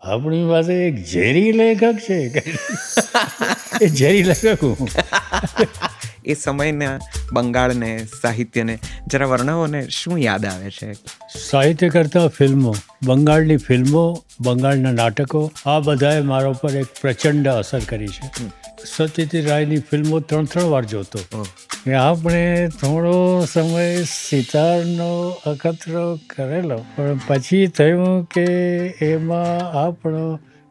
આપણી પાસે એક ઝેરી લેખક છે. એ ઝેરી લેખક હું. એ સમયના બંગાળને, સાહિત્યને જરા વર્ણવો ને શું યાદ આવે છે? સાહિત્ય કરતાં ફિલ્મો, બંગાળની ફિલ્મો, બંગાળના નાટકો, આ બધાએ મારા ઉપર એક પ્રચંડ અસર કરી છે. સત્યજીત રાયની ફિલ્મો 3 વાર જોતો. કે આપણે થોડો સમય સિતારનો અખતરો કરેલો, પણ પછી થયું કે એમાં આપણો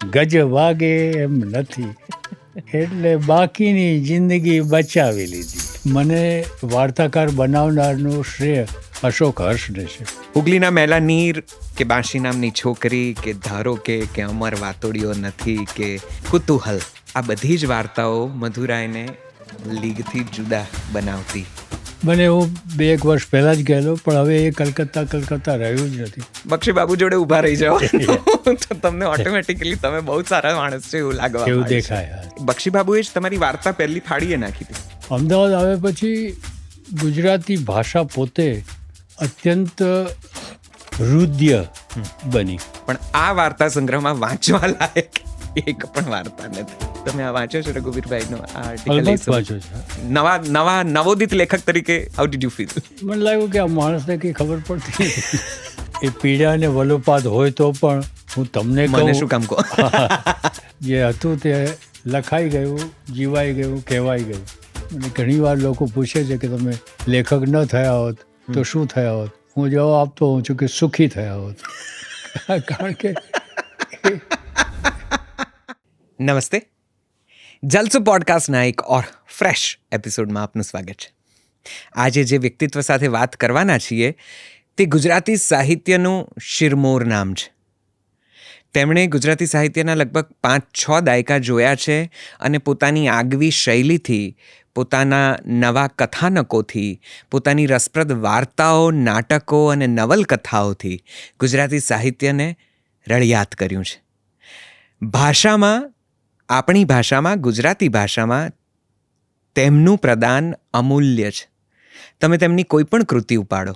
ગજ વાગે એમ નથી, એટલે બાકીની જિંદગી બચાવી લીધી. મને વાર્તાકાર બનાવનારનું શ્રેય અશોક હર્ષને છે. હુગલીના મેલા નીર કે બાંશી નામની છોકરી કે ધારો કે અમર વાતોડીઓ નથી કે કુતૂહલ, આ બધી જ વાર્તાઓ મધુરાયને લીગથી જુદા બનાવતી. મને હું 2-1 વર્ષ પહેલાં જ ગયેલો, પણ હવે એ કલકત્તા રહ્યું જ નથી. બક્ષી બાબુ જોડે ઊભા રહી જાઓ તો તમને ઓટોમેટિકલી તમે બહુ સારા માણસ છે એવું લાગવા એવું માંડે છે. દેખાય. બક્ષી બાબુએ જ તમારી વાર્તા પહેલી ફાડીએ નાખી હતી. અમદાવાદ આવે પછી ગુજરાતી ભાષા પોતે અત્યંત હૃદય બની. પણ આ વાર્તા સંગ્રહમાં વાંચવા લાયક એક પણ વાર્તા નથી. તમે આ વાંચ્યો છો રઘુવીરભાઈનો આ આર્ટિકલ? અલબત્ત વાંચો છે. નવોદિત લેખક તરીકે હાઉ ડીડ યુ ફીલ? મને લાગ્યું કે આ માણસને કંઈ ખબર પડતી નથી. એ પીડા અને વલોપાત હોય તો પણ હું તમને મને કહું, શું કામ કહો? જે હતું તે લખાઈ ગયું, જીવાઈ ગયું, કહેવાઈ ગયું. અને ઘણીવાર લોકો પૂછે છે કે તમે લેખક ન થયા હોત તો શું થયા હોત? હું જવાબ આપતો હોઉં છું કે સુખી થયા હોત. કારણ કે નમસ્તે, જલસો પોડકાસ્ટના એક ઓર ફ્રેશ એપિસોડમાં આપનું સ્વાગત છે. આજે જે વ્યક્તિત્વ સાથે વાત કરવાના છીએ તે ગુજરાતી સાહિત્યનું શિરમોર નામ છે. તેમણે ગુજરાતી સાહિત્યના લગભગ 5-6 દાયકા જોયા છે અને પોતાની આગવી શૈલીથી, પોતાના નવા કથાનકોથી, પોતાની રસપ્રદ વાર્તાઓ, નાટકો અને નવલકથાઓથી ગુજરાતી સાહિત્યને રળિયાત કર્યું છે. ભાષામાં, આપણી ભાષામાં, ગુજરાતી ભાષામાં તેમનું પ્રદાન અમૂલ્ય છે. તમે તેમની કોઈ પણ કૃતિ ઉપાડો,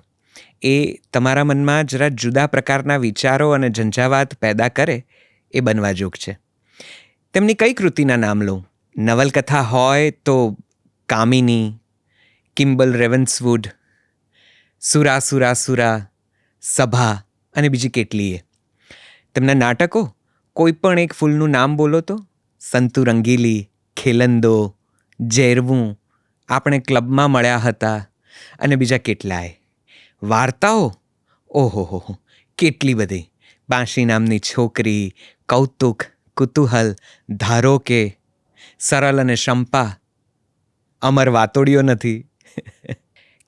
એ તમારા મનમાં જરા જુદા પ્રકારના વિચારો અને ઝંઝાવાત પેદા કરે એ બનવા જોગ છે. તેમની કઈ કૃતિના નામ લઉં? નવલકથા હોય તો કામિની, કિમ્બલ રેવન્સવુડ, સુરા સુરા સુરા, સભા અને બીજી કેટલીય. તેમના નાટકો, કોઈ પણ એક ફૂલનું નામ બોલો તો સંતુ રંગીલી, ખેલંદો, જેરવું, આપણે ક્લબમાં મળ્યા હતા અને બીજા કેટલાય. વાર્તાઓ, ઓહો, કેટલી બધી. બાંશી નામની છોકરી, કૌતુક, કુતૂહલ, ધારો કે, સરળ અને શંપા, અમર વાતોડીઓ નથી.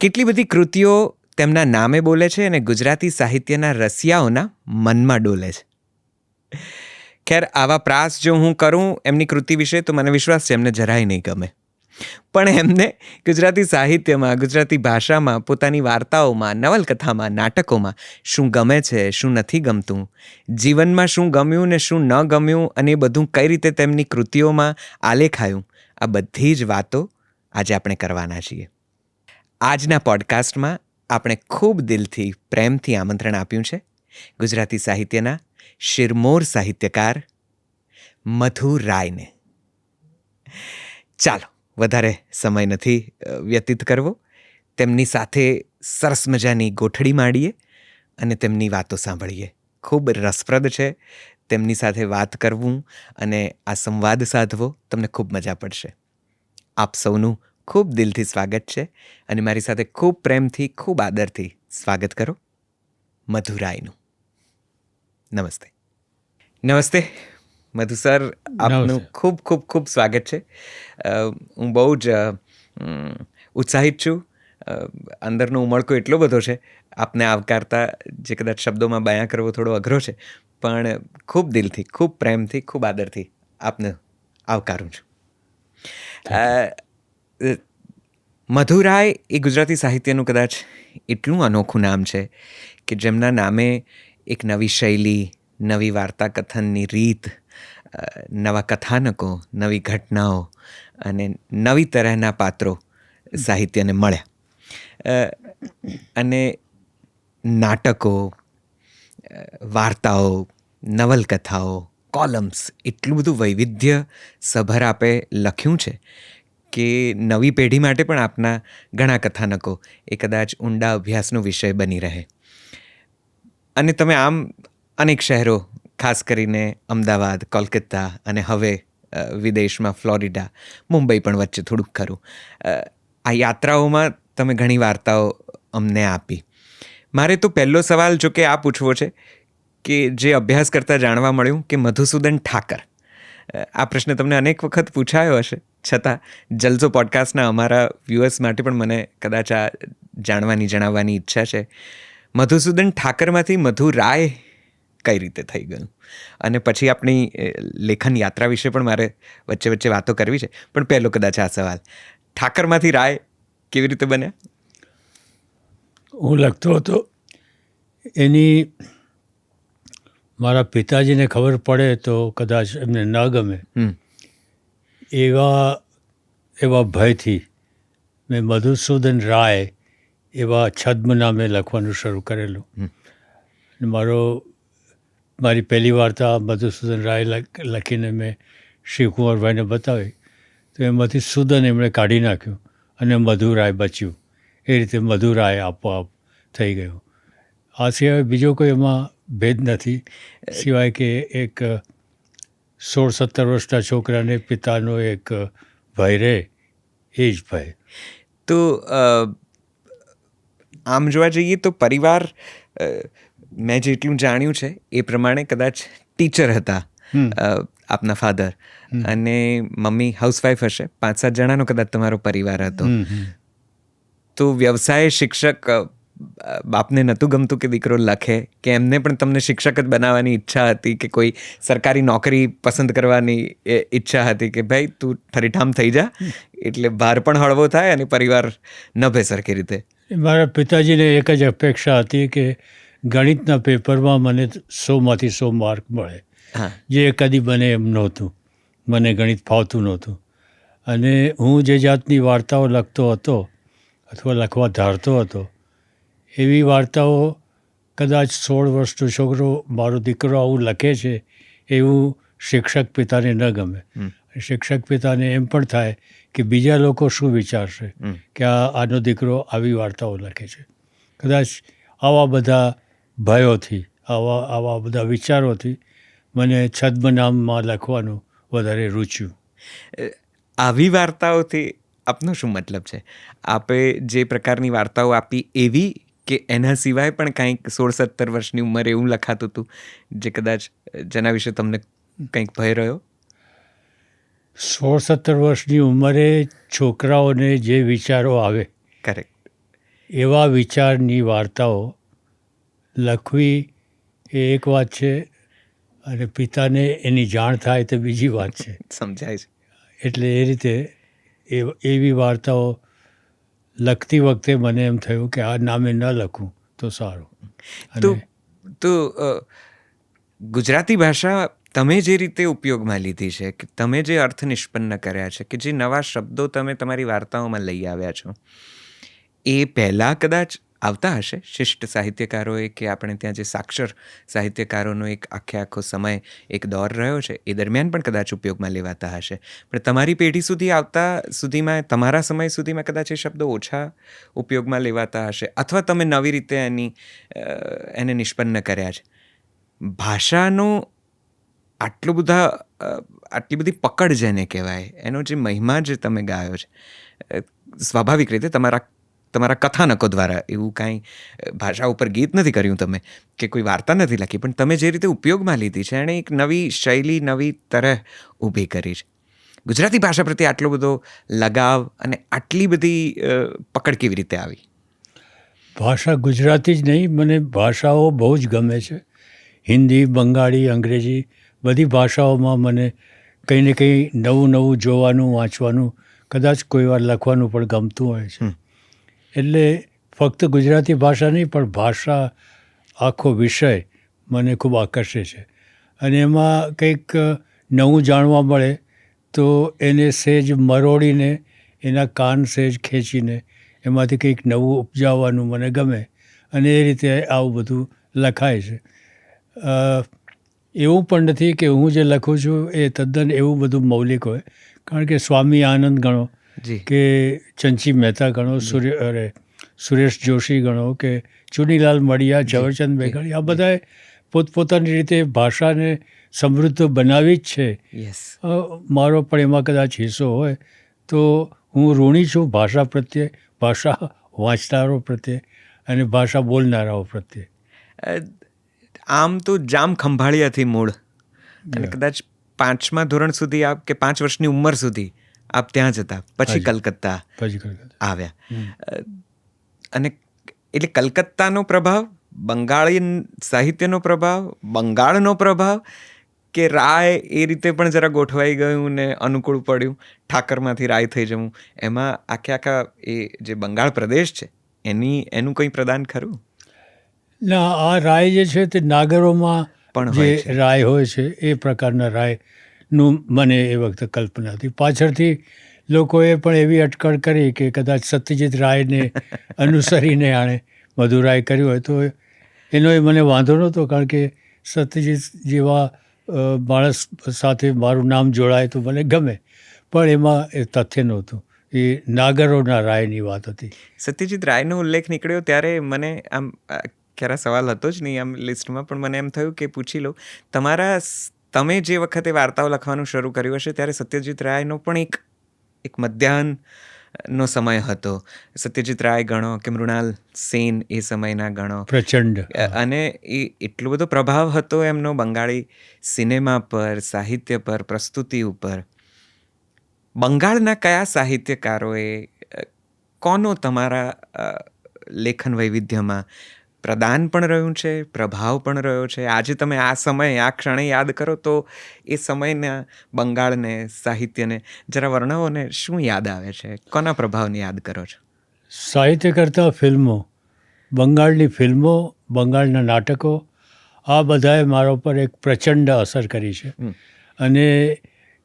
કેટલી બધી કૃતિઓ તેમના નામે બોલે છે અને ગુજરાતી સાહિત્યના રસિયાઓના મનમાં ડોલે છે. ખેર, આવા પ્રાસ જો હું કરું એમની કૃતિ વિશે તો મને વિશ્વાસ છે એમને જરાય નહીં ગમે. પણ એમને ગુજરાતી સાહિત્યમાં, ગુજરાતી ભાષામાં, પોતાની વાર્તાઓમાં, નવલકથામાં, નાટકોમાં શું ગમે છે, શું નથી ગમતું, જીવનમાં શું ગમ્યું ને શું ન ગમ્યું અને એ બધું કઈ રીતે તેમની કૃતિઓમાં આલેખાયું, આ બધી જ વાતો આજે આપણે કરવાના છીએ. આજના પોડકાસ્ટમાં આપણે ખૂબ દિલથી, પ્રેમથી આમંત્રણ આપ્યું છે ગુજરાતી સાહિત્યના શિરમોર સાહિત્યકાર મધુરાયને. ચાલો, વધારે સમય નથી વ્યતીત કરવો, તેમની સાથે સરસ મજાની ગોઠડી માંડીએ અને તેમની વાતો સાંભળીએ. ખૂબ રસપ્રદ છે તેમની સાથે વાત કરવું અને આ સંવાદ સાધવો. તમને ખૂબ મજા પડશે. આપ સૌનું ખૂબ દિલથી સ્વાગત છે અને મારી સાથે ખૂબ પ્રેમથી, ખૂબ આદરથી સ્વાગત કરો મધુરાયનું. નમસ્તે. નમસ્તે મધુ સર, આપનું ખૂબ ખૂબ ખૂબ સ્વાગત છે. હું બહુ જ ઉત્સાહિત છું. અંદરનો ઉમળકો એટલો બધો છે આપને આવકારતા, જે કદાચ શબ્દોમાં બયાં કરવો થોડો અઘરો છે, પણ ખૂબ દિલથી, ખૂબ પ્રેમથી, ખૂબ આદરથી આપને આવકારું છું. મધુરાય એ ગુજરાતી સાહિત્યનું કદાચ એટલું અનોખું નામ છે કે જેમના નામે એક નવી શૈલી, નવી વાર્તા કથનની રીત, નવા કથાનકો, નવી ઘટનાઓ અને નવી તરહના પાત્રો સાહિત્યને મળ્યા. અને નાટકો, વાર્તાઓ, નવલકથાઓ, કોલમ્સ, એટલું બધું વૈવિધ્ય સભર આપે લખ્યું છે કે નવી પેઢી માટે પણ આપના ઘણા કથાનકો એ કદાચ ઊંડા અભ્યાસનો વિષય બની રહે. અને તમે આમ અનેક શહેરો, ખાસ કરીને અમદાવાદ, કોલકાતા અને હવે વિદેશમાં ફ્લોરિડા, મુંબઈ પણ વચ્ચે થોડુંક ખરું, આ યાત્રાઓમાં તમે ઘણી વાર્તાઓ અમને આપી. મારે તો પહેલો સવાલ જો કે આ પૂછવો છે કે જે અભ્યાસ કરતાં જાણવા મળ્યું કે મધુસૂદન ઠાકર, આ પ્રશ્ન તમને અનેક વખત પૂછાયો હશે, છતાં જલસો પોડકાસ્ટના અમારા વ્યુઅર્સ માટે પણ મને કદાચ આ જણાવવાની ઈચ્છા છે. મધુસૂદન ઠાકરમાંથી મધુ રાય કઈ રીતે થઈ ગયું? અને પછી આપણી લેખન યાત્રા વિશે પણ મારે વચ્ચે વચ્ચે વાતો કરવી છે. પણ પહેલો કદાચ આ સવાલ, ઠાકરમાંથી રાય કેવી રીતે બન્યા? હું લખતો હતો, એની મારા પિતાજીને ખબર પડે તો કદાચ એમને ન ગમે, એવા ભયથી મેં મધુસૂદન રાય એવા છદ્મ નામે લખવાનું શરૂ કરેલું. મારી પહેલી વાર્તા મધુસૂદન રાય લખીને મેં શિવકુમારભાઈને બતાવી તો એમાંથી સૂદન એમણે કાઢી નાખ્યું અને મધુ રાય બચ્યું. એ રીતે મધુ રાય આપોઆપ થઈ ગયું. આ સિવાય બીજો કોઈ એમાં ભેદ નથી, સિવાય કે એક 16-17 વર્ષના છોકરાને પિતાનો એક ભય રહે, એ જ ભય. તો આમ જોવા જઈએ તો પરિવાર, મેં જેટલું જાણ્યું છે એ પ્રમાણે કદાચ ટીચર હતા આપના ફાધર, અને મમ્મી હાઉસવાઈફ હશે. 5-7 જણાનો કદાચ તમારો પરિવાર હતો. તો વ્યવસાય શિક્ષક, બાપને નહોતું ગમતું કે દીકરો લખે, કે એમને પણ તમને શિક્ષક જ બનાવવાની ઈચ્છા હતી, કે કોઈ સરકારી નોકરી પસંદ કરવાની ઈચ્છા હતી કે ભાઈ તું ઠરીઠામ થઈ જા એટલે ભાર પણ હળવો થાય અને પરિવાર નભે સરખી રીતે? મારા પિતાજીને એક જ અપેક્ષા હતી કે ગણિતના પેપરમાં મને 100માંથી 100 માર્ક મળે, જે કદી બને એમ નહોતું. મને ગણિત ફાવતું નહોતું. અને હું જે જાતની વાર્તાઓ લખતો હતો અથવા લખવા ધારતો હતો, એવી વાર્તાઓ કદાચ 16 વર્ષનો છોકરો, મારો દીકરો આવું લખે છે એવું શિક્ષક પિતાને ન ગમે. શિક્ષક પિતાને એમ પણ થાય કે બીજા લોકો શું વિચારશે કે આનો દીકરો આવી વાર્તાઓ લખે છે. કદાચ આવા બધા ભયોથી, આવા બધા વિચારોથી મને છદ્મનામમાં લખવાનું વધારે રૂચ્યું. આવી વાર્તાઓથી આપનો શું મતલબ છે? આપે જે પ્રકારની વાર્તાઓ આપી એવી, કે એના સિવાય પણ કંઈક 16-17 વર્ષની ઉંમરે એવું લખાતું હતું જે કદાચ જેના વિશે તમને કંઈક ભય રહ્યો? 16-17 વર્ષની ઉંમરે છોકરાઓને જે વિચારો આવે, કરેક્ટ, એવા વિચારની વાર્તાઓ લખવી એ એક વાત છે, અને પિતાને એની જાણ થાય તો બીજી વાત છે. સમજાય છે. એટલે એ રીતે એવી વાર્તાઓ લખતી વખતે મને એમ થયું કે આ નામે ન લખું તો સારું. તો ગુજરાતી ભાષા તમે જે રીતે ઉપયોગમાં લીધી છે, કે તમે જે અર્થ નિષ્પન્ન કર્યા છે, કે જે નવા શબ્દો તમે તમારી વાર્તાઓમાં લઈ આવ્યા છો, એ પહેલાં કદાચ આવતા હશે શિષ્ટ સાહિત્યકારોએ, કે આપણે ત્યાં જે સાક્ષર સાહિત્યકારોનો એક આખો સમય, એક દોર રહ્યો છે, એ દરમિયાન પણ કદાચ ઉપયોગમાં લેવાતા હશે. પણ તમારી પેઢી સુધી આવતા સુધીમાં, તમારા સમય સુધીમાં કદાચ એ શબ્દો ઓછા ઉપયોગમાં લેવાતા હશે, અથવા તમે નવી રીતે એને નિષ્પન્ન કર્યા છે. ભાષાનો આટલી બધી પકડ જેને કહેવાય, એનો જે મહિમા જે તમે ગાયો છે, સ્વાભાવિક રીતે તમારા કથાનકો દ્વારા, એવું કાંઈ ભાષા ઉપર ગીત નથી કર્યું તમે, કે કોઈ વાર્તા નથી લખી, પણ તમે જે રીતે ઉપયોગમાં લીધી છે એણે એક નવી શૈલી, નવી તરહ ઊભી કરી છે. ગુજરાતી ભાષા પ્રત્યે આટલો બધો લગાવ અને આટલી બધી પકડ કેવી રીતે આવી? ભાષા ગુજરાતી જ નહીં, મને ભાષાઓ બહુ જ ગમે છે. હિન્દી, બંગાળી, અંગ્રેજી, બધી ભાષાઓમાં મને કંઈ ને કંઈ નવું જોવાનું, વાંચવાનું, કદાચ કોઈ વાર લખવાનું પણ ગમતું હોય છે. એટલે ફક્ત ગુજરાતી ભાષા નહીં, પણ ભાષા આખો વિષય મને ખૂબ આકર્ષે છે. અને એમાં કંઈક નવું જાણવા મળે તો એને સહેજ મરોડીને, એના કાન સહેજ ખેંચીને એમાંથી કંઈક નવું ઉપજાવવાનું મને ગમે, અને એ રીતે આવું બધું લખાય છે. એવું પણ નથી કે હું જે લખું છું એ તદ્દન એવું બધું મૌલિક હોય, કારણ કે સ્વામી આનંદ ગણો જી કે ચંચી મહેતા ગણો, સુરેશ જોશી ગણો કે ચુનીલાલ મડિયા, ઝવેરચંદ મેઘાણી, આ બધાએ પોતપોતાની રીતે ભાષાને સમૃદ્ધ બનાવી જ છે. યસ મારો પણ એમાં કદાચ હિસ્સો હોય તો હું ઋણી છું ભાષા પ્રત્યે, ભાષા વાંચનારો પ્રત્યે અને ભાષા બોલનારાઓ પ્રત્યે. આમ તો જામ ખંભાળિયાથી મૂળ, અને Yeah. કદાચ 5મા ધોરણ સુધી આપ કે 5 વર્ષની ઉંમર સુધી આપ ત્યાં જ હતા, પછી હાજી. કલકત્તા પછી કલકત્તા. આવ્યા. અને એટલે કલકત્તાનો પ્રભાવ, બંગાળી સાહિત્યનો પ્રભાવ, બંગાળનો પ્રભાવ, કે રાય એ રીતે પણ જરા ગોઠવાઈ ગયું ને અનુકૂળ પડ્યું, ઠાકરમાંથી રાય થઈ જવું, એમાં આખા એ જે બંગાળ પ્રદેશ છે એનું કંઈ પ્રદાન ખરું? ના, આ રાય જે છે તે નાગરોમાં પણ જે હોય છે. રાય હોય છે એ પ્રકારના રાયનું મને એ વખતે કલ્પના હતી. પાછળથી લોકોએ પણ એવી અટકળ કરી કે કદાચ સત્યજીત રાયને અનુસરીને આણે મધુરાય કર્યું હોય, તો એનો એ મને વાંધો નહોતો, કારણ કે સત્યજીત જેવા માણસ સાથે મારું નામ જોડાય તો મને ગમે, પણ એમાં એ તથ્ય નહોતું. એ નાગરોના રાયની વાત હતી. સત્યજીત રાયનો ઉલ્લેખ નીકળ્યો ત્યારે મને આમ ક્યારે સવાલ હતો જ નહીં આમ લિસ્ટમાં, પણ મને એમ થયું કે પૂછી લઉં. તમે જે વખતે વાર્તાઓ લખવાનું શરૂ કર્યું હશે ત્યારે સત્યજીત રાયનો પણ એક મધ્યાહનનો સમય હતો. સત્યજીત રાય ગણો કે મૃણાલ સેન એ સમયના ગણો, પ્રચંડ. અને એ એટલો બધો પ્રભાવ હતો એમનો બંગાળી સિનેમા પર, સાહિત્ય પર, પ્રસ્તુતિ ઉપર. બંગાળના કયા સાહિત્યકારોએ કોનો તમારા લેખન વૈવિધ્યમાં પ્રદાન પણ રહ્યું છે, પ્રભાવ પણ રહ્યો છે? આજે તમે આ સમયે, આ ક્ષણે યાદ કરો તો એ સમયના બંગાળને, સાહિત્યને જરા વર્ણવો ને, શું યાદ આવે છે? કોના પ્રભાવને યાદ કરો છો? સાહિત્ય કરતાં ફિલ્મો, બંગાળની ફિલ્મો, બંગાળના નાટકો, આ બધાએ મારા ઉપર એક પ્રચંડ અસર કરી છે. અને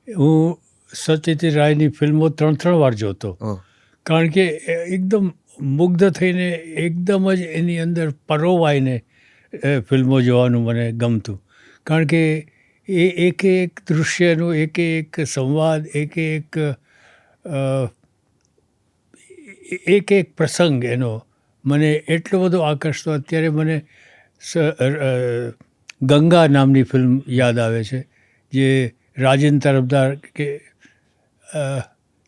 હું સત્યજીત રાયની ફિલ્મો 3 વાર જોતો, ઓહ, કારણ કે એકદમ મુગ્ધ થઈને, એકદમ જ એની અંદર પરોવાઈને ફિલ્મો જોવાનું મને ગમતું. કારણ કે એ એક એક દૃશ્યનું, એક સંવાદ, એક પ્રસંગ એનો મને એટલો બધો આકર્ષતો. અત્યારે મને ગંગા નામની ફિલ્મ યાદ આવે છે, જે રાજેન્દ્ર તરફદાર કે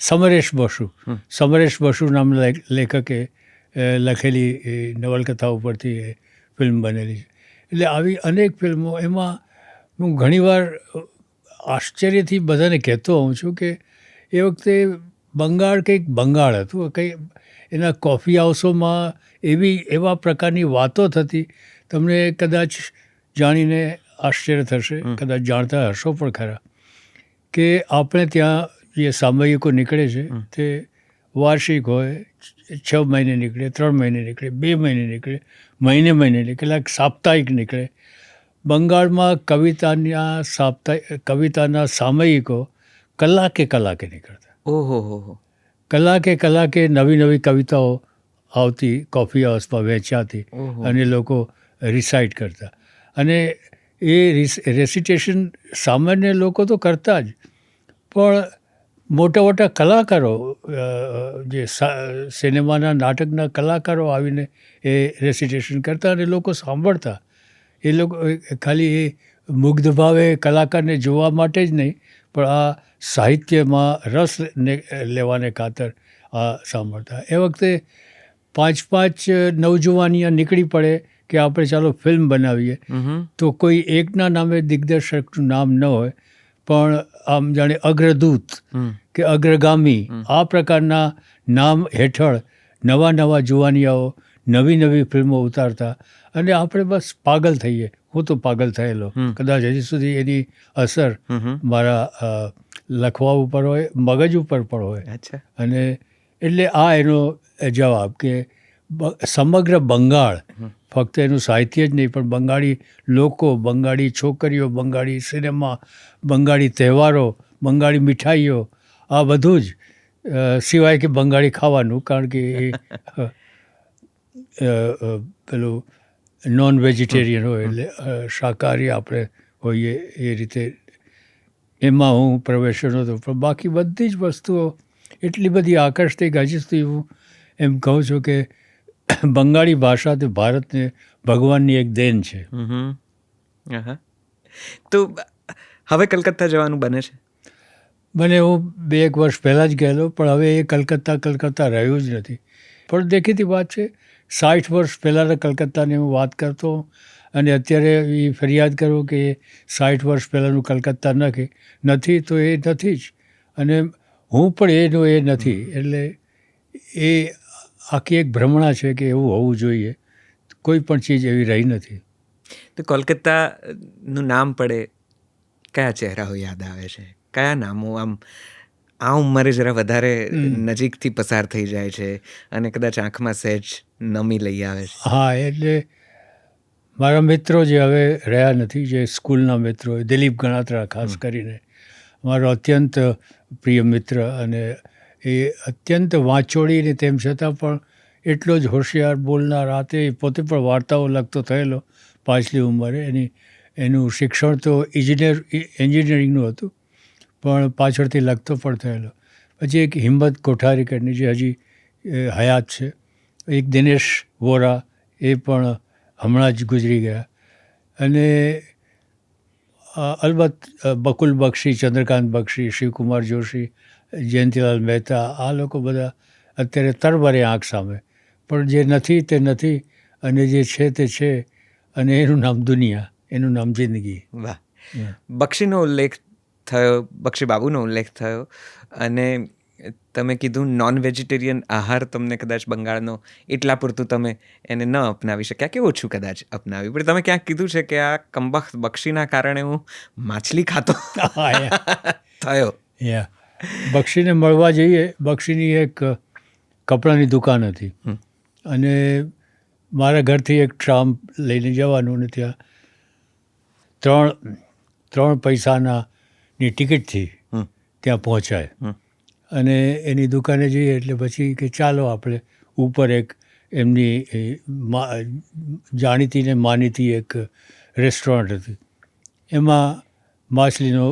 સમરેશ બસુ નામના લેખકે લખેલી એ નવલકથા ઉપરથી એ ફિલ્મ બનેલી છે. એટલે આવી અનેક ફિલ્મો, એમાં હું ઘણીવાર આશ્ચર્યથી બધાને કહેતો હોઉં છું કે એ વખતે બંગાળ કંઈક બંગાળ હતું. કંઈ એના કોફી હાઉસોમાં એવા પ્રકારની વાતો થતી, તમને કદાચ જાણીને આશ્ચર્ય થશે, કદાચ જાણતા હશો પણ ખરા, કે આપણે ત્યાં જે સામયિકો નીકળે છે તે વાર્ષિક હોય, 6 મહિને નીકળે, 3 મહિને નીકળે, 2 મહિને નીકળે, મહિને નીકળે, કેટલાક સાપ્તાહિક નીકળે. બંગાળમાં કવિતાના સામયિકો કલાકે નીકળતા. ઓહો, કલાકે નવી નવી કવિતાઓ આવતી, કોફી હાઉસમાં વેચાતી, અને લોકો રિસાઇટ કરતા. અને એ રેસિટેશન સામાન્ય લોકો તો કરતા જ, પણ મોટા કલાકારો, જે સિનેમાના, નાટકના કલાકારો આવીને એ રેસિટેશન કરતા અને લોકો સાંભળતા. એ લોકો ખાલી એ મુગ્ધ ભાવે કલાકારને જોવા માટે જ નહીં, પણ આ સાહિત્યમાં રસ લેવાને ખાતર આ સાંભળતા. એ વખતે 5 નવજુવાનિયા નીકળી પડે કે આપણે ચાલો ફિલ્મ બનાવીએ, તો કોઈ એકના નામે દિગ્દર્શકનું નામ ન હોય, પણ આમ જાણે અગ્રદૂત કે અગ્રગામી, આ પ્રકારના નામ હેઠળ નવા જુવાનિયાઓ નવી ફિલ્મો ઉતારતા, અને આપણે બસ પાગલ થઈએ. હું તો પાગલ થયેલો, કદાચ હજી સુધી એની અસર મારા લખવા ઉપર હોય, મગજ ઉપર પણ હોય. અને એટલે આ એનો જવાબ, કે સમગ્ર બંગાળ, ફક્ત એનું સાહિત્ય જ નહીં, પણ બંગાળી લોકો, બંગાળી છોકરીઓ, બંગાળી સિનેમા, બંગાળી તહેવારો, બંગાળી મીઠાઈઓ, આ બધું જ, સિવાય કે બંગાળી ખાવાનું, કારણ કે એ પેલું નોન વેજીટેરિયન હોય, એટલે શાકાહારી આપણે હોઈએ એ રીતે એમાં હું પ્રવેશ્યો નહોતો. પણ બાકી બધી જ વસ્તુઓ એટલી બધી આકર્ષતી કે હજી સુધી હું એમ કહું છું કે બંગાળી ભાષા તો ભારતને ભગવાનની એક દેન છે. હા. તો હવે કલકત્તા જવાનું બને છે? મને હું 2 વર્ષ પહેલાં જ ગયેલો, પણ હવે એ કલકત્તા રહ્યું જ નથી. પણ દેખીતી વાત છે, 60 વર્ષ પહેલાંના કલકત્તાની હું વાત કરતો અને અત્યારે એ ફરિયાદ કરું કે 60 વર્ષ પહેલાંનું કલકત્તા નથી તો એ નથી જ, અને હું પણ એનો એ નથી. એટલે એ આખી એક ભ્રમણા છે કે એવું હોવું જોઈએ. કોઈ પણ ચીજ એવી રહી નથી. તો કોલકાતાનું નામ પડે, કયા ચહેરાઓ યાદ આવે છે? કયા નામો આમ આ ઉંમરે જરા વધારે નજીકથી પસાર થઈ જાય છે અને કદાચ આંખમાં સહેજ નમી લઈ આવે છે? હા, એટલે મારા મિત્રો જે હવે રહ્યા નથી, જે સ્કૂલના મિત્રો, દિલીપ ગણાત્રા ખાસ કરીને મારો અત્યંત પ્રિય મિત્ર, અને એ અત્યંત વાંચોળીને તેમ છતાં પણ એટલો જ હોશિયાર બોલનાર. રાતે પોતે પણ વાર્તાઓ લખતો થયેલો પાછલી ઉંમરે. એનું શિક્ષણ તો એન્જિનિયરિંગનું હતું, પણ પાછળથી લખતો પણ થયેલો. પછી એક હિંમત કોઠારી કરીને જે હજી હયાત છે, એક દિનેશ વોરા, એ પણ હમણાં જ ગુજરી ગયા, અને અલબત્ત બકુલ બક્ષી, ચંદ્રકાંત બક્ષી, શિવકુમાર જોશી, જયંતિલાલ મહેતા, આ લોકો બધા અત્યારે તરબરે આંખ સામે. પણ જે નથી તે નથી, અને જે છે તે છે, અને એનું નામ દુનિયા, એનું નામ જિંદગી. વાહ. બક્ષીનો ઉલ્લેખ થયો, બક્ષી બાબુનો ઉલ્લેખ થયો, અને તમે કીધું નોન વેજીટેરિયન આહાર તમને કદાચ બંગાળનો એટલા પૂરતું તમે એને ન અપનાવી શક્યા, કે ઓછું કદાચ અપનાવ્યું. પણ તમે ક્યાંક કીધું છે કે આ કમબખ્ત બક્ષીના કારણે હું માછલી ખાતો થયો. બક્ષીને મળવા જઈએ. બક્ષીની એક કપડાની દુકાન હતી, અને મારા ઘરથી એક ટ્રામ લઈને જવાનું, ને ત્યાં 3 પૈસાની ટિકિટથી ત્યાં પહોંચાય, અને એની દુકાને જઈએ એટલે પછી કે ચાલો આપણે ઉપર એક એમની જાણીતી ને માનીતી એક રેસ્ટોરન્ટ હતી, એમાં માછલીનો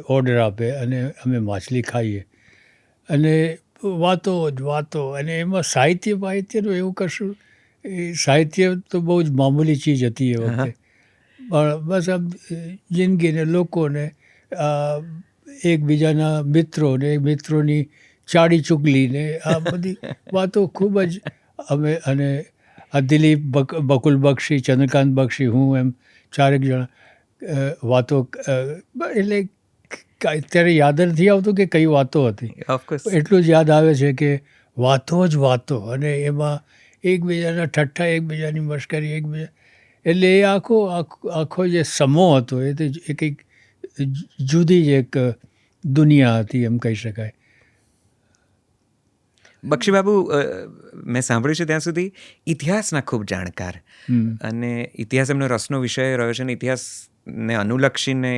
ઓર્ડર આપે અને અમે માછલી ખાઈએ, અને વાતો જ વાતો. અને એમાં સાહિત્યનું એવું કશું, એ સાહિત્ય તો બહુ જ મામૂલી ચીજ હતી એ વખતે, પણ બસ આમ જિંદગીને, લોકોને, એકબીજાના મિત્રોને, મિત્રોની ચાડી ચુગલીને, આ બધી વાતો ખૂબ જ અમે. અને આ દિલીપ, બકુલ બક્ષી, ચંદ્રકાંત બક્ષી, હું, એમ 4 જણા વાતો. એટલે અત્યારે યાદ નથી આવતું કે કઈ વાતો હતી. એટલું જ યાદ આવે છે કે વાતો જ વાતો, અને એમાં એકબીજાના ઠઠ્ઠા, એકબીજાની મશ્કરી, એકબીજા. એટલે એ આખો જે સમૂહ હતો, એ તો કંઈક જુદી જ એક દુનિયા હતી, એમ કહી શકાય. બક્ષીબાબુ, મેં સાંભળ્યું છે ત્યાં સુધી ઇતિહાસના ખૂબ જાણકાર, અને ઇતિહાસ એમનો રસનો વિષય રહ્યો છે, અને ઇતિહાસને અનુલક્ષીને,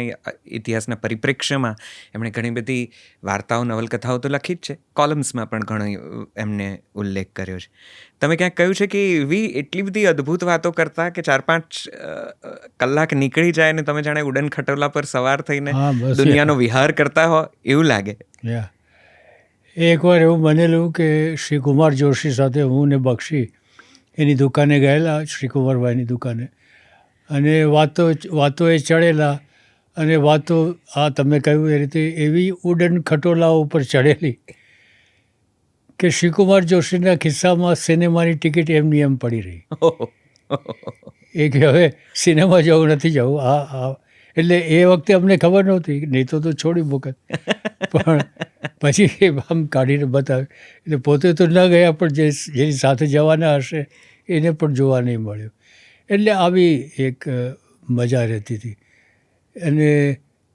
ઇતિહાસના પરિપ્રેક્ષ્યમાં એમણે ઘણી બધી વાર્તાઓ, નવલકથાઓ તો લખી જ છે, કોલમ્સમાં પણ ઘણો એમને ઉલ્લેખ કર્યો છે. તમે ક્યાંક કહ્યું છે કે એવી એટલી બધી અદ્ભુત વાતો કરતા કે 4-5 કલાક નીકળી જાય ને તમે જાણે ઉડન ખટોલા પર સવાર થઈને દુનિયાનો વિહાર કરતા હો એવું લાગે. એકવાર એવું બનેલું કે શ્રી કુમાર જોશી સાથે હું ને બક્ષી એની દુકાને ગયેલા, શ્રી કુંવરભાઈની દુકાને, અને વાતોએ ચડેલા, અને વાતો આ તમે કહ્યું એ રીતે એવી ઉડન ખટોલાઓ ઉપર ચડેલી કે શ્રીકુમાર જોશીના ખિસ્સામાં સિનેમાની ટિકિટ એમની એમ પડી રહી. એ કે હવે સિનેમા જવું નથી જવું. એટલે એ વખતે અમને ખબર નહોતી, નહીં તો છોડી મૂકત. પણ પછી આમ કાઢીને બતાવ્યું, એટલે પોતે તો ન ગયા, પણ જેની સાથે જવાના હશે એને પણ જોવા નહીં મળ્યું. એટલે આવી એક મજા રહેતી હતી. અને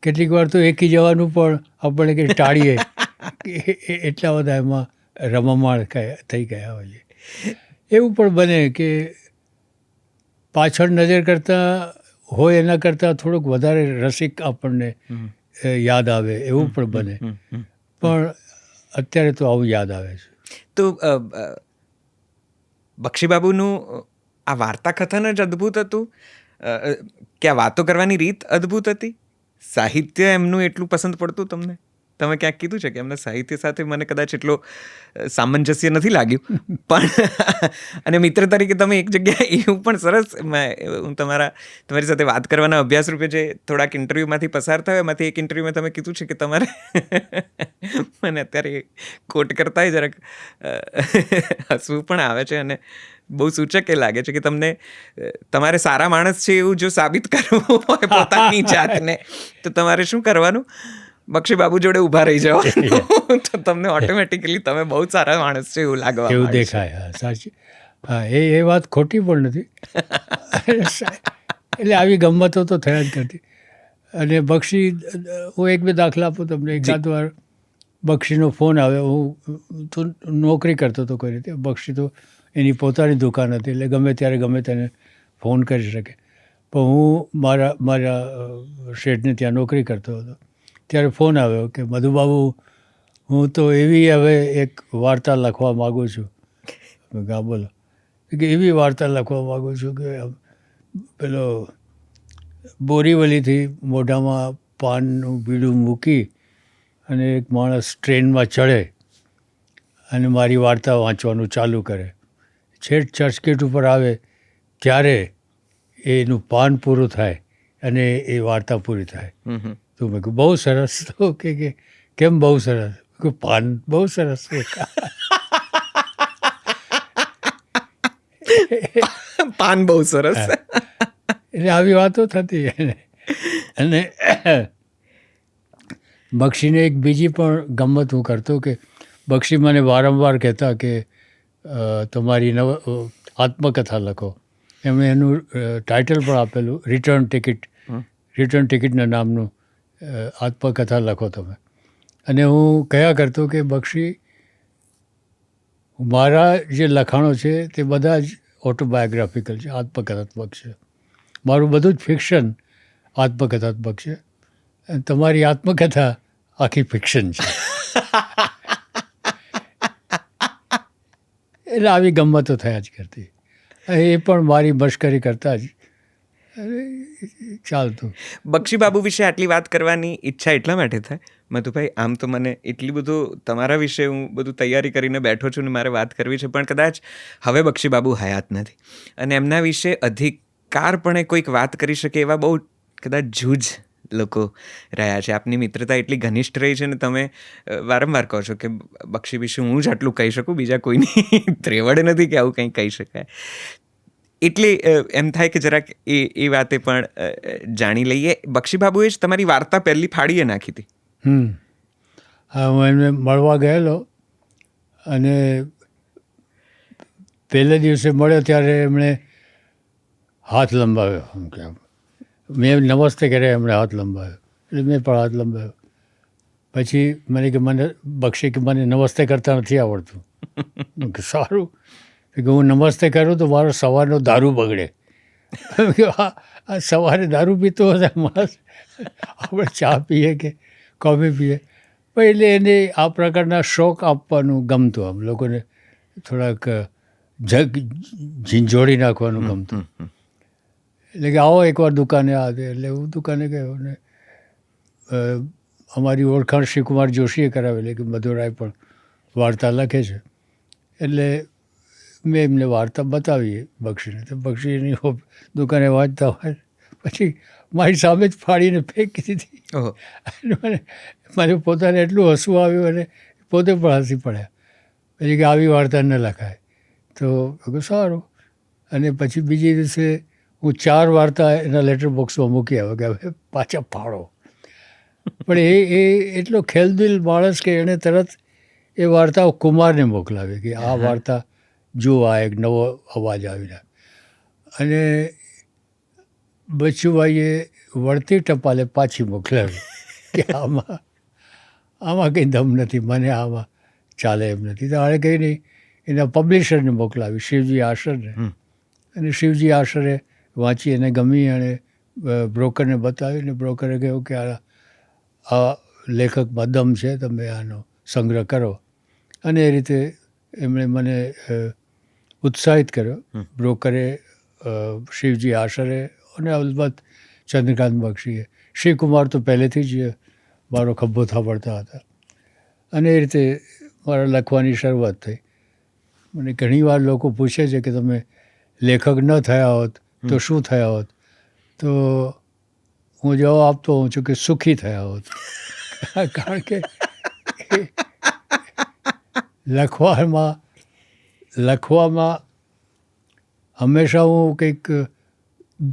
કેટલીક વાર તો એકી જવાનું પણ આપણે કંઈ ટાળીએ, એટલા બધા એમાં રમમાણ થઈ ગયા હોઈએ. એવું પણ બને કે પાછળ નજર કરતાં હોય એના કરતાં થોડુંક વધારે રસિક આપણને યાદ આવે, એવું પણ બને. પણ અત્યારે તો આવું યાદ આવે છે. તો બક્ષીબાબુનું આ વાર્તા કથન જ અદ્ભુત હતું, ક્યાં વાતો કરવાની રીત અદ્ભુત હતી? સાહિત્ય એમનું એટલું પસંદ પડતું તમને? તમે ક્યાંક કીધું છે કે એમના સાહિત્ય સાથે મને કદાચ એટલો સામંજસ્ય નથી લાગ્યું, પણ અને મિત્ર તરીકે તમે એક જગ્યાએ એવું પણ સરસ, હું તમારી સાથે વાત કરવાના અભ્યાસ રૂપે જે થોડાક ઇન્ટરવ્યૂમાંથી પસાર થયો એમાંથી એક ઇન્ટરવ્યૂમાં તમે કીધું છે કે તમારે મને અત્યારે કોટ કરતા જરાક હસવું પણ આવે છે અને બહુ સૂચક એ લાગે છે કે તમને તમારે સારા માણસ છે એવું જો સાબિત કરવું હોય પોતાની જાતને, તો તમારે શું કરવાનું? બક્ષી બાબુ જોડે ઊભા રહી જાઓ તો તમને ઓટોમેટિકલી તમે બહુ સારા માણસ છે એવું લાગવા એવું માંડે છે. દેખાય. હા, સાચી. હા, એ વાત ખોટી પણ નથી. એટલે આવી ગમતો તો થયા જ કરતી. અને બક્ષી, હું એક બે દાખલા આપું તમને. એકાદ વાર બક્ષીનો ફોન આવ્યો. હું તો નોકરી કરતો હતો કોઈ રીતે. બક્ષી તો એની પોતાની દુકાન હતી, એટલે ગમે ત્યારે ગમે તેને ફોન કરી શકે. પણ હું મારા શેઠને ત્યાં નોકરી કરતો હતો. ત્યારે ફોન આવ્યો કે મધુબાબુ, હું તો એવી હવે એક વાર્તા લખવા માગું છું. મેં કહ્યું, બોલો. કે એવી વાર્તા લખવા માગું છું કે પેલો બોરીવલીથી મોઢામાં પાનનું બીડું મૂકી અને એક માણસ ટ્રેનમાં ચડે અને મારી વાર્તા વાંચવાનું ચાલુ કરે. છેક ચર્ચગેટ ઉપર આવે ત્યારે એનું પાન પૂરું થાય અને એ વાર્તા પૂરી થાય. તો મેં કહ્યું, બહુ સરસ. તો કે કેમ બહુ સરસ? કે પાન બહુ સરસ છે. પાન બહુ સરસ. એટલે આવી વાતો થતી. અને બક્ષીને એક બીજી પણ ગમ્મત હું કરતો કે બક્ષી મને વારંવાર કહેતા કે તમારી આત્મકથા લખો. એમણે એનું ટાઇટલ પણ આપેલું, રિટર્ન ટિકિટના નામનું આત્મકથા લખો તમે. અને હું કહ્યા કરતો કે બક્ષી, મારા જે લખાણો છે તે બધા જ ઓટોબાયોગ્રાફિકલ છે, આત્મકથાત્મક છે. મારું બધું જ ફિક્શન આત્મકથાત્મક છે. અને તમારી આત્મકથા આખી ફિક્શન છે. એટલે આવી ગમ્મતો થયા જ કરતી. એ પણ મારી મશ્કરી કરતા જ ચાલતું. બક્ષી બાબુ વિશે આટલી વાત કરવાની ઈચ્છા એટલા માટે થાય, મધુભાઈ, આમ તો મને એટલી બધું તમારા વિશે હું બધું તૈયારી કરીને બેઠો છું ને મારે વાત કરવી છે, પણ કદાચ હવે બક્ષી બાબુ હયાત નથી અને એમના વિશે અધિકારપણે કોઈક વાત કરી શકે એવા બહુ કદાચ જૂજ લોકો રહ્યા છે. આપની મિત્રતા એટલી ઘનિષ્ઠ રહી છે ને તમે વારંવાર કહો છો કે બક્ષી વિશે હું જ આટલું કહી શકું, બીજા કોઈની ત્રેવડ નથી કે આવું કંઈ કહી શકાય. એટલે એમ થાય કે જરાક એ વાતે પણ જાણી લઈએ. બક્ષી બાબુએ જ તમારી વાર્તા પહેલી ફાડીએ નાખી હતી. હા, હું એમને મળવા ગયેલો અને પહેલે દિવસે મળ્યો ત્યારે એમણે હાથ લંબાવ્યો. મેં નમસ્તે કર્યા, એમણે હાથ લંબાવ્યો, એટલે મેં પણ હાથ લંબાવ્યો. પછી મને બક્ષી કે મને નમસ્તે કરતા નથી આવડતું. સારું. કે હું નમસ્તે કરું તો મારો સવારનો દારૂ બગડે. આ સવારે દારૂ પીતો હશે માણસ, આપણે ચા પીએ કે કોફી પીએ. પણ એટલે એને આ પ્રકારના શોખ આપવાનું ગમતું. આમ લોકોને થોડાક ઝીંઝોડી નાખવાનું ગમતું. એટલે કે આવો એકવાર દુકાને આવે. એટલે હું દુકાને ગયો ને અમારી ઓળખાણ શિવકુમાર જોશીએ કરાવેલી કે મધુરાય પણ વાર્તા લખે છે. એટલે મેં એમને વાર્તા બતાવી બક્ષીને. તો બક્ષી એની દુકાને વાંચતા હોય પછી મારી સામે જ ફાડીને ફેંકી દીધી. મને પોતાને એટલું હસવું આવ્યું અને પોતે પણ હસી પડ્યા. પછી કે આવી વાર્તા ન લખાય. તો સારું. અને પછી બીજે દિવસે હું 4 વાર્તા એના લેટર બોક્સમાં મૂકી આવ્યો કે હવે પાછા ફાળો. પણ એ એટલો ખેલદિલ માણસ કે એણે તરત એ વાર્તાઓ કુમારને મોકલાવી કે આ વાર્તા જો, આ એક નવો અવાજ આવીને. અને બચ્ચુભાઈએ વળતી ટપાલે પાછી મોકલાવી કે આમાં કંઈ દમ નથી, મને આમાં ચાલે એમ નથી. તો આણે કંઈ નહીં, એના પબ્લિશરને મોકલાવી, શિવજી આશરને. અને શિવજી આશરે વાંચી અને ગમી અને બ્રોકરને બતાવીને બ્રોકરે કહ્યું કે આ લેખકમાં દમ છે, તમે આનો સંગ્રહ કરો. અને એ રીતે એમણે મને ઉત્સાહિત કર્યો. બ્રોકરે શિવજી આશરે અને અલબત્ત ચંદ્રકાંત બક્ષીએ. શિવકુમાર તો પહેલેથી જ મારો ખભો થાપડતા હતા અને એ રીતે મારા લખવાની શરૂઆત થઈ. મને ઘણીવાર લોકો પૂછે છે કે તમે લેખક ન થયા હોત તો શું થયા હોત? તો હું જવાબ આપતો હોઉં છું કે સુખી થયા હોત. કારણ કે લખવામાં હંમેશા હું કંઈક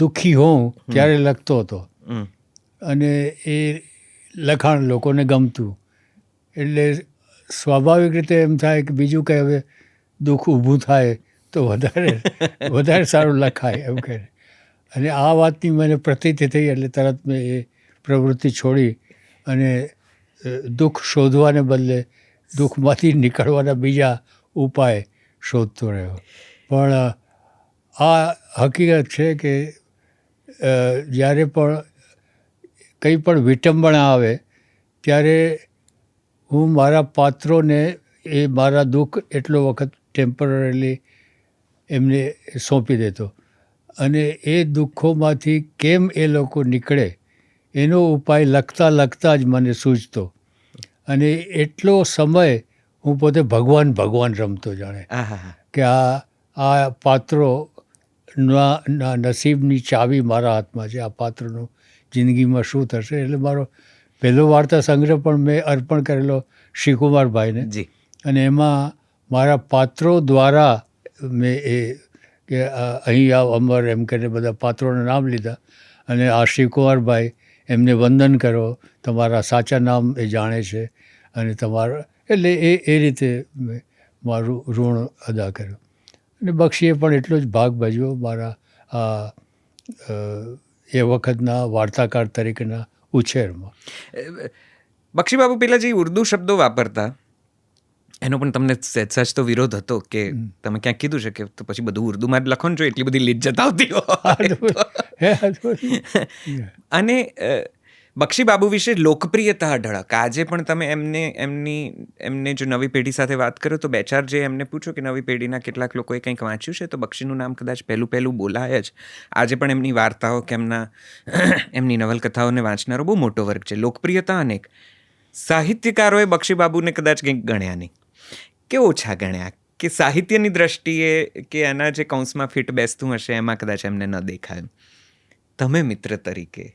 દુઃખી હોઉં ત્યારે લખતો હતો અને એ લખાણ લોકોને ગમતું, એટલે સ્વાભાવિક રીતે એમ થાય કે બીજું કંઈ હવે દુઃખ ઊભું થાય તો વધારે સારું લખાય એમ કહે. અને આ વાતની મને પ્રતીતિ થઈ એટલે તરત મેં એ પ્રવૃત્તિ છોડી અને દુઃખ શોધવાને બદલે દુઃખમાંથી નીકળવાના બીજા ઉપાય શોધતો રહ્યો. પણ આ હકીકત છે કે જ્યારે પણ કંઈ પણ વિટંબણા આવે ત્યારે હું મારા પાત્રોને એ મારા દુઃખ એટલો વખત ટેમ્પરરીલી એમને સોંપી દેતો અને એ દુઃખોમાંથી કેમ એ લોકો નીકળે એનો ઉપાય લખતા લખતા જ મને સૂઝતો અને એટલો સમય હું પોતે ભગવાન રમતો જાણે કે આ પાત્રોના નસીબની ચાવી મારા હાથમાં છે. આ પાત્રનું જિંદગીમાં શું થશે? એટલે મારો પહેલો વાર્તા સંગ્રહ પણ મેં અર્પણ કરેલો શિવકુમારભાઈને અને એમાં મારા પાત્રો દ્વારા મેં એ કે અહીં આવ અમર એમ કરીને બધા પાત્રોના નામ લીધા અને આ શિવકુમારભાઈ એમને વંદન કરો, તમારા સાચા નામ એ જાણે છે અને તમારા એટલે એ રીતે મેં મારું ઋણ અદા કર્યું. અને બક્ષીએ પણ એટલો જ ભાગ ભજવ્યો મારા એ વખતના વાર્તાકાર તરીકેના ઉછેરમાં. બક્ષીબાબુ પેલા જે ઉર્દુ શબ્દો વાપરતા એનો પણ તમને સચ તો વિરોધ હતો કે તમે ક્યાંક કીધું છે કે તો પછી બધું ઉર્દુમાં જ લખો ને જો એટલી બધી લિજ્જત આવતી હોય. અને બક્ષીબાબુ વિશે લોકપ્રિયતા અઢળક. આજે પણ તમે એમને જો નવી પેઢી સાથે વાત કરો તો બે ચાર જે એમને પૂછો કે નવી પેઢીના કેટલાક લોકોએ કંઈક વાંચ્યું છે તો બક્ષીનું નામ કદાચ પહેલું બોલાય જ. આજે પણ એમની વાર્તાઓ કે એમની નવલકથાઓને વાંચનારો બહુ મોટો વર્ગ છે. લોકપ્રિયતા અનેક. સાહિત્યકારોએ બક્ષીબાબુને કદાચ કંઈક ગણ્યા નહીં કે ઓછા ગણ્યા કે સાહિત્યની દ્રષ્ટિએ કે એના જે કૌંસમાં ફિટ બેસતું હશે એમાં કદાચ એમને ન દેખાયું. તમે મિત્ર તરીકે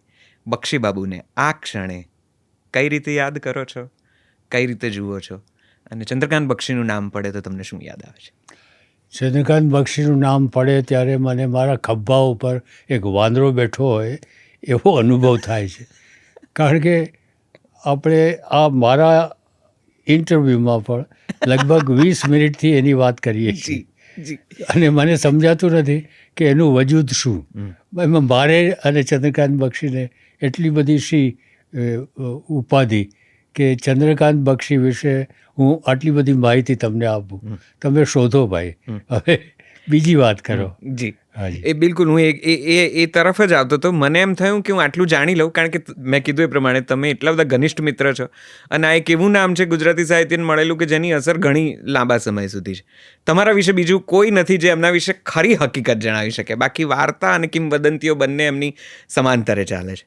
બક્ષીબાબુને આ ક્ષણે કઈ રીતે યાદ કરો છો, કઈ રીતે જુઓ છો? અને ચંદ્રકાંત બક્ષીનું નામ પડે તો તમને શું યાદ આવે છે? ચંદ્રકાંત બક્ષીનું નામ પડે ત્યારે મને મારા ખભા ઉપર એક વાંદરો બેઠો હોય એવો અનુભવ થાય છે. કારણ કે આપણે આ મારા ઇન્ટરવ્યૂમાં પણ લગભગ 20 મિનિટથી એની વાત કરીએ છીએ અને મને સમજાતું નથી કે એનું વજૂદ શું. એમાં મારે અને ચંદ્રકાંત બક્ષીને એટલી બધી શી ઉપાધિ કે ચંદ્રકાંત બક્ષી વિશે હું આટલી બધી માહિતી તમને આપું, તમે શોધો ભાઈ, હવે બીજી વાત કરો. જી એ બિલકુલ હું એ તરફ જ આવતો હતો. મને એમ થયું કે હું આટલું જાણી લઉં કારણ કે મેં કીધું એ પ્રમાણે તમે એટલા બધા ઘનિષ્ઠ મિત્ર છો અને આ એક એવું નામ છે ગુજરાતી સાહિત્યને મળેલું કે જેની અસર ઘણી લાંબા સમય સુધી છે. તમારા વિશે બીજું કોઈ નથી જે એમના વિશે ખરી હકીકત જણાવી શકે. બાકી વાર્તા અને કિંવદંતીઓ બંને એમની સમાંતરે ચાલે છે.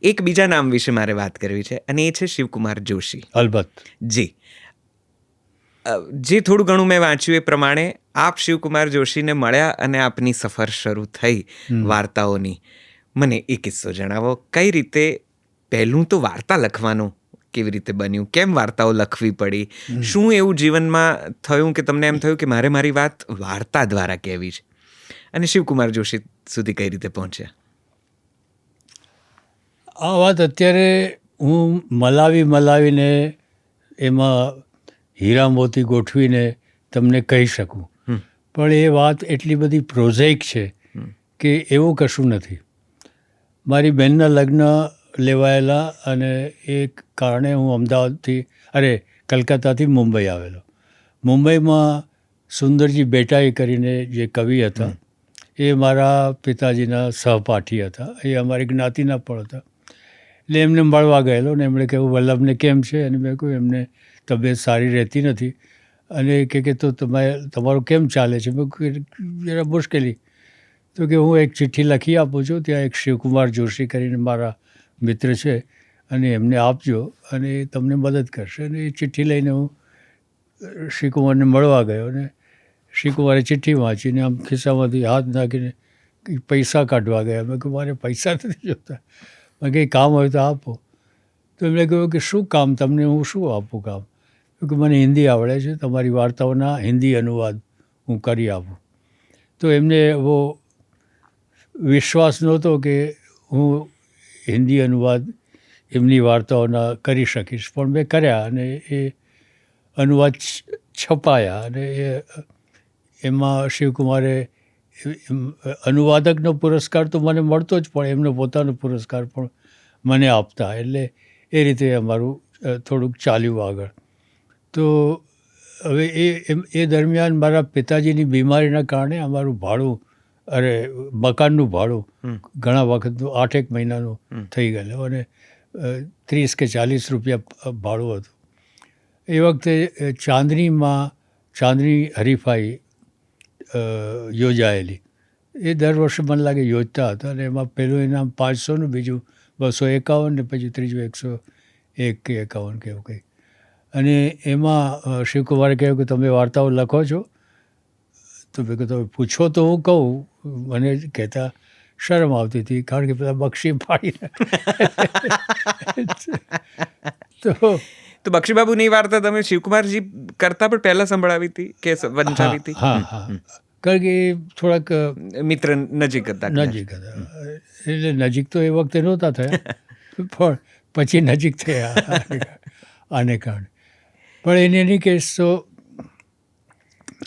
એક બીજા નામ વિશે મારે વાત કરવી છે અને એ છે શિવકુમાર જોશી. અલબત્ત. જી. જે થોડું ઘણું મેં વાંચ્યું એ પ્રમાણે આપ શિવકુમાર જોશીને મળ્યા અને આપની સફર શરૂ થઈ વાર્તાઓની. મને એ કિસ્સો જણાવો. કઈ રીતે પહેલું તો વાર્તા લખવાનું કેવી રીતે બન્યું? કેમ વાર્તાઓ લખવી પડી? શું એવું જીવનમાં થયું કે તમને એમ થયું કે મારે મારી વાત વાર્તા દ્વારા કહેવી છે? અને શિવકુમાર જોશી સુધી કઈ રીતે પહોંચ્યા? આ વાત અત્યારે હું મલાવીને એમાં હીરા મોતી ગોઠવીને તમને કહી શકું, પણ એ વાત એટલી બધી પ્રોઝેઇક છે કે એવું કશું નથી. મારી બહેનના લગ્ન લેવાયેલા અને એ કારણે હું કલકત્તાથી મુંબઈ આવેલો. મુંબઈમાં સુંદરજી બેટાઈ કરીને જે કવિ હતા એ મારા પિતાજીના સહપાઠી હતા, એ અમારી જ્ઞાતિના પણ હતા. એટલે એમને મળવા ગયેલો ને એમણે કહ્યું વલ્લભને કેમ છે? અને મેં કહ્યું એમને તબિયત સારી રહેતી નથી. અને કે તો તમારું કેમ ચાલે છે? મેં કહ્યું જરા મુશ્કેલી. તો કે હું એક ચિઠ્ઠી લખી આપું છું, ત્યાં એક શિવકુમાર જોશી કરીને મારા મિત્ર છે અને એમને આપજો અને એ તમને મદદ કરશે. અને એ ચિઠ્ઠી લઈને હું શિવકુમારને મળવા ગયો અને શિવકુમારે ચિઠ્ઠી વાંચીને આમ ખિસ્સામાંથી હાથ નાખીને કંઈક પૈસા કાઢવા ગયા. મેં કહ્યું મારે પૈસા નથી જોતા, મેં કંઈ કામ હોય તો આપો. તો એમણે કહ્યું કે શું કામ, તમને હું શું આપું કામ? કે મને હિન્દી આવડે છે, તમારી વાર્તાઓના હિન્દી અનુવાદ હું કરી આપું. તો એમને એવો વિશ્વાસ નહોતો કે હું હિન્દી અનુવાદ એમની વાર્તાઓના કરી શકીશ, પણ મેં કર્યા અને એ અનુવાદ છપાયા. અને એમાં શિવકુમારે અનુવાદકનો પુરસ્કાર તો મને મળતો જ, પણ એમનો પોતાનો પુરસ્કાર પણ મને આપતા. એટલે એ રીતે અમારું થોડુંક ચાલ્યું આગળ. તો હવે એ દરમિયાન મારા પિતાજીની બીમારીના કારણે અમારું ભાડું, મકાનનું ભાડું ઘણા વખતનું 8 મહિનાનું થઈ ગયેલું અને 30 કે 40 રૂપિયા ભાડું હતું. એ વખતે ચાંદની હરીફાઈ યોજાયેલી. એ દર વર્ષે મને લાગે યોજતા હતા અને એમાં પહેલું ઇનામ 500નું, બીજું 251 ને પછી ત્રીજું 101 કે 51 કે એવું કંઈ. અને એમાં શિવકુમારે કહ્યું કે તમે વાર્તાઓ લખો છો? તો મેં કહ્યું તમે પૂછો તો હું કહું. મને કહેતા શરમ આવતી હતી કારણ કે પેલા બક્ષી પાડીને તો બક્ષીબાબુની વાર્તા તમે શિવકુમારજી કરતા પણ પહેલા સંભળાવી હતી કે વંચાવી હતી? હા, કારણ કે થોડાક મિત્ર નજીક હતા. એટલે નજીક તો એ વખતે નહોતા થયા, પણ પછી નજીક થયા આને કારણે. પણ એની કેસ તો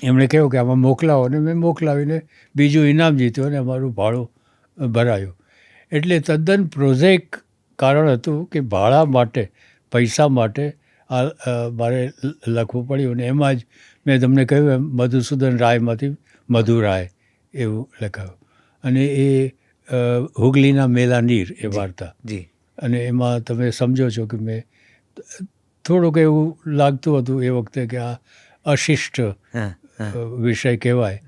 એમણે કહ્યું કે આમાં મોકલાવો, અને મેં મોકલાવીને બીજું ઇનામ જીત્યું અને અમારું ભાડું ભરાયું. એટલે તદ્દન પ્રોઝેઇક કારણ હતું કે ભાડા માટે, પૈસા માટે મારે લખવું પડ્યું. અને એમાં જ મેં તમને કહ્યું એમ મધુસૂદન રાયમાંથી મધુ રાય એવું લખાયું. અને એ હુગલીના મેલા નીર એ વાર્તા. અને એમાં તમે સમજો છો કે મેં થોડુંક એવું લાગતું હતું એ વખતે કે આ અશિષ્ટ વિષય કહેવાય,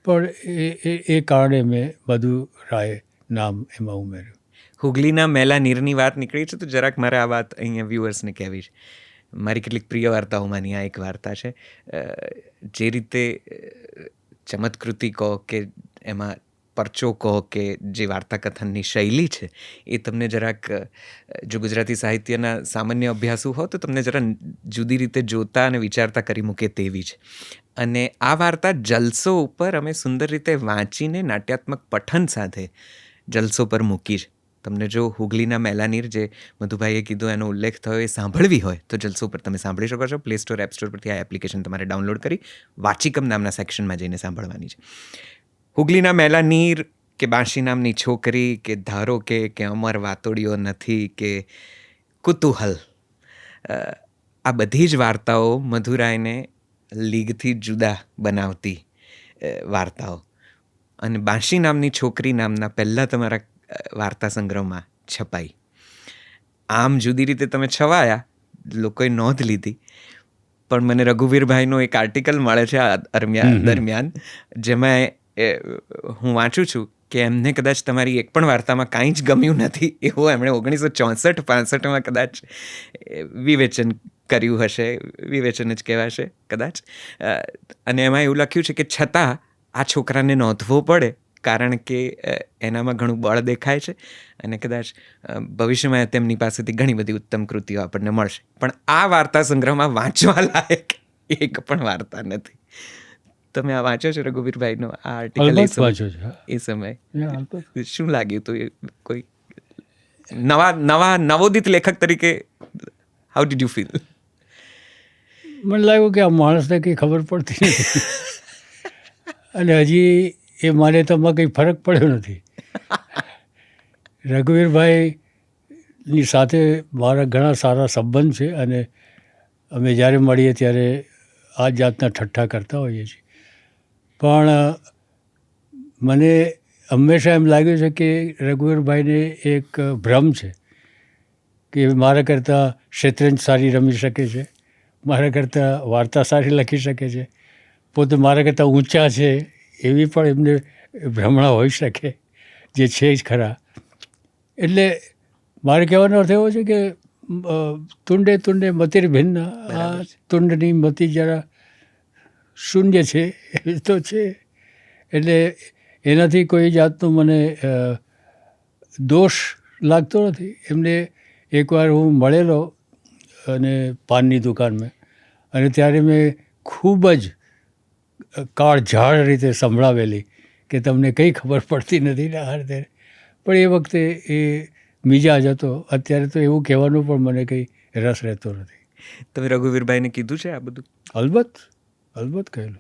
પણ એ કારણે મેં મધુ રાય નામ એમાં ઉમેર્યું. હુગલીના મેલા નીરની વાત નીકળી છે તો જરાક મારે આ વાત અહીંયા વ્યુઅર્સને કહેવી છે. મારી કેટલીક પ્રિય વાર્તાઓમાંની આ એક વાર્તા છે. જે રીતે ચમત્કૃતિ કહો કે એમાં પરચો કહો કે જે વાર્તા કથનની શૈલી છે એ તમને જરાક, જો ગુજરાતી સાહિત્યના સામાન્ય અભ્યાસુ હો તો તમને જરા જુદી રીતે જોતા અને વિચારતા કરી મૂકે તેવી છે. અને આ વાર્તા જલસો ઉપર અમે સુંદર રીતે વાંચીને નાટ્યાત્મક પઠન સાથે જલસો પર મૂકી છે. તમને જો હુગલીના મેલાનીર જે મધુભાઈએ કીધું એનો ઉલ્લેખ થયો એ સાંભળવી હોય તો જલસો પર તમે સાંભળી શકો છો. પ્લે સ્ટોર, એપ સ્ટોર પરથી આ એપ્લિકેશન તમારે ડાઉનલોડ કરી વાચિકમ નામના સેક્શનમાં જઈને સાંભળવાની છે. હુગલીના મેલાનીર કે બાંશી નામની છોકરી કે ધારો કે અમર વાતોડીઓ નથી કે કુતૂહલ, આ બધી જ વાર્તાઓ મધુરાયને લીગથી જુદા બનાવતી વાર્તાઓ. અને બાંશી નામની છોકરી નામના પહેલાં તમારા વાર્તા સંગ્રહમાં છપાઈ. આમ જુદી રીતે તમે છવાયા, લોકોએ નોંધ લીધી, પણ મને રઘુવીરભાઈનો એક આર્ટિકલ મળે છે આ દરમિયાન જેમાં હું વાંચું છું કે એમને કદાચ તમારી એક પણ વાર્તામાં કાંઈ જ ગમ્યું નથી એવું એમણે 1964-65 કદાચ વિવેચન કર્યું હશે. વિવેચન જ કહેવાશે કદાચ. અને એમાં એવું લખ્યું છે કે છતાં આ છોકરાને નોંધવો પડે કારણ કે એનામાં ઘણું બળ દેખાય છે અને કદાચ ભવિષ્યમાં તેમની પાસેથી ઘણી બધી ઉત્તમ કૃતિઓ આપણને મળશે. પણ આ વાર્તા સંગ્રહમાં વાંચવા લાયક એક પણ વાર્તા નથી. તમે આ વાંચ્યો છો રઘુવીરભાઈનો આ આર્ટિકલ? એ સમયે શું લાગ્યું હતું? કોઈ નવોદિત લેખક તરીકે હાઉ ડીડ યુ ફીલ? મને લાગ્યું કે આ માણસને કંઈ ખબર પડતી નથી અને હજી એ માન્યતામાં કંઈ ફરક પડ્યો નથી. રઘુવીરભાઈની સાથે મારા ઘણા સારા સંબંધ છે અને અમે જ્યારે મળીએ ત્યારે આ જાતના ઠઠ્ઠા કરતા હોઈએ છીએ. પણ મને હંમેશા એમ લાગ્યું છે કે રઘુવીરભાઈને એક ભ્રમ છે કે મારા કરતાં શેતરંજ સારી રમી શકે છે, મારા કરતાં વાર્તા સારી લખી શકે છે, પોતે મારા કરતાં ઊંચા છે એવી પણ એમને ભ્રમણા હોઈ શકે, જે છે જ ખરા. એટલે મારે કહેવાનો અર્થ એવો છે કે તુંડે તુંડે મતિર ભિન્ન, આ તુંડની મતિ જરા શૂન્ય છે એ તો છે. એટલે એનાથી કોઈ જાતનું મને દોષ લાગતો નથી. એમને એકવાર હું મળેલો અને પાનની દુકાનમાં, અને ત્યારે મેં ખૂબ જ કાળઝાળ રીતે સંભળાવેલી કે તમને કંઈ ખબર પડતી નથી ને આ રીતે. પણ એ વખતે એ મિજાજ હતો. અત્યારે તો એવું કહેવાનું પણ મને કંઈ રસ રહેતો નથી. તમે રઘુવીરભાઈને કીધું છે આ બધું? અલબત્ત અલબત્ત કહેલું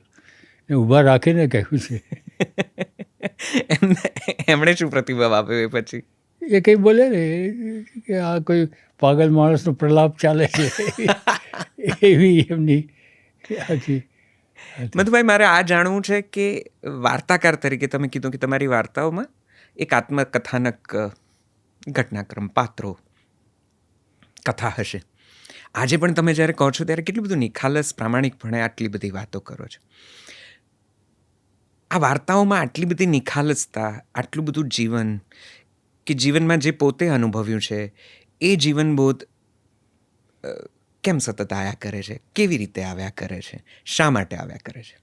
ને, ઊભા રાખીને કહ્યું છે. એમણે શું પ્રતિભાવ આપ્યો એ પછી? એ કંઈ બોલે ને કે આ કોઈ પાગલ માણસનો પ્રલાપ ચાલે છે એવી એમની આખી. મધુભાઈ, મારે આ જાણવું છે કે વાર્તાકાર તરીકે તમે કીધું કે તમારી વાર્તાઓમાં એક આત્મકથાનક ઘટનાક્રમ, પાત્રો, કથા હશે. આજે પણ તમે જ્યારે કહો છો ત્યારે કેટલું બધું નિખાલસ, પ્રામાણિકપણે આટલી બધી વાતો કરો છો. આ વાર્તાઓમાં આટલી બધી નિખાલસતા, આટલું બધું જીવન, કે જીવનમાં જે પોતે અનુભવ્યું છે એ જીવનબોધ કેમ સતત આવ્યા કરે છે? કેવી રીતે આવ્યા કરે છે? શા માટે આવ્યા કરે છે?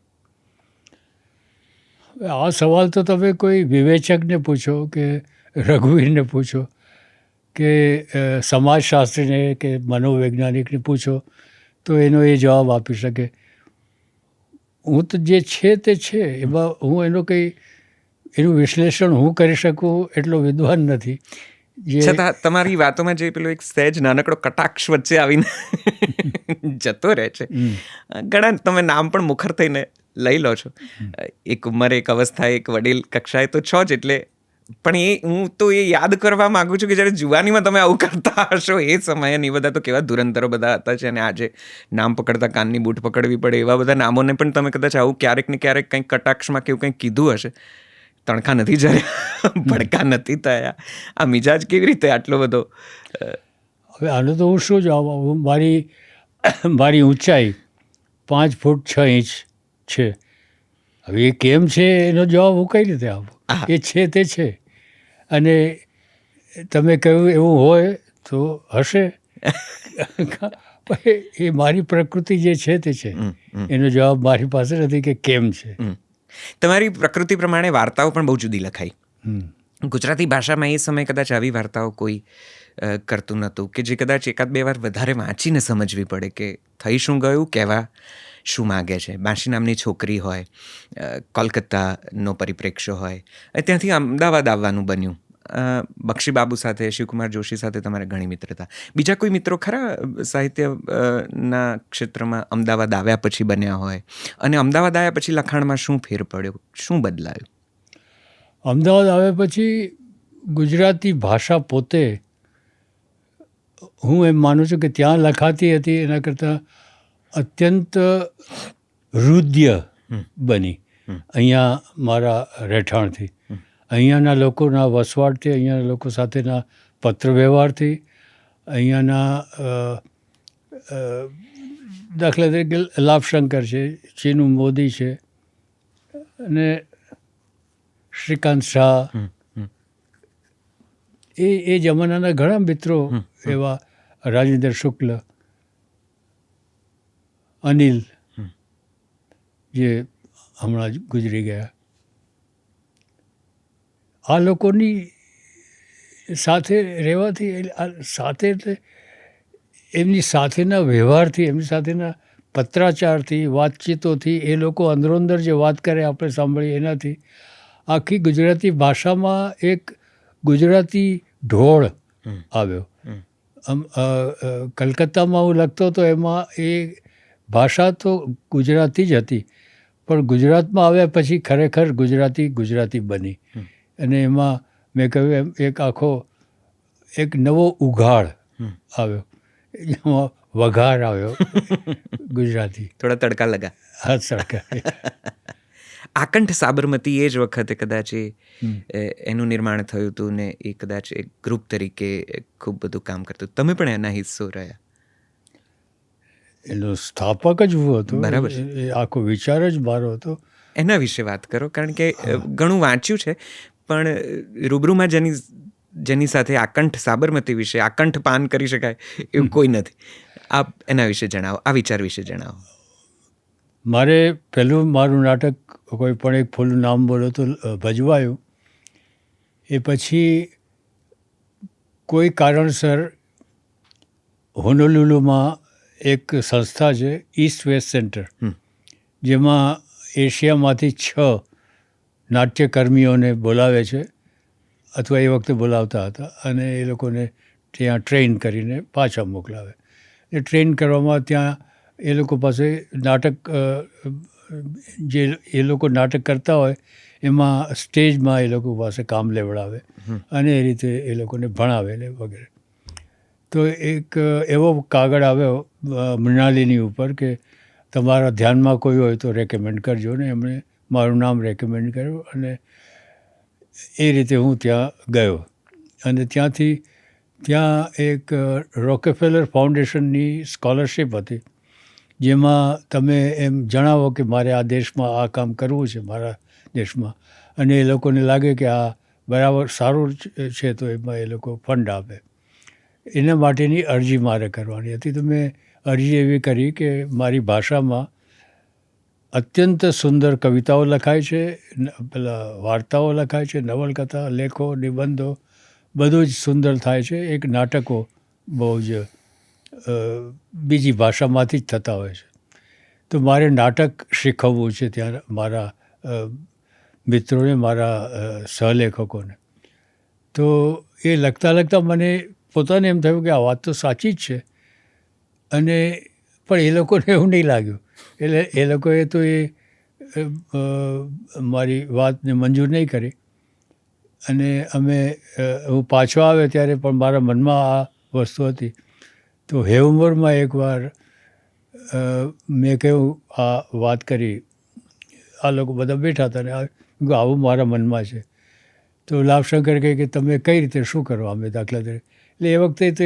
આ સવાલ તો તમે કોઈ વિવેચકને પૂછો કે રઘુવીરને પૂછો કે સમાજશાસ્ત્રીને કે મનોવૈજ્ઞાનિકને પૂછો તો એનો એ જવાબ આપી શકે. હું તો જે છે તે છે, એમાં હું એનું વિશ્લેષણ હું કરી શકું એટલો વિદ્વાન નથી. છતાં તમારી વાતોમાં જે પેલો એક સહેજ નાનકડો કટાક્ષ વચ્ચે આવીને જતો રહે છે. ઘણા તમે નામ પણ મુખર થઈને લઈ લો છો. એક ઉંમરે, એક અવસ્થાએ, એક વડીલ કક્ષાએ તો છો જ. એટલે પણ હું તો એ યાદ કરવા માગું છું કે જ્યારે જુવાનીમાં તમે આવું કરતા હશો એ સમયે એ બધા તો કેવા ધુરંધરો બધા હતા છે. અને આજે નામ પકડતા કાનની બૂટ પકડવી પડે એવા બધા નામોને પણ તમે કદાચ આવું ક્યારેક ને ક્યારેક કંઈક કટાક્ષમાં કે એવું કંઈક કીધું હશે. તણખા નથી જ્યારે ભડકા નથી થયા. આ મિજાજ કેવી રીતે આટલો બધો? હવે આનો તો હું શું જવાબ આપું? મારી ઊંચાઈ 5 ફૂટ 6 ઇંચ છે. હવે એ કેમ છે એનો જવાબ હું કઈ રીતે આપું? એ છે તે છે. અને તમે કહ્યું એવું હોય તો હશે. એ મારી પ્રકૃતિ જે છે તે છે. એનો જવાબ મારી પાસે નથી કે કેમ છે. તમારી પ્રકૃતિ પ્રમાણે વાર્તાઓ પણ બહુ જુદી લખાઈ. ગુજરાતી ભાષામાં એ સમયે કદાચ આવી વાર્તાઓ કોઈ કરતું નહોતું, કે જે કદાચ એકાદ બે વાર વધારે વાંચીને સમજવી પડે કે થઈ શું ગયું, કહેવા શું માગે છે. બાંશી નામની છોકરી હોય, કોલકાતાનો પરિપ્રેક્ષ્ય હોય, ત્યાંથી અમદાવાદ આવવાનું બન્યું. બક્ષીબાબુ સાથે, શિવકુમાર જોશી સાથે તમારે ઘણી મિત્રતા. બીજા કોઈ મિત્રો ખરા સાહિત્યના ક્ષેત્રમાં અમદાવાદ આવ્યા પછી બન્યા હોય? અને અમદાવાદ આવ્યા પછી લખાણમાં શું ફેર પડ્યો, શું બદલાયું? અમદાવાદ આવ્યા પછી ગુજરાતી ભાષા પોતે, હું એમ માનું છું કે ત્યાં લખાતી હતી એના કરતાં અત્યંત હૃદય બની અહીંયા મારા રહેઠાણથી, અહીંયાના લોકોના વસવાટથી, અહીંયાના લોકો સાથેના પત્ર વ્યવહારથી, અહીંયાના દાખલા તરીકે લાભશંકર છે, ચીનુ મોદી છે, અને શ્રીકાંત શાહ, એ જમાનાના ઘણા મિત્રો એવા, રાજેન્દ્ર શુક્લ, અનિલ જે હમણાં જ ગુજરી ગયા, આ લોકોની સાથે રહેવાથી, સાથે એટલે એમની સાથેના વ્યવહારથી, એમની સાથેના પત્રાચારથી, વાતચીતોથી, એ લોકો અંદરોઅંદર જે વાત કરે આપણે સાંભળીએ એનાથી આખી ગુજરાતી ભાષામાં એક ગુજરાતી ઢોળ આવ્યો. કલકત્તામાં હું લખતો હતો એમાં એ ભાષા તો ગુજરાતી જ હતી, પણ ગુજરાતમાં આવ્યા પછી ખરેખર ગુજરાતી બની. અને એમાં મેં કહ્યું એમ એક નવો ઉઘાડ આવ્યો, એમાં વઘાર આવ્યો ગુજરાતી. થોડા તડકા લગા. હા, તડકા. આકંઠ સાબરમતી એ જ વખતે કદાચ એનું નિર્માણ થયું હતું ને એ કદાચ એક ગ્રુપ તરીકે ખૂબ બધું કામ કરતું. તમે પણ એના હિસ્સો રહ્યા? એનો સ્થાપક જ હું હતો. બરાબર. એ આખો વિચાર જ મારો હતો. એના વિશે વાત કરો, કારણ કે ઘણું વાંચ્યું છે પણ રૂબરૂમાં જેની સાથે આકંઠ સાબરમતી વિશે આકંઠ પાન કરી શકાય એવું કોઈ નથી. આપ એના વિશે જણાવો, આ વિચાર વિશે જણાવો. મારે પહેલું મારું નાટક કોઈ પણ એક ફૂલ નામ બોલો તો ભજવાયું. એ પછી કોઈ કારણસર હોનોલુલુમાં એક સંસ્થા છે ઈસ્ટ વેસ્ટ સેન્ટર, જેમાં એશિયામાંથી 6 નાટ્યકર્મીઓને બોલાવે છે, અથવા એ વખતે બોલાવતા હતા, અને એ લોકોને ત્યાં ટ્રેન કરીને પાછા મોકલાવે. એ ટ્રેન કરવામાં ત્યાં એ લોકો પાસે નાટક જે એ લોકો નાટક કરતા હોય એમાં સ્ટેજમાં એ લોકો પાસે કામ લેવડાવે અને એ રીતે એ લોકોને ભણાવે ને વગેરે. તો એક એવો કાગળ આવ્યો મૃણાલિની ઉપર કે તમારા ધ્યાનમાં કોઈ હોય તો રેકમેન્ડ કરજો, ને એમણે મારું નામ રેકમેન્ડ કર્યું, અને એ રીતે હું ત્યાં ગયો. અને ત્યાં એક રોકેફેલર ફાઉન્ડેશનની સ્કોલરશિપ હતી, જેમાં તમે એમ જણાવો કે મારે આ દેશમાં આ કામ કરવું છે મારા દેશમાં, અને એ લોકોને લાગે કે આ બરાબર સારું છે તો એમાં એ લોકો ફંડ આપે. એના માટેની અરજી મારે કરવાની હતી. તો મેં અરજી એવી કરી કે મારી ભાષામાં અત્યંત સુંદર કવિતાઓ લખાય છે, પેલા વાર્તાઓ લખાય છે, નવલકથા, લેખો, નિબંધો, બધું જ સુંદર થાય છે. એક નાટકો બહુ જ બીજી ભાષામાંથી જ થતા હોય છે. તો મારે નાટક શીખવવું છે ત્યાં મારા મિત્રોને, મારા સહલેખકોને. તો એ લખતા મને પોતાને એમ થયું કે આ વાત તો સાચી જ છે, અને પણ એ લોકોને એવું નહીં લાગ્યું. એટલે એ લોકોએ તો મારી વાતને મંજૂર નહીં કરી. અને હું પાછો આવ્યો ત્યારે પણ મારા મનમાં આ વસ્તુ હતી. તો હેવમોરમાં એકવાર મેં કહ્યું, આ વાત કરી, આ લોકો બધા બેઠા હતા, અને આવું મારા મનમાં છે. તો લાભશંકર કહે કે તમે કઈ રીતે શું કરો અમે દાખલા તરીકે. એટલે એ વખતે તો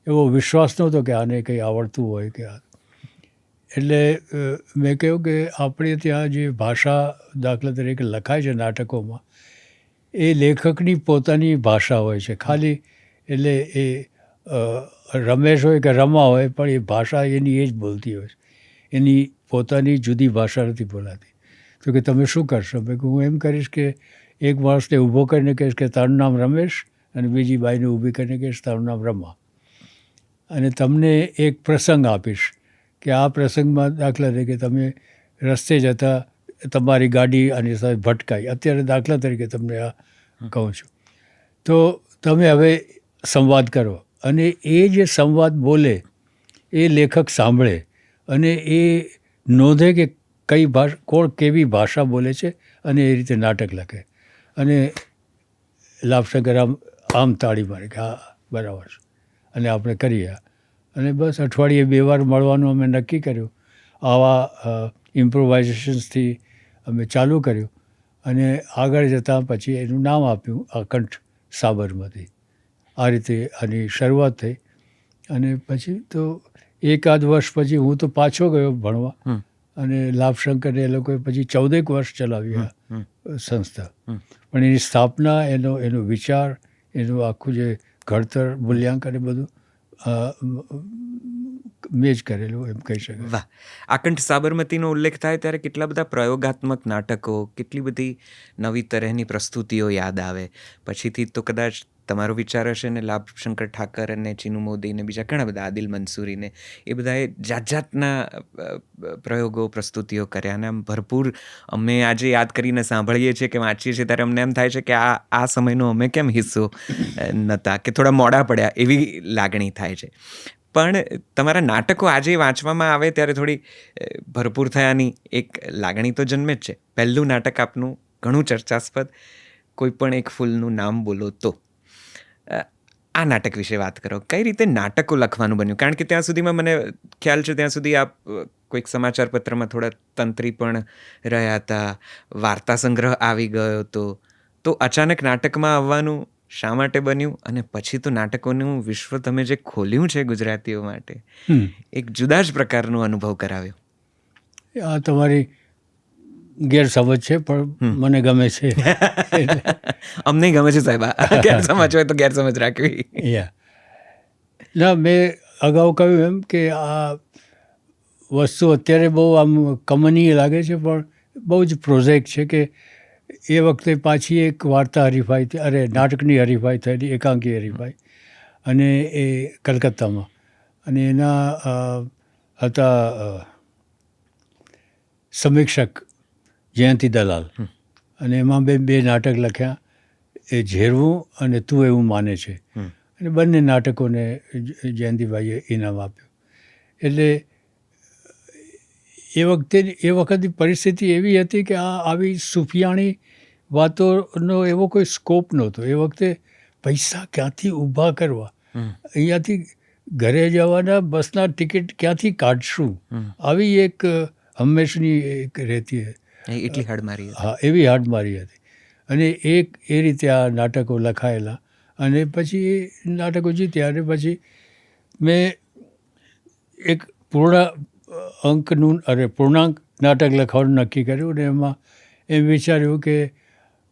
એવો વિશ્વાસ નહોતો કે આને કંઈ આવડતું હોય કે આ. એટલે મેં કહ્યું કે આપણે ત્યાં જે ભાષા દાખલા તરીકે લખાય છે નાટકોમાં, એ લેખકની પોતાની ભાષા હોય છે ખાલી. એટલે એ રમેશ હોય કે રમા હોય, પણ એ ભાષા એની એ જ બોલતી હોય છે, એની પોતાની જુદી ભાષા નથી બોલાતી. તો કે તમે શું કરશો? મેં કહ્યું હું એમ કરીશ કે એક માણસને ઊભો કરીને કહીશ કે તારું નામ રમેશ, અને બીજી બાઈને ઊભી કરીને કહીશ તારું નામ રમા, અને તમને એક પ્રસંગ આપીશ કે આ પ્રસંગમાં દાખલા તરીકે તમે રસ્તે જતા તમારી ગાડી આની સાથે ભટકાઈ, અત્યારે દાખલા તરીકે તમને આ કહું છું, તો તમે હવે સંવાદ કરો, અને એ જે સંવાદ બોલે એ લેખક સાંભળે, અને એ નોંધે કે કોણ કેવી ભાષા બોલે છે, અને એ રીતે નાટક લખે. અને લાભશંકર આમ તાળી મારે કે હા બરાબર છે, અને આપણે કરીએ. અને બસ અઠવાડિયે 2 વાર મળવાનું અમે નક્કી કર્યું. આવા ઇમ્પ્રોવાઇઝેશન્સથી અમે ચાલુ કર્યું, અને આગળ જતાં પછી એનું નામ આપ્યું આકંઠ સાબરમતી. આ રીતે આની શરૂઆત થઈ. અને પછી તો એકાદ વર્ષ પછી હું તો પાછો ગયો ભણવા, અને લાભશંકરને એ લોકોએ પછી 14 વર્ષ ચલાવી આ સંસ્થા. પણ એની સ્થાપના, એનો વિચાર, એનું આખું જે ઘડતર, મૂલ્યાંકન, એ બધું મેં જ કરેલું એમ કહી શકાય. વાહ! આકંઠ સાબરમતીનો ઉલ્લેખ થાય ત્યારે કેટલા બધા પ્રયોગાત્મક નાટકો, કેટલી બધી નવી તરહની પ્રસ્તુતિઓ યાદ આવે. પછીથી તો કદાચ તમારો વિચાર હશે ને લાભશંકર ઠાકર અને ચીનુ મોદી ને બીજા ઘણા બધા, આદિલ મંસૂરીને, એ બધાએ જાતના પ્રયોગો, પ્રસ્તુતિઓ કર્યા. અને આમ ભરપૂર અમે આજે યાદ કરીને સાંભળીએ છીએ કે વાંચીએ છીએ ત્યારે અમને એમ થાય છે કે આ સમયનો અમે કેમ હિસ્સો નહોતા, કે થોડા મોડા પડ્યા, એવી લાગણી થાય છે. પણ તમારા નાટકો આજે વાંચવામાં આવે ત્યારે થોડી ભરપૂર થયાની એક લાગણી તો જન્મે જ છે. પહેલું નાટક આપનું ઘણું ચર્ચાસ્પદ, કોઈ પણ એક ફૂલનું નામ બોલો તો. આ નાટક વિશે વાત કરો. કઈ રીતે નાટકો લખવાનું બન્યું? કારણ કે ત્યાં સુધીમાં મને ખ્યાલ છે ત્યાં સુધી આપ કોઈક સમાચાર પત્રમાં થોડા તંત્રી પણ રહ્યા હતા, વાર્તા સંગ્રહ આવી ગયો હતો. તો અચાનક નાટકમાં આવવાનું શા માટે બન્યું? અને પછી તો નાટકોનું વિશ્વ તમે જે ખોલ્યું છે ગુજરાતીઓ માટે, એક જુદા જ પ્રકારનો અનુભવ કરાવ્યો. આ તમારી ગેરસમજ છે પણ મને ગમે છે. અમને ગમે છે સાહેબ, આ ગેરસમજ હોય તો ગેરસમજ રાખવી. યા ના, મેં અગાઉ કહ્યું એમ કે આ વસ્તુ અત્યારે બહુ આમ કમનીય લાગે છે પણ બહુ જ પ્રોઝેક્ટ છે કે એ વખતે પાછી એક વાર્તા હરીફાઈ, નાટકની હરીફાઈ થયેલી, એકાંકી હરીફાઈ, અને એ કલકત્તામાં, અને એના હતા સમીક્ષક જયંતિ દલાલ, અને એમાં બે નાટક લખ્યા, એ ઝેરવું અને તું એવું માને છે, અને બંને નાટકોને જયંતિભાઈએ ઇનામ આપ્યું. એટલે એ વખતની પરિસ્થિતિ એવી હતી કે આવી સુફિયાણી વાતોનો એવો કોઈ સ્કોપ નહોતો. એ વખતે પૈસા ક્યાંથી ઊભા કરવા, અહીંયાથી ઘરે જવાના બસના ટિકિટ ક્યાંથી કાઢશું, આવી એક હંમેશની એક રહેતી. એટલી હાડમારી. હા, એવી હાડમારી હતી. અને એ રીતે આ નાટકો લખાયેલા, અને પછી એ નાટકો જીત્યા, અને પછી મેં એક પૂર્ણાંક નાટક લખવાનું નક્કી કર્યું, અને એમાં એમ વિચાર્યું કે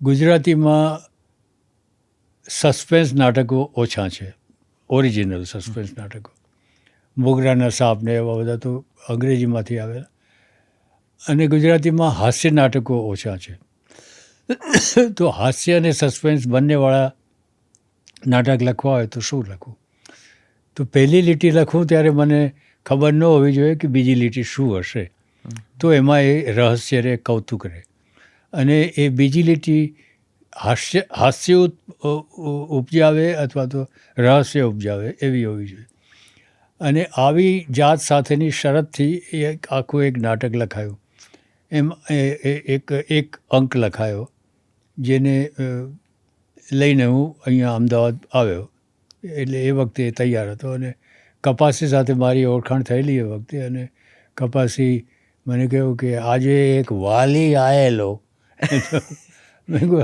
ગુજરાતીમાં સસ્પેન્સ નાટકો ઓછા છે, ઓરિજિનલ સસ્પેન્સ નાટકો. મોગરાના સાપ ને એવા બધા તો અંગ્રેજીમાંથી આવેલા, અને ગુજરાતીમાં હાસ્ય નાટકો ઓછા છે. તો હાસ્ય અને સસ્પેન્સ બંનેવાળા નાટક લખવા હોય તો શું લખવું? તો પહેલી લીટી લખું ત્યારે મને ખબર ન હોવી જોઈએ કે બીજી લીટી શું હશે, તો એમાં એ રહસ્ય રહે, કૌતુક રહે. અને એ બીજી લીટી હાસ્ય ઉપજાવે અથવા તો રહસ્ય ઉપજાવે એવી હોવી જોઈએ. અને આવી જાત સાથેની શરતથી આખું એક નાટક લખાયું. એમ એક અંક લખાયો, જેને લઈને હું અહીંયા અમદાવાદ આવ્યો. એટલે એ વખતે તૈયાર હતો, અને કપાસી સાથે મારી ઓળખાણ થયેલી એ વખતે, અને કપાસી મને કહ્યું કે આજે એક વાલી આયેલો.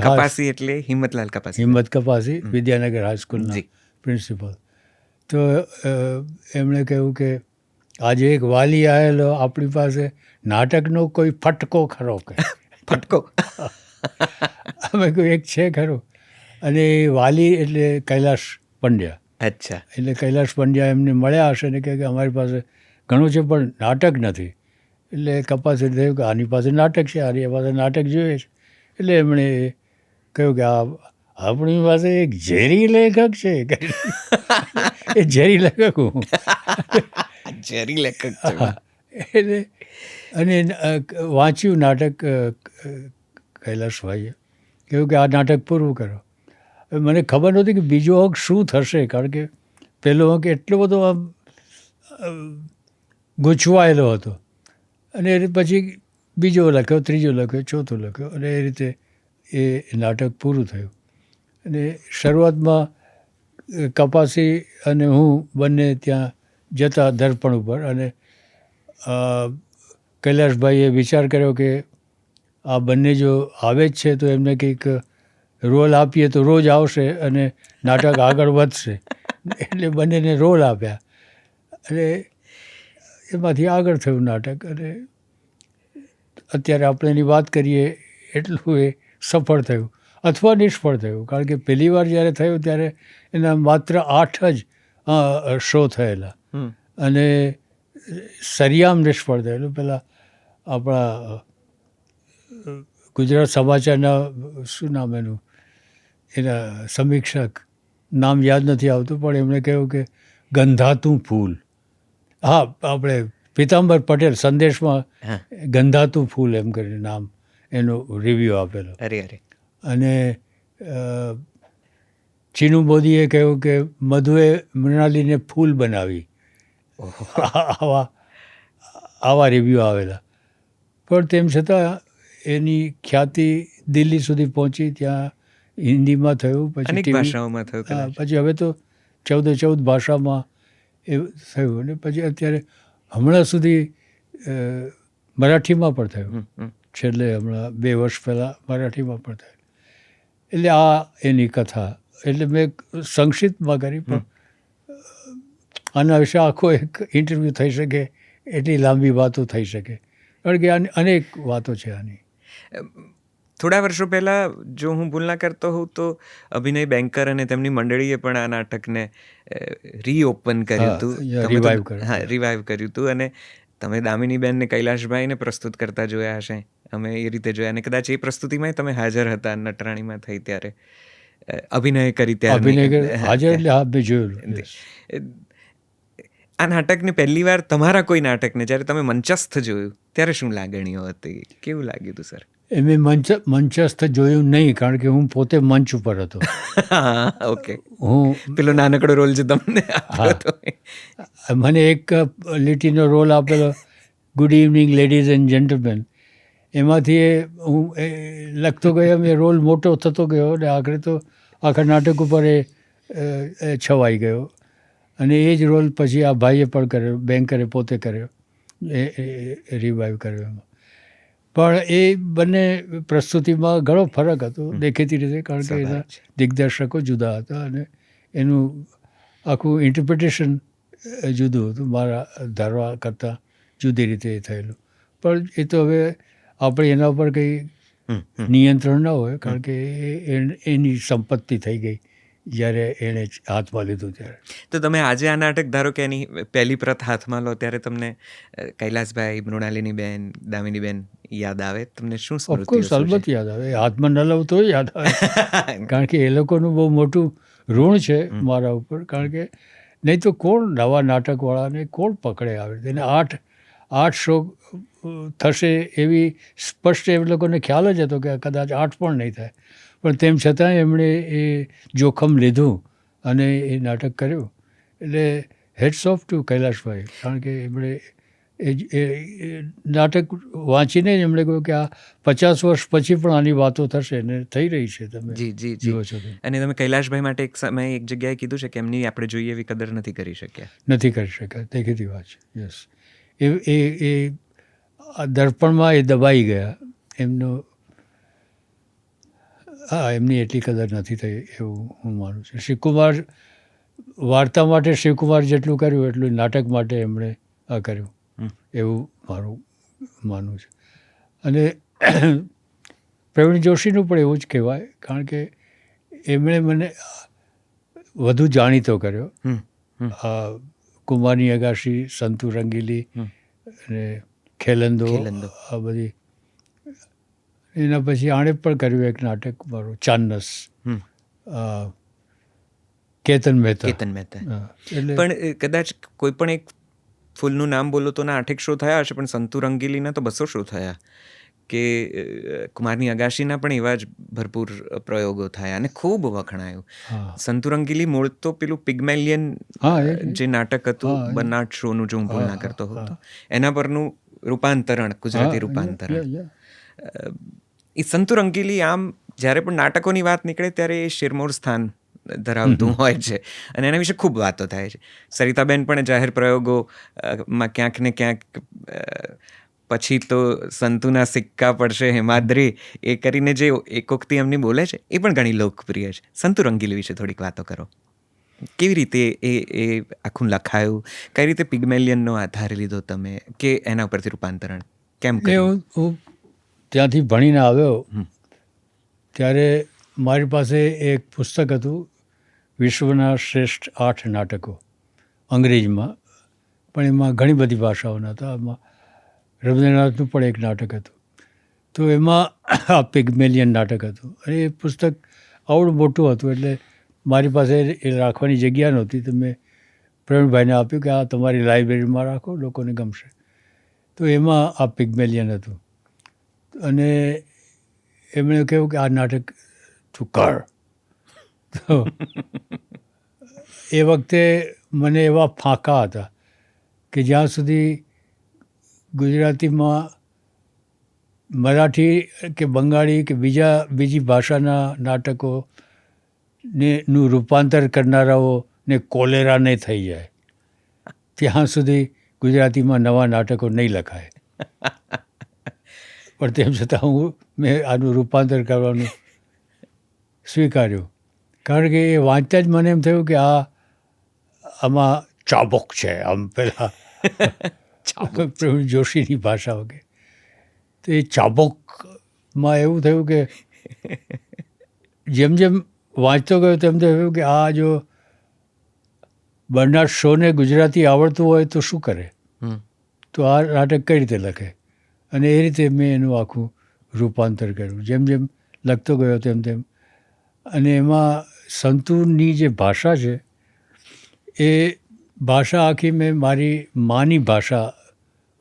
કપાસી એટલે હિંમતલાલ કપાસી. હિંમત કપાસી, વિદ્યાનગર હાઈસ્કૂલના પ્રિન્સિપલ. તો એમણે કહ્યું કે આજે એક વાલી આવેલો, આપણી પાસે નાટકનો કોઈ ફટકો ખરો કે? ફટકો? અમે કહ્યું એક છે ખરો. અને વાલી એટલે કૈલાશ પંડ્યા. અચ્છા. એટલે કૈલાશ પંડ્યા એમને મળ્યા હશે ને કે અમારી પાસે ઘણું છે પણ નાટક નથી. એટલે કપાસે થયું કે આની પાસે નાટક છે, આની પાસે નાટક જોઈએ છે. એટલે એમણે કહ્યું કે આપણી પાસે એક ઝેરી લેખક છે. એ ઝેરી લેખક હું. ઝેરી લેખક. એટલે અને વાંચ્યું નાટક કૈલાશભાઈએ. કહ્યું કે આ નાટક પૂરું કરો. મને ખબર નહોતી કે બીજો અંક શું થશે, કારણ કે પહેલો અંક એટલો બધો આમ ગૂંચવાયેલો હતો. અને પછી બીજો લખ્યો, ત્રીજો લખ્યો, ચોથો લખ્યો, અને એ રીતે એ નાટક પૂરું થયું. અને શરૂઆતમાં કપાસી અને હું બંને ત્યાં જતા દર્પણ ઉપર, અને કૈલાશભાઈએ વિચાર કર્યો કે આ બંને જો આવે જ છે તો એમને કંઈક રોલ આપીએ તો રોજ આવશે અને નાટક આગળ વધશે. એટલે બંનેને રોલ આપ્યા, અને એમાંથી આગળ થયું નાટક. અને અત્યારે આપણે એની વાત કરીએ એટલું એ સફળ થયું અથવા નિષ્ફળ થયું, કારણ કે પહેલી વાર જ્યારે થયું ત્યારે એના માત્ર 8 જ શો થયેલા, અને સરિયામ નિષ્ફળ થયેલું. પહેલાં આપણા ગુજરાત સમાચારના શું નામ એનું, એના સમીક્ષક, નામ યાદ નથી આવતું, પણ એમણે કહ્યું કે ગંધાતું ફૂલ. હા, આપણે પીતાંબર પટેલ સંદેશમાં ગંધાતું ફૂલ એમ કરીને નામ એનો રિવ્યૂ આપેલો. અરે અરે. અને ચીનુ મોદીએ કહ્યું કે મધુએ મૃણાલીને ફૂલ બનાવી. આવા રિવ્યૂ આવેલા. પણ તેમ છતાં એની ખ્યાતિ દિલ્હી સુધી પહોંચી, ત્યાં હિન્દીમાં થયું, પછી અનેક ભાષાઓમાં થયું. પછી હવે તો 14 ભાષામાં એ થયું, અને પછી અત્યારે હમણાં સુધી મરાઠીમાં પણ થયું. છેલ્લે હમણાં 2 વર્ષ પહેલાં મરાઠીમાં પણ થયું. એટલે આ એની કથા. એટલે મેં સંક્ષિપ્તમાં કરી, પણ આના વિશે આખો એક ઇન્ટરવ્યૂ થઈ શકે એટલી લાંબી વાતો થઈ શકે. કારણ કે અનેક વાતો છે આની. થોડા વર્ષો પહેલાં જો હું ભૂલ ના કરતો હોઉં તો અભિનય બેંકર અને તેમની મંડળીએ પણ આ નાટકને રીઓપન કર્યું હતું. revive કર્યું. હા, રિવાઇવ કર્યું હતું. અને તમે દામિનીબેન ને કૈલાશભાઈને પ્રસ્તુત કરતા જોયા હશે, અમે એ રીતે જોયા. અને કદાચ એ પ્રસ્તુતિમાં તમે હાજર હતા, નટરાણીમાં થઈ ત્યારે અભિનય કરી ત્યારે હાજર એટલે હા, મેં જોયેલું. આ નાટકને પહેલી વાર તમારા કોઈ નાટકને જ્યારે તમે મંચસ્થ જોયું ત્યારે શું લાગણીઓ હતી, કેવું લાગ્યું હતું સર? એ મેં મંચસ્થ જોયું નહીં, કારણ કે હું પોતે મંચ ઉપર હતો. ઓકે, હું પેલો નાનકડો રોલ જે તમને આપ્યો હતો. મને એક લીટીનો રોલ આપેલો, good evening ladies and gentleman. એમાંથી હું લખતો ગયો, એ રોલ મોટો થતો ગયો અને આખરે તો આખા નાટક ઉપર એ છવાઈ ગયો. અને એ જ રોલ પછી આ ભાઈએ પણ કર્યો, બેંકરે પોતે કર્યો, એ રિવાઇવ કર્યો. એમાં પણ એ બંને પ્રસ્તુતિમાં ઘણો ફરક હતો દેખીતી રીતે, કારણ કે એના દિગ્દર્શકો જુદા હતા અને એનું આખું ઇન્ટરપ્રિટેશન જુદું હતું, મારા ધારવા કરતાં જુદી રીતે એ થયેલું. પણ એ તો હવે આપણે એના ઉપર કંઈ નિયંત્રણ ન હોય, કારણ કે એની સંપત્તિ થઈ ગઈ જ્યારે એણે હાથમાં લીધું ત્યારે. તો તમે આજે આ નાટક ધારો કે એની પહેલી પ્રત હાથમાં લો ત્યારે તમને કૈલાસભાઈ, મૃણાલિનીબેન, દામિનીબેન યાદ આવે? તમને શું સ્મૃતિઓ? ઓફકોર્સ, અલબત્ત યાદ આવે. હાથમાં ન લઉં તો યાદ આવે, કારણ કે એ લોકોનું બહુ મોટું ઋણ છે મારા ઉપર. કારણ કે નહીં તો કોણ નવા નાટકવાળાને કોણ પકડે આવે? એને આઠ શો થશે એવી સ્પષ્ટ એ લોકોને ખ્યાલ જ હતો કે કદાચ 8 પણ નહીં થાય. પણ તેમ છતાં એમણે એ જોખમ લીધું અને એ નાટક કર્યું. એટલે હેડ્સ ઓફ ટુ કૈલાશભાઈ, કારણ કે એમણે એ નાટક વાંચીને જ એમણે કહ્યું કે આ 50 વર્ષ પછી પણ આની વાતો થશે ને થઈ રહી છે. તમે જી જુઓ છો. અને તમે કૈલાશભાઈ માટે એક સમય એક જગ્યાએ કીધું છે કે એમની આપણે જોઈએ એવી કદર નથી કરી શક્યા. નથી કરી શક્યા, દેખીતી વાત છે. યસ, એ દર્પણમાં એ દબાઈ ગયા. એમની એટલી કદર નથી થઈ એવું હું માનું છું. શિવકુમાર વાર્તા માટે શિવકુમાર જેટલું કર્યું એટલું નાટક માટે એમણે આ કર્યું એવું મારું માનવું છે. અને પ્રવીણ જોશીનું પણ એવું જ કહેવાય, કારણ કે એમણે મને વધુ જાણીતો કર્યો. કુમારની અગાશી, સંતુ રંગીલી અને ખેલંદો, આ બધી. એના પછી આણે પણ કર્યું એક નાટક મારું, ચાનસ, કેતન મહેતા. એટલે પણ કદાચ કોઈ પણ એક ફૂલનું નામ બોલો તો ના 8 શો થયા હશે, પણ સંતુ રંગીલીના તો 200 શો થયા. કે કુમારની અગાશીના પણ એવા જ ભરપૂર પ્રયોગો થયા અને ખૂબ વખણાયું. સંતુ રંગીલી મૂળ તો પેલું પિગ્મેલિયન જે નાટક હતું, બર્નાર્ડ શોનું, જો હું ભૂલ ના કરતો હોઉં તો, એના પરનું રૂપાંતરણ, ગુજરાતી રૂપાંતરણ. એ સંતુ રંગીલી આમ જ્યારે પણ નાટકોની વાત નીકળે ત્યારે એ શિરમોર સ્થાન ધરાવતું હોય છે અને એના વિશે ખૂબ વાતો થાય છે. સરિતાબેન પણ જાહેર પ્રયોગોમાં ક્યાંક ને ક્યાંક પછી તો સંતુના સિક્કા પડશે હેમાદ્રી એ કરીને જે એકોક્તિ એમની બોલે છે એ પણ ઘણી લોકપ્રિય છે. સંતુ રંગીલી વિશે થોડીક વાતો કરો. કેવી રીતે એ આખું લખાયું? કઈ રીતે પિગ્મેલિયનનો આધાર લીધો તમે, કે એના ઉપરથી રૂપાંતરણ કેમ કર્યું? હું ત્યાંથી ભણીને આવ્યો ત્યારે મારી પાસે એક પુસ્તક હતું, વિશ્વના શ્રેષ્ઠ 8 નાટકો, અંગ્રેજીમાં, પણ એમાં ઘણી બધી ભાષાઓના હતા. એમાં રવીન્દ્રનાથનું પણ એક નાટક હતું. તો એમાં આ પિગ્મેલિયન નાટક હતું. અને એ પુસ્તક આવડું મોટું હતું એટલે મારી પાસે એ રાખવાની જગ્યા નહોતી. તો મેં પ્રવીણભાઈને આપ્યું કે આ તમારી લાઇબ્રેરીમાં રાખો, લોકોને ગમશે. તો એમાં આ પિગ્મેલિયન હતું. અને એમણે કહ્યું કે આ નાટક તું કર. તો એ વખતે મને એવા ફાંકા હતા કે જ્યાં સુધી ગુજરાતીમાં મરાઠી કે બંગાળી કે બીજી ભાષાના નાટકો નું રૂપાંતર કરનારાઓને કોલેરા નહીં થઈ જાય ત્યાં સુધી ગુજરાતીમાં નવા નાટકો નહીં લખાય. પણ તેમ છતાં મેં આનું રૂપાંતર કરવાનું સ્વીકાર્યું, કારણ કે એ વાંચતા જ મને એમ થયું કે આમાં ચાબુક છે. આમ પેલા પ્રવીણ જોશીની ભાષા વગેરે. તો એ ચાબુકમાં એવું થયું કે જેમ જેમ વાંચતો ગયો તેમ તેમ એવું કે આ જો બર્નાર્ડ શોને ગુજરાતી આવડતું હોય તો શું કરે, તો આ નાટક કઈ રીતે લખે. અને એ રીતે મેં એનું આખું રૂપાંતર કર્યું જેમ જેમ લખતો ગયો તેમ તેમ. અને એમાં સંતુની જે ભાષા છે એ ભાષા આખી મેં મારી માની ભાષા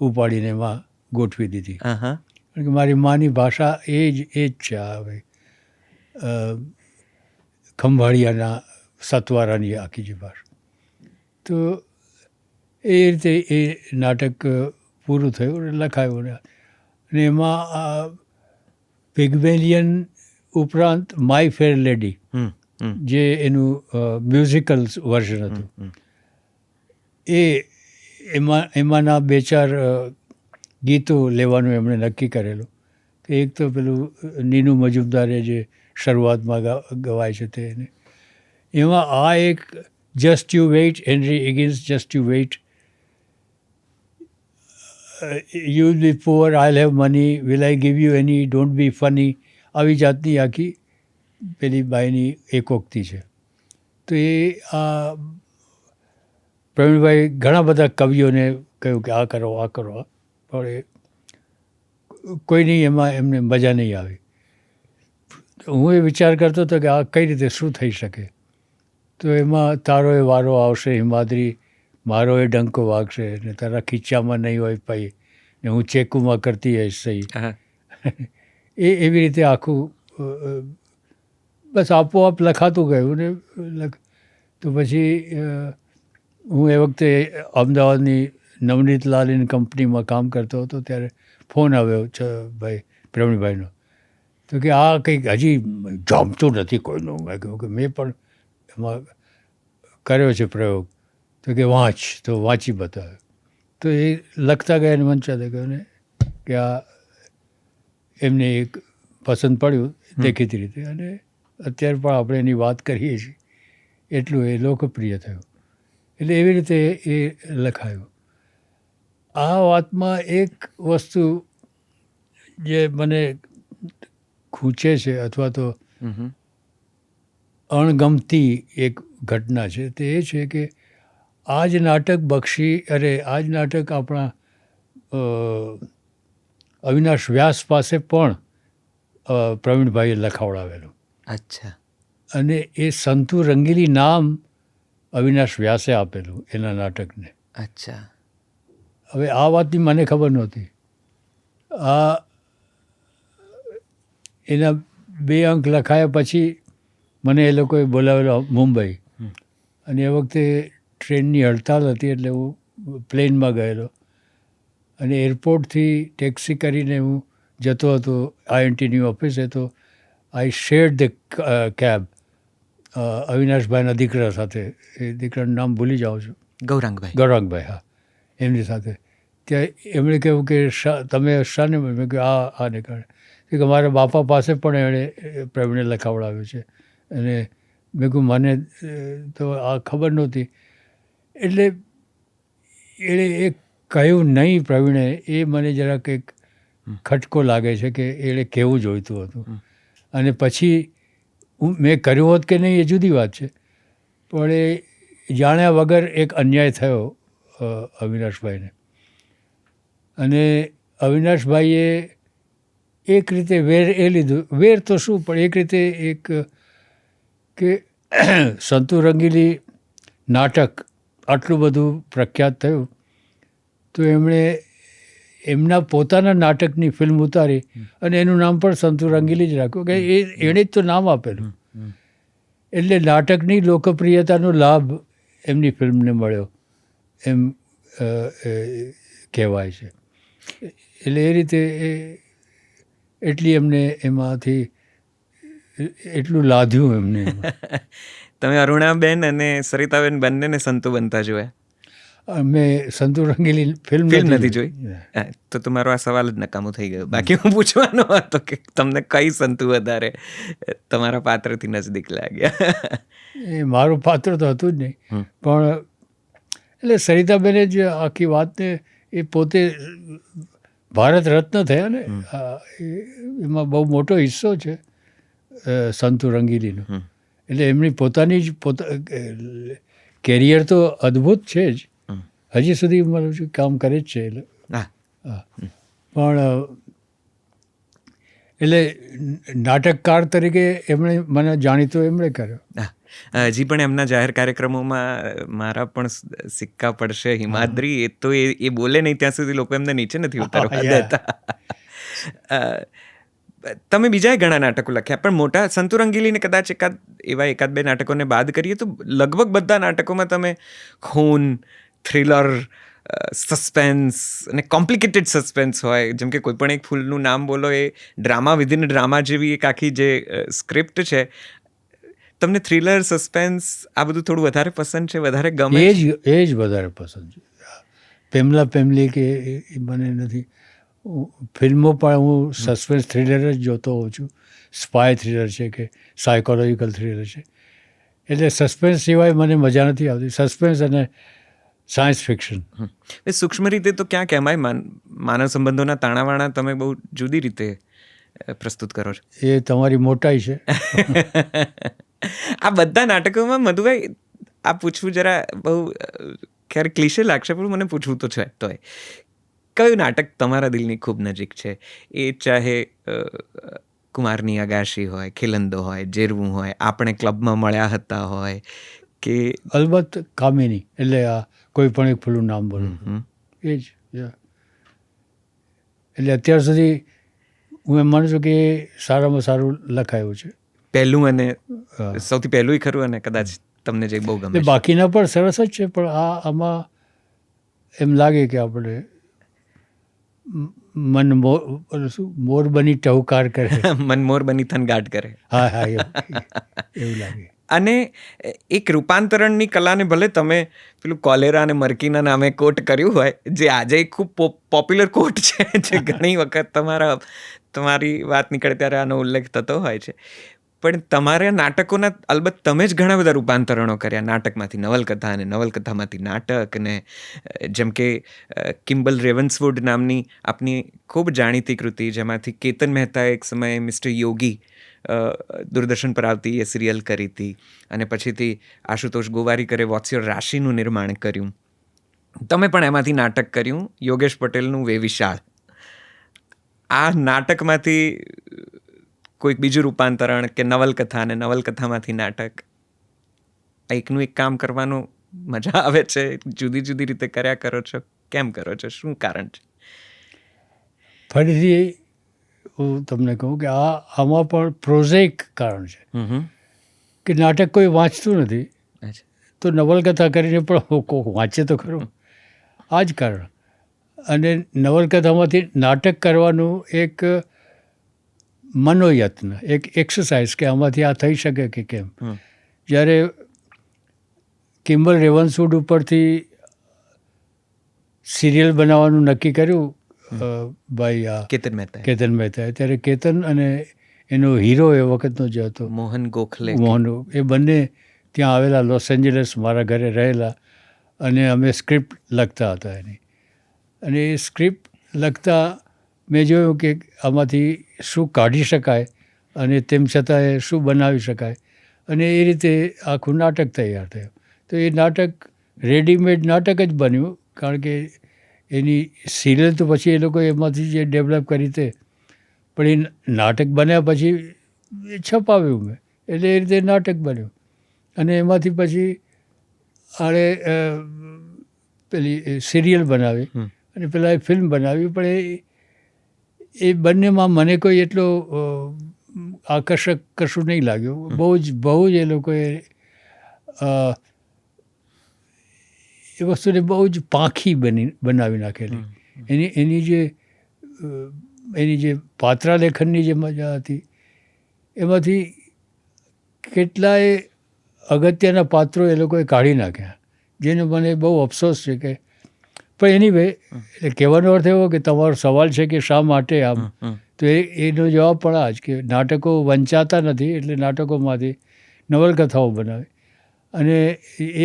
ઉપાડીને એમાં ગોઠવી દીધી. કારણ કે મારી માની ભાષા એ જ છે આ હવે ખંભાળિયાના સતવારાની આખી જે ભાષા. તો એ રીતે એ નાટક પૂરું થયું અને લખાયું. અને એમાં પિગ્મેલિયન ઉપરાંત માય ફેર લેડી જે એનું મ્યુઝિકલ વર્ઝન હતું એ એમાંના 2-4 ગીતો લેવાનું એમણે નક્કી કરેલું. એક તો પેલું નીનુ મજુમદારે જે શરૂઆતમાં ગવાય છે તે એમાં આ એક just you wait Henry Higgins just you wait you will be poor I'll have money will I give you any don't be funny આવી જાતની આખી પેલી બાઈની એકોક્તિ છે. તો એ આ પ્રવીણભાઈ ઘણા બધા કવિઓને કહ્યું કે આ કરો આ કરો પણ એ કોઈ નહીં એમાં એમને મજા નહીં આવી. હું એ વિચાર કરતો હતો કે આ કઈ રીતે શું થઈ શકે. તો એમાં તારો એ વારો આવશે હિમાદ્રી મારો એ ડંકો વાગશે ને તારા ખીચામાં નહીં હોય પઈ ને હું ચેકુમાં કરતી હઈશ સહી. એવી રીતે આખું બસ આપોઆપ લખાતું ગયું ને તો પછી હું એ વખતે અમદાવાદની નવનીત લાલીની કંપનીમાં કામ કરતો હતો ત્યારે ફોન આવ્યો ભાઈ પ્રવીણભાઈનો. તો કે આ કંઈક હજી જામતું નથી કોઈનું. મેં કહ્યું કે મેં પણ એમાં કર્યો છે પ્રયોગ. તો કે વાંચ. તો વાંચી બતાવ્યો. તો એ લખતા ગયા અને વંચાતા ગયો ને કે આ એમને એક પસંદ પડ્યું દેખીતી રીતે. અને અત્યારે પણ આપણે એની વાત કરીએ છીએ એટલું એ લોકપ્રિય થયું. એટલે એવી રીતે એ લખાયું. આ વાતમાં એક વસ્તુ જે મને ખૂંચે છે અથવા તો અણગમતી એક ઘટના છે તે એ છે કે આ જ નાટક આ જ નાટક આપણા અવિનાશ વ્યાસ પાસે પણ પ્રવીણભાઈએ લખાવડાવેલું. અચ્છા. અને એ સંતુ રંગીલી નામ અવિનાશ વ્યાસે આપેલું એના નાટકને. અચ્છા. હવે આ વાતની મને ખબર નહોતી. આ એના 2 અંક લખાયા પછી મને એ લોકોએ બોલાવેલો મુંબઈ. અને એ વખતે ટ્રેનની હડતાલ હતી એટલે હું પ્લેનમાં ગયેલો. અને એરપોર્ટથી ટેક્સી કરીને હું જતો હતો INTની ઓફિસે. તો આઈ શેર્ડ ધ કેબ અવિનાશભાઈના દીકરા સાથે. એ દીકરાનું નામ ભૂલી જાઉં છું. ગૌરાંગભાઈ હા એમની સાથે. ત્યાં એમણે કહ્યું કે તમે શાને? મેં કહ્યું આને કારણે. કે મારા બાપા પાસે પણ એણે પ્રવીણે લખાવડાવ્યું છે. અને મેં કહ્યું મને તો આ ખબર નહોતી. એટલે એણે એક કહ્યું નહીં પ્રવીણે એ મને જરાક એક ખટકો લાગે છે કે એણે કહેવું જોઈતું હતું. અને પછી મેં કર્યું હોત કે નહીં એ જુદી વાત છે. પણ એ જાણ્યા વગર એક અન્યાય થયો અવિનાશભાઈને. અને અવિનાશભાઈએ એક રીતે વેર એ લીધું. વેર તો શું પણ એક રીતે એક કે સંતુ રંગીલી નાટક આટલું બધું પ્રખ્યાત થયું તો એમણે એમના પોતાના નાટકની ફિલ્મ ઉતારી અને એનું નામ પણ સંતુ રંગીલી જ રાખ્યું કે એણે જ તો નામ આપેલું. એટલે નાટકની લોકપ્રિયતાનો લાભ એમની ફિલ્મને મળ્યો એમ કહેવાય છે. એટલે એ રીતે એટલી એમને એમાંથી એટલું લાદ્યું એમને. તમે અરુણાબેન અને સરિતાબેન બંનેને સંતુ બનતા જોયા? મેં સંતુ રંગીલી ફિલ્મ નથી જોઈ. તો તમારો આ સવાલ જ નકામો થઈ ગયો. બાકી હું પૂછવાનો હતો કે તમને કઈ સંતુ વધારે તમારા પાત્રથી નજદીક લાગ્યા? એ મારું પાત્ર તો હતું જ નહીં. પણ એટલે સરિતાબેને જ આખી વાતને એ પોતે ભારત રત્ન થયા ને એમાં બહુ મોટો હિસ્સો છે સંતુ રંગીલીનો. એટલે એમની પોતાની જ કેરિયર તો અદ્ભુત છે જ. હજી સુધી મારું કામ કરે જ છે. પણ એટલે નાટકકાર તરીકે એમણે મને જાણીતો એમણે કર્યો. હજી પણ એમના જાહેર કાર્યક્રમોમાં મારા પણ સિક્કા પડશે હિમાદ્રી, એ તો એ બોલે નહીં ત્યાં સુધી લોકો એમને નીચે નથી ઉતારવા દેતા. તમે બીજા ઘણા નાટકો લખ્યા, પણ મોટા સંતુ રંગીલીને કદાચ એકાદ બે નાટકોને બાદ કરીએ તો લગભગ બધા નાટકોમાં તમે ખૂન, થ્રિલર, સસ્પેન્સ અને કોમ્પ્લિકેટેડ સસ્પેન્સ હોય, જેમ કે કોઈ પણ એક ફૂલનું નામ બોલો, એ ડ્રામા વિધિન ડ્રામા જેવી એક આખી જે સ્ક્રિપ્ટ છે. તમને થ્રિલર, સસ્પેન્સ આ બધું થોડું વધારે પસંદ છે, વધારે ગમે? એ જ વધારે પસંદ છે. પેમલા પેમલી કે મને નથી. ફિલ્મો પણ હું સસ્પેન્સ થ્રિલર જ જોતો હોઉં છું. સ્પાય થ્રિલર છે કે સાયકોલોજીકલ થ્રિલર છે. એટલે સસ્પેન્સ સિવાય મને મજા નથી આવતી. સસ્પેન્સ અને સાયન્સ ફિક્શન. સૂક્ષ્મ રીતે તો ક્યાંક એમાંય માનવ સંબંધોના તાણાવાણા તમે બહુ જુદી રીતે પ્રસ્તુત કરો છો. એ તમારી મોટાઈ છે. આ બધા નાટકોમાં મધુભાઈ આ પૂછવું જરા બહુ ક્યારેક ક્લીશે લાગશે, પણ મને પૂછવું તો છે. તોય કયું નાટક તમારા દિલની ખૂબ નજીક છે? એ ચાહે કુમારની અગાશી હોય, ખિલંદો હોય, જેરવું હોય, આપણે ક્લબમાં મળ્યા હતા હોય, કે અલબત્ત કામિની. એટલે આ કોઈ પણ એક ફૂલનું નામ બોલું એ જ. એટલે અત્યાર સુધી હું એમ માનું છું કે એ સારામાં સારું લખાયું છે. પહેલું અને સૌથી પહેલું ખરું, અને કદાચ તમને જે બહુ ગમે. બાકીના પણ સરસ જ છે, પણ આમાં એમ લાગે કે આપણે મન મોર બની ટહુકાર કરે, મન મોર બની થનગાટ કરે. હા હા, એવું લાગે. અને એક રૂપાંતરણની કલાને ભલે તમે પેલું કોલેરા અને મરકીના નામે કોટ કર્યું હોય, જે આજે ખૂબ પોપ્યુલર કોટ છે, જે ઘણી વખત તમારી વાત નીકળે ત્યારે આનો ઉલ્લેખ થતો હોય છે, પણ તમારા નાટકોના અલબત્ત તમે જ ઘણા બધા રૂપાંતરણો કર્યા. નાટકમાંથી નવલકથા અને નવલકથામાંથી નાટક, અને જેમ કે કિમ્બલ રેવન્સવુડ નામની આપની ખૂબ જાણીતી કૃતિ, જેમાંથી કેતન મહેતાએ એક સમયે મિસ્ટર યોગી દૂરદર્શન પર આવતી એ સિરિયલ કરી હતી, અને પછીથી આશુતોષ ગોવારીકરે વોટ્સ યોર રાશિનું નિર્માણ કર્યું. તમે પણ એમાંથી નાટક કર્યું, યોગેશ પટેલનું વેવિશાળ. આ નાટકમાંથી કોઈક બીજું રૂપાંતરણ કે નવલકથા, અને નવલકથામાંથી નાટક, એકનું એક કામ કરવાનું મજા આવે છે? જુદી જુદી રીતે કર્યા કરો છો, કેમ કરો છો, શું કારણ છે? ફરીથી હું તમને કહું કે આમાં પણ પ્રોઝેઇક કારણ છે કે નાટક કોઈ વાંચતું નથી, તો નવલકથા કરીને પણ કોઈ વાંચે તો ખરું. આ જ કારણ. અને નવલકથામાંથી નાટક કરવાનું એક મનોયત્ન, એક એક્સરસાઇઝ કે આમાંથી આ થઈ શકે કે કેમ. જ્યારે કિમ્બલ રેવન્સવુડ ઉપરથી સિરિયલ બનાવવાનું નક્કી કર્યું ભાઈ કેતન મહેતાએ, ત્યારે કેતન અને એનો હીરો એ વખતનો જે હતો મોહન ગોખલે, એ બંને ત્યાં આવેલા, લોસ એન્જલસ મારા ઘરે રહેલા, અને અમે સ્ક્રિપ્ટ લખતા હતા એની. અને એ સ્ક્રિપ્ટ લખતા મેં જોયું કે આમાંથી શું કાઢી શકાય અને તેમ છતાં શું બનાવી શકાય, અને એ રીતે આખું નાટક તૈયાર થયું. તો એ નાટક રેડીમેડ નાટક જ બન્યું, કારણ કે એની સિરિયલ તો પછી એ લોકો એમાંથી જે ડેવલપ કરી તે, પણ એ નાટક બન્યા પછી છપાવ્યું મેં, એટલે એ રીતે નાટક બન્યું. અને એમાંથી પછી આણે પેલી સિરિયલ બનાવી, અને પેલા ફિલ્મ બનાવી. પણ એ બંનેમાં મને કોઈ એટલો આકર્ષક કશું નહીં લાગ્યું. બહુ જ એ લોકોએ એ વસ્તુને બહુ જ પાંખી બનાવી નાખેલી. એની જે પાત્રાલેખનની જે મજા હતી, એમાંથી કેટલાય અગત્યના પાત્રો એ લોકોએ કાઢી નાખ્યા, જેનો મને બહુ અફસોસ છે. કે પણ એની વે, એટલે કહેવાનો અર્થ એવો કે તમારો સવાલ છે કે શા માટે આમ, તો એનો જવાબ પણ આ જ કે નાટકો વંચાતા નથી, એટલે નાટકોમાંથી નવલકથાઓ બનાવી. અને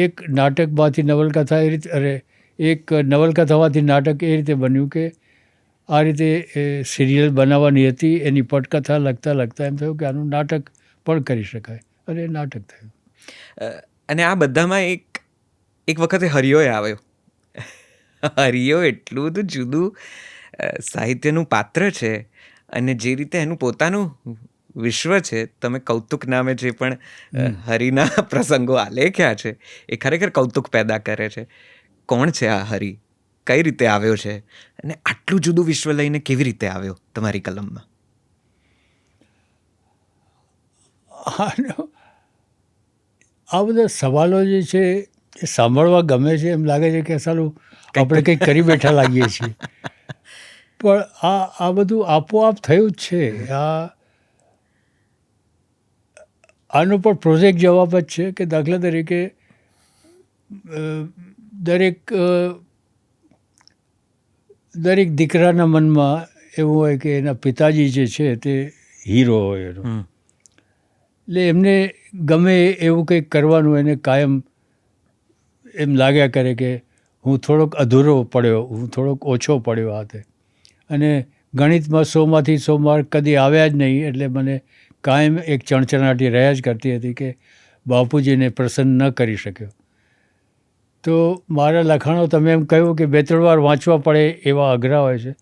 એક નાટકમાંથી નવલકથા એ રીતે, એક નવલકથામાંથી નાટક એ રીતે બન્યું કે આ રીતે સિરિયલ બનાવવાની હતી. એની પટકથા લખતા એમ થયું કે આનું નાટક પણ કરી શકાય, અને એ નાટક થયું. અને આ બધામાં એક વખતે હરિયોએ આવ્યો. હરિયો એટલું બધું જુદું સાહિત્યનું પાત્ર છે, અને જે રીતે એનું પોતાનું વિશ્વ છે. તમે કૌતુક નામે જે પણ હરિના પ્રસંગો આલેખ્યા છે એ ખરેખર કૌતુક પેદા કરે છે. કોણ છે આ હરિ? કઈ રીતે આવ્યો છે? અને આટલું જુદું વિશ્વ લઈને કેવી રીતે આવ્યો તમારી કલમમાં? આ બધા સવાલો જે છે એ સાંભળવા ગમે છે. એમ લાગે છે કે સાલું આપણે કંઈક કરી બેઠા લાગીએ છીએ, પણ આ બધું આપોઆપ થયું જ છે. આનો પણ પ્રોજેક્ટ જવાબ જ છે કે દાખલા તરીકે દરેક દીકરાના મનમાં એવું હોય કે એના પિતાજી જે છે તે હીરો હોય એનો, એટલે એમને ગમે એવું કંઈક કરવાનું એને કાયમ એમ લાગ્યા કરે કે હું થોડોક અધૂરો પડ્યો, હું થોડોક ઓછો પડ્યો હાથે. અને ગણિતમાં 100માંથી 100 માર્ક કદી આવ્યા જ નહીં, એટલે મને કાયમ એક ચણચણાટી રહ્યા જ કરતી હતી કે બાપુજીને પ્રસન્ન ન કરી શક્યો. તો મારા લખાણો તમે એમ કહ્યું કે 2-3 વાર વાંચવા પડે એવા અઘરા હોય છે.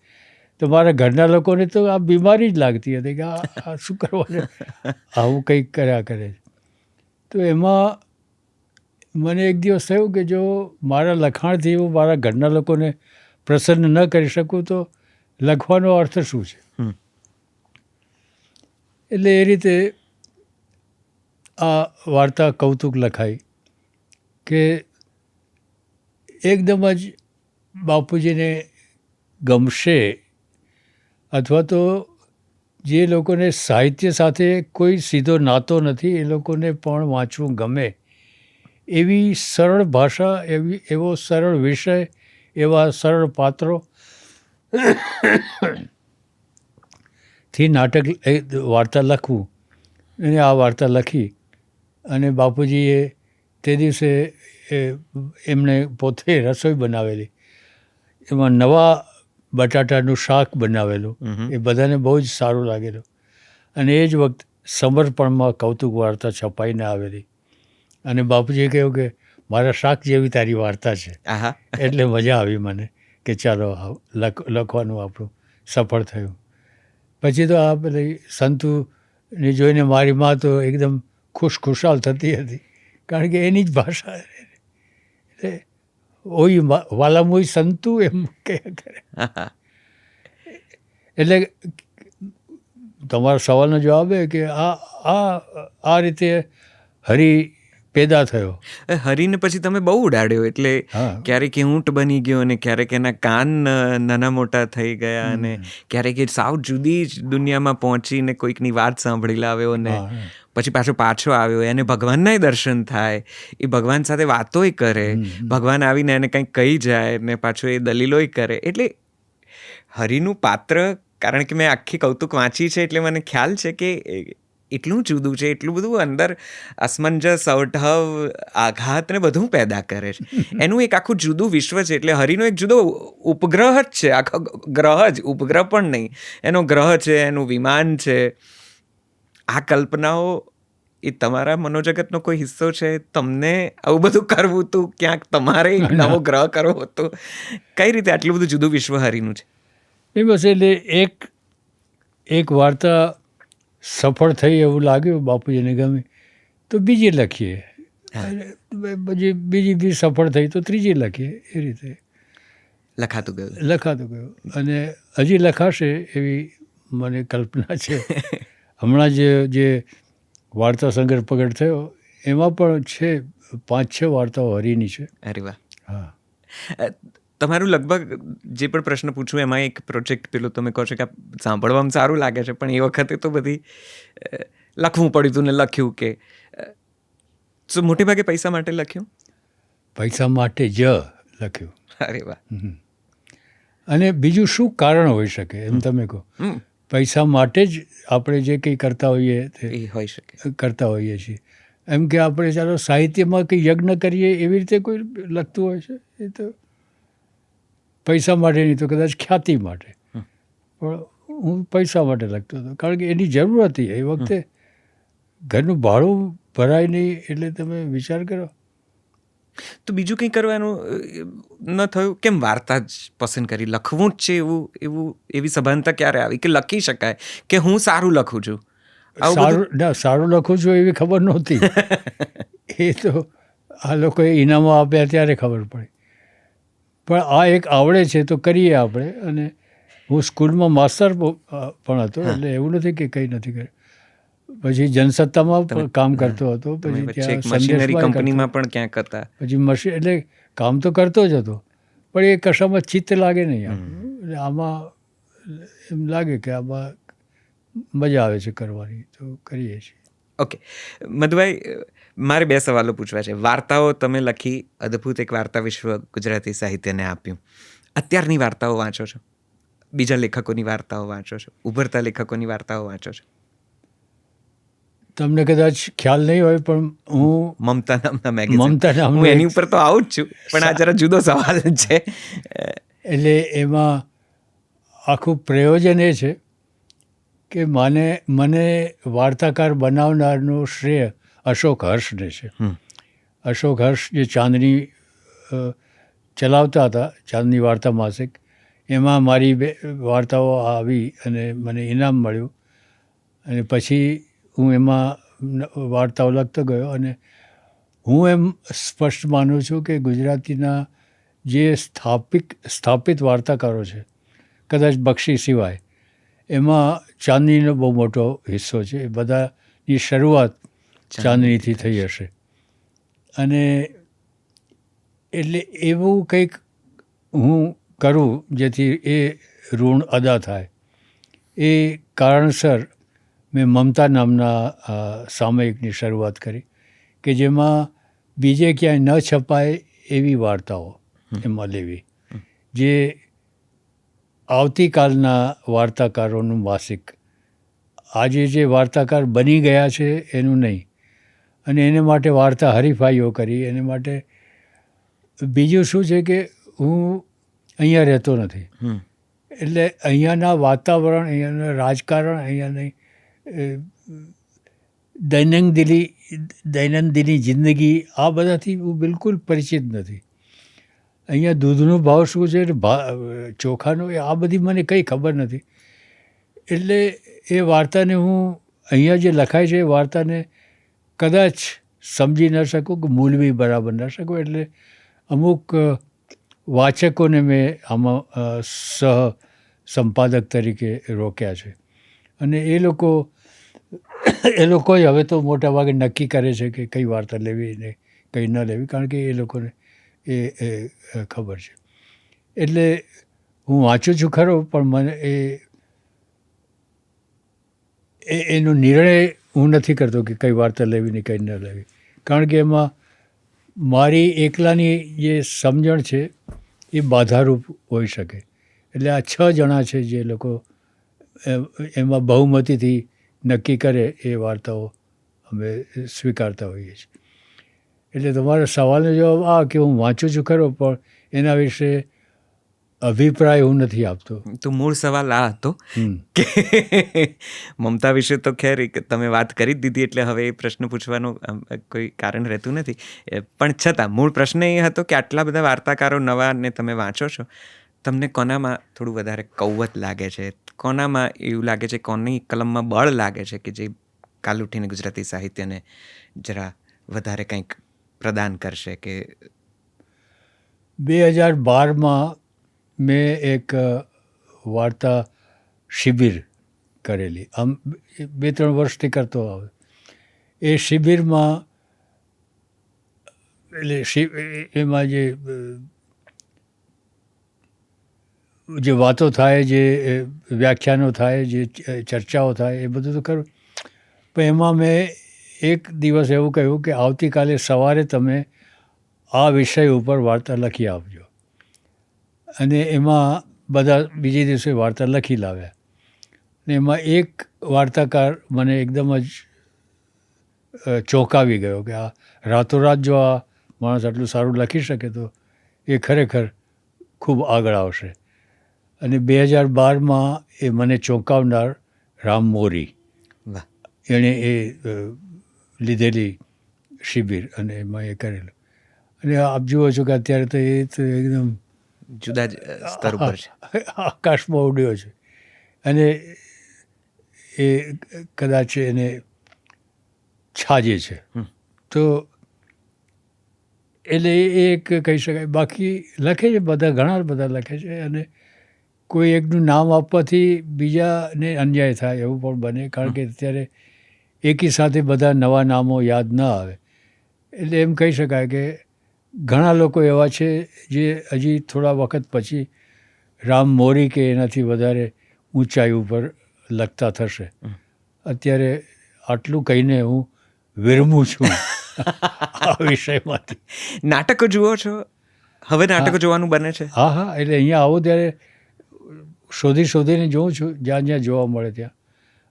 તો મારા ઘરના લોકોને તો આ બીમારી જ લાગતી હતી કે આ શું કરવાનું, આવું કંઈક કર્યા કરે. તો એમાં મને એક દિવસ થયું કે જો મારા લખાણથી હું મારા ઘરના લોકોને પ્રસન્ન ન કરી શકું તો લખવાનો અર્થ શું છે. એટલે એ રીતે આ વાર્તા કૌતુક લખાઈ કે એકદમ જ બાપુજીને ગમશે, અથવા તો જે લોકોને સાહિત્ય સાથે કોઈ સીધો નાતો નથી એ લોકોને પણ વાંચવું ગમે એવી સરળ ભાષા, એવો સરળ વિષય, એવા સરળ પાત્રો થી નાટક વાર્તા લખવું. અને આ વાર્તા લખી અને બાપુજીએ તે દિવસે એમણે પોતે રસોઈ બનાવેલી. એમાં નવા બટાટાનું શાક બનાવેલું, એ બધાને બહુ જ સારું લાગેલું. અને એ જ વખત સમર્પણમાં કૌતુક વાર્તા છપાઈને આવેલી. અને બાપુજીએ કહ્યું કે મારા શાક જેવી તારી વાર્તા છે. એટલે મજા આવી મને કે ચાલો લખવાનું આપણું સફળ થયું. પછી તો આ પેલી સંતુને જોઈને મારી મા તો એકદમ ખુશાલ થતી હતી, કારણ કે એની જ ભાષા. એટલે ઓય વાલામોય સંતુ એમ કહ્યા કરે. એટલે તમારા સવાલનો જવાબ એ કે આ રીતે હરિ પેદા થયો. હરિને પછી તમે બહુ ઉડાડ્યો. એટલે ક્યારેક એ ઊંટ બની ગયો, અને ક્યારેક એના કાન નાના મોટા થઈ ગયા, અને ક્યારેક એ સાવ જુદી જ દુનિયામાં પહોંચીને કોઈકની વાત સાંભળી લાવ્યો, અને પછી પાછો આવ્યો. એને ભગવાનનાય દર્શન થાય, એ ભગવાન સાથે વાતોય કરે, ભગવાન આવીને એને કંઈક કહી જાય, ને પાછો એ દલીલોય કરે. એટલે હરિનું પાત્ર, કારણ કે મેં આખી કૌતુક વાંચી છે એટલે મને ખ્યાલ છે કે એટલું જુદું છે, એટલું બધું અંદર અસમંજસ, અવઢવ, આઘાત ને બધું પેદા કરે છે. એનું એક આખું જુદું વિશ્વ છે. એટલે હરિનો એક જુદો ઉપગ્રહ જ છે, આખો ગ્રહ જ, ઉપગ્રહ પણ નહીં, એનો ગ્રહ છે, એનું વિમાન છે. આ કલ્પનાઓ એ તમારા મનોજગતનો કોઈ હિસ્સો છે? તમને આવું બધું કરવું હતું, ક્યાંક તમારે એક નવો ગ્રહ કરવો હતો? કઈ રીતે આટલું બધું જુદું વિશ્વ હરિનું છે? એ બસ એટલે એક વાર્તા સફળ થઈ એવું લાગ્યું, બાપુજીને ગમે તો બીજી લખીએ, પછી બીજી સફળ થઈ તો ત્રીજી લખીએ. એ રીતે લખાતું ગયું અને હજી લખાશે એવી મને કલ્પના છે. હમણાં જે વાર્તા સંગ્રહ પ્રગટ થયો એમાં પણ છે 5-6 વાર્તાઓ હરિની છે. અરે વાહ. હા. તમારું લગભગ જે પણ પ્રશ્ન પૂછું એમાં એક પ્રોજેક્ટ પેલો તમે કહો છો કે સાંભળવામાં સારું લાગે છે, પણ એ વખતે તો બધી લખવું પડ્યું હતું ને લખ્યું કે મોટે ભાગે પૈસા માટે લખ્યું? પૈસા માટે જ લખ્યું. અરે વાહ. અને બીજું શું કારણ હોઈ શકે એમ તમે કહો. પૈસા માટે જ આપણે જે કંઈ કરતા હોઈએ તે હોઈ શકે, કરતા હોઈએ છીએ. એમ કે આપણે ચાલો સાહિત્યમાં કંઈ યજ્ઞ કરીએ એવી રીતે કોઈ લખતું હોય છે, એ તો પૈસા માટે નહીં તો કદાચ ખ્યાતિ માટે. પણ હું પૈસા માટે લખતો હતો, કારણ કે એની જરૂર હતી એ વખતે. ઘરનું ભાડું ભરાય નહીં, એટલે તમે વિચાર કરો. તો બીજું કંઈ કરવાનું ન થયું? કેમ વાર્તા જ પસંદ કરી? લખવું જ છે એવી સભાનતા ક્યારે આવી કે લખી શકાય, કે હું સારું લખું છું? સારું લખું છું એવી ખબર નહોતી. એ તો આ લોકોએ ઇનામો આપ્યા ત્યારે ખબર પડી. પણ આ એક આવડે છે તો કરીએ આપણે. અને હું સ્કૂલમાં માસ્તર પણ હતો, એટલે એવું નથી કે કંઈ નથી કર્યું. પછી જનસત્તામાં પણ કામ કરતો હતો, પછી ત્યાં મશીનરી કંપનીમાં પણ ક્યાંક હતા. પછી મશીન, એટલે કામ તો કરતો જ હતો, પણ એ કશામાં ચિત્ત લાગે નહીં આપણું. એટલે આમાં એમ લાગે કે આમાં મજા આવે છે કરવાની, તો કરીએ છીએ. ઓકે મધુભાઈ, મારે 2 સવાલો પૂછવા છે. વાર્તાઓ તમે લખી, અદ્ભુત એક વાર્તા વિશ્વ ગુજરાતી સાહિત્યને આપ્યું. અત્યારની વાર્તાઓ વાંચો છો? બીજા લેખકોની વાર્તાઓ વાંચો છો? ઉભરતા લેખકોની વાર્તાઓ વાંચો છો? તમને કદાચ ખ્યાલ નહીં હોય, પણ હું મમતા નામના મેગેઝિન, હું એની ઉપર તો આવું જ છું, પણ આ જરા જુદો સવાલ છે. એટલે એમાં આખું પ્રયોજન એ છે કે મને વાર્તાકાર બનાવનારનું શ્રેય અશોક હર્ષને છે. અશોક હર્ષ જે ચાંદની ચલાવતા હતા, ચાંદની વાર્તા માસિક, એમાં મારી વાર્તાઓ આવી અને મને ઇનામ મળ્યું. અને પછી હું એમાં વાર્તાઓ લખતો ગયો. અને હું એમ સ્પષ્ટ માનું છું કે ગુજરાતીના જે સ્થાપિત વાર્તાકારો છે, કદાચ બક્ષી સિવાય, એમાં ચાંદનીનો બહુ મોટો હિસ્સો છે. એ બધાની શરૂઆત ચાંદનીથી થઈ હશે. અને એટલે એવું કંઈક હું કરું જેથી એ ઋણ અદા થાય. એ કારણસર મેં મમતા નામના સામયિકની શરૂઆત કરી, કે જેમાં બીજે ક્યાંય ન છપાય એવી વાર્તાઓ એમાં લેવી, જે આવતીકાલના વાર્તાકારોનું માસિક. આજે જે વાર્તાકાર બની ગયા છે એનું નહીં. અને એને માટે વાર્તા હરીફાઈઓ કરી. એને માટે બીજું શું છે કે હું અહીંયા રહેતો નથી, એટલે અહીંયાના વાતાવરણ, અહીંયાના રાજકારણ, અહીંયાની દૈનંદિની જિંદગી, આ બધાથી હું બિલકુલ પરિચિત નથી. અહીંયા દૂધનો ભાવ શું છે, ચોખાનો, આ બધી મને કંઈ ખબર નથી. એટલે એ વાર્તાને હું અહીંયા જે લખાય છે એ વાર્તાને કદાચ સમજી ન શકું, કે મૂલવી બરાબર ન શકું. એટલે અમુક વાચકોને મેં આમાં સંપાદક તરીકે રોક્યા છે. અને એ લોકોએ હવે તો મોટા ભાગે નક્કી કરે છે કે કઈ વાર્તા લેવી ને કઈ ન લેવી, કારણ કે એ લોકોને એ ખબર છે. એટલે હું વાંચું છું ખરો, પણ મને એનો નિર્ણય હું નથી કરતો કે કઈ વાર્તા લેવી ને કઈ ન લેવી, કારણ કે એમાં મારી એકલાની જે સમજણ છે એ બાધારૂપ હોઈ શકે. એટલે આ 6 જણા છે જે લોકો એમાં બહુમતીથી નક્કી કરે એ વાર્તાઓ અમે સ્વીકારતા હોઈએ છીએ. એટલે તમારા સવાલનો જવાબ આ કે હું વાંચું છું ખરો, પણ એના વિશે અભિપ્રાય હું નથી આપતો. તો મૂળ સવાલ આ હતો કે મમતા વિશે તો ખેર તમે વાત કરી જ દીધી, એટલે હવે એ પ્રશ્ન પૂછવાનું કોઈ કારણ રહેતું નથી. પણ છતાં મૂળ પ્રશ્ન એ હતો કે આટલા બધા વાર્તાકારો નવા ને તમે વાંચો છો, તમને કોનામાં થોડું વધારે કૌવત લાગે છે? કોનામાં એવું લાગે છે, કોની કલમમાં બળ લાગે છે કે જે કાલ ઉઠીને ગુજરાતી સાહિત્યને જરા વધારે કંઈક પ્રદાન કરશે? કે 2012માં મેં એક વાર્તા શિબિર કરેલી, આમ 2-3 વર્ષથી કરતો આવે. એ શિબિરમાં એટલે એમાં જે વાતો થાય, જે વ્યાખ્યાનો થાય, જે ચર્ચાઓ થાય, એ બધું તો ખરું. પણ એમાં મેં એક દિવસ એવું કહ્યું કે આવતીકાલે સવારે તમે આ વિષય ઉપર વાર્તા લખી આપજો. અને એમાં બધા બીજે દિવસે વાર્તા લખી લાવ્યા. અને એમાં એક વાર્તાકાર મને એકદમ જ ચોંકાવી ગયો કે આ રાતોરાત જો આ માણસ આટલું સારું લખી શકે તો એ ખરેખર ખૂબ આગળ આવશે. અને 2012માં એ મને ચોંકાવનાર રામ મોરી વાહ. એણે લીધેલી શિબિર અને એમાં એ કરેલું. અને આપ જુઓ છો કે અત્યારે તો એ તો એકદમ જુદા જ સ્તર ઉપર છે. આકાશમાં ઉડ્યો છે. અને એ કદાચ એને છાજે છે. તો એટલે એ એક કહી શકાય. બાકી લખે છે બધા, ઘણા બધા લખે છે. અને કોઈ એકનું નામ આપવાથી બીજાને અન્યાય થાય એવું પણ બને, કારણ કે અત્યારે એકી સાથે બધા નવા નામો યાદ ન આવે. એટલે એમ કહી શકાય કે ઘણા લોકો એવા છે જે હજી થોડા વખત પછી રામ મોરી કે એનાથી વધારે ઊંચાઈ ઉપર લખતા થશે. અત્યારે આટલું કહીને હું વિરમું છું આ વિષયમાંથી. નાટકો જુઓ છો? હવે નાટકો જોવાનું બને છે? હા હા, એટલે અહીંયા આવો ત્યારે શોધીને જોઉં છું, જ્યાં જ્યાં જોવા મળે ત્યાં.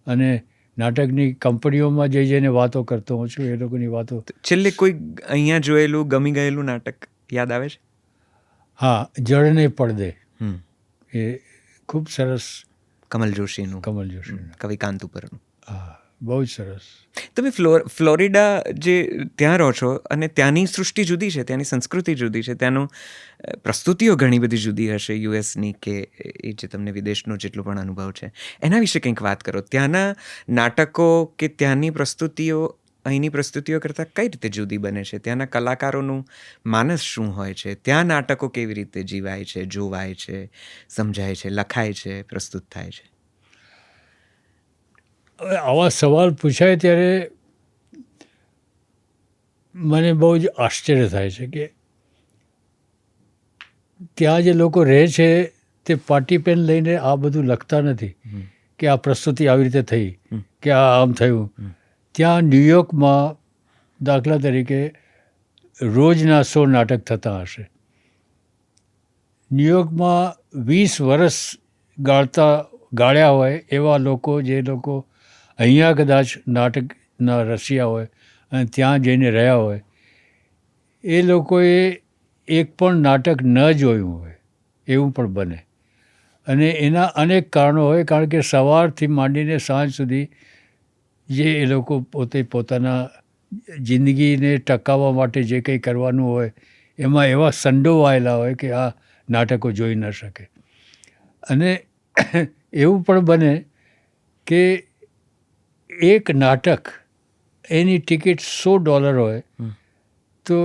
અને નાટકની કંપનીઓમાં જઈને વાતો કરતો હોઉં છું, એ લોકોની વાતો. છેલ્લે કોઈ અહીંયા જોયેલું ગમી ગયેલું નાટક યાદ આવે છે? હા, જળને પડદે, એ ખૂબ સરસ. કમલ જોશીનું. કમલ જોશી. કવિ કાંત ઉપરનું. હા, બહુ જ સરસ. તમે ફ્લોરિડા જે ત્યાં રહો છો અને ત્યાંની સૃષ્ટિ જુદી છે, ત્યાંની સંસ્કૃતિ જુદી છે, ત્યાંનું પ્રસ્તુતિઓ ઘણી બધી જુદી હશે યુએસની કે એ જે તમને વિદેશનો જેટલો પણ અનુભવ છે. એના વિશે કંઈક વાત કરો. ત્યાંના નાટકો કે ત્યાંની પ્રસ્તુતિઓ અહીંની પ્રસ્તુતિઓ કરતાં કઈ રીતે જુદી બને છે? ત્યાંના કલાકારોનું માનસ શું હોય છે? ત્યાં નાટકો કેવી રીતે જીવાય છે, જોવાય છે, સમજાય છે, લખાય છે, પ્રસ્તુત થાય છે? હવે આવા સવાલ પૂછાય ત્યારે મને બહુ જ આશ્ચર્ય થાય છે કે ત્યાં જે લોકો રહે છે તે પાટી પેન લઈને આ બધું લખતા નથી કે આ પ્રસ્તુતિ આવી રીતે થઈ કે આ આમ થયું. ત્યાં ન્યુયોર્કમાં દાખલા તરીકે રોજના 100 નાટક થતા હશે. ન્યુયોર્કમાં 20 વર્ષ ગાળ્યા હોય એવા લોકો, જે લોકો અહીંયા કદાચ નાટકના રસિયા હોય અને ત્યાં જઈને રહ્યા હોય, એ લોકોએ એક પણ નાટક ન જોયું હોય એવું પણ બને. અને એના અનેક કારણો હોય, કારણ કે સવારથી માંડીને સાંજ સુધી જે એ લોકો પોતે પોતાના જિંદગીને ટકાવવા માટે જે કંઈ કરવાનું હોય એમાં એવા સંડોવાયેલા હોય કે આ નાટકો જોઈ ન શકે. અને એવું પણ બને કે એક નાટક એની ટિકિટ $100 હોય તો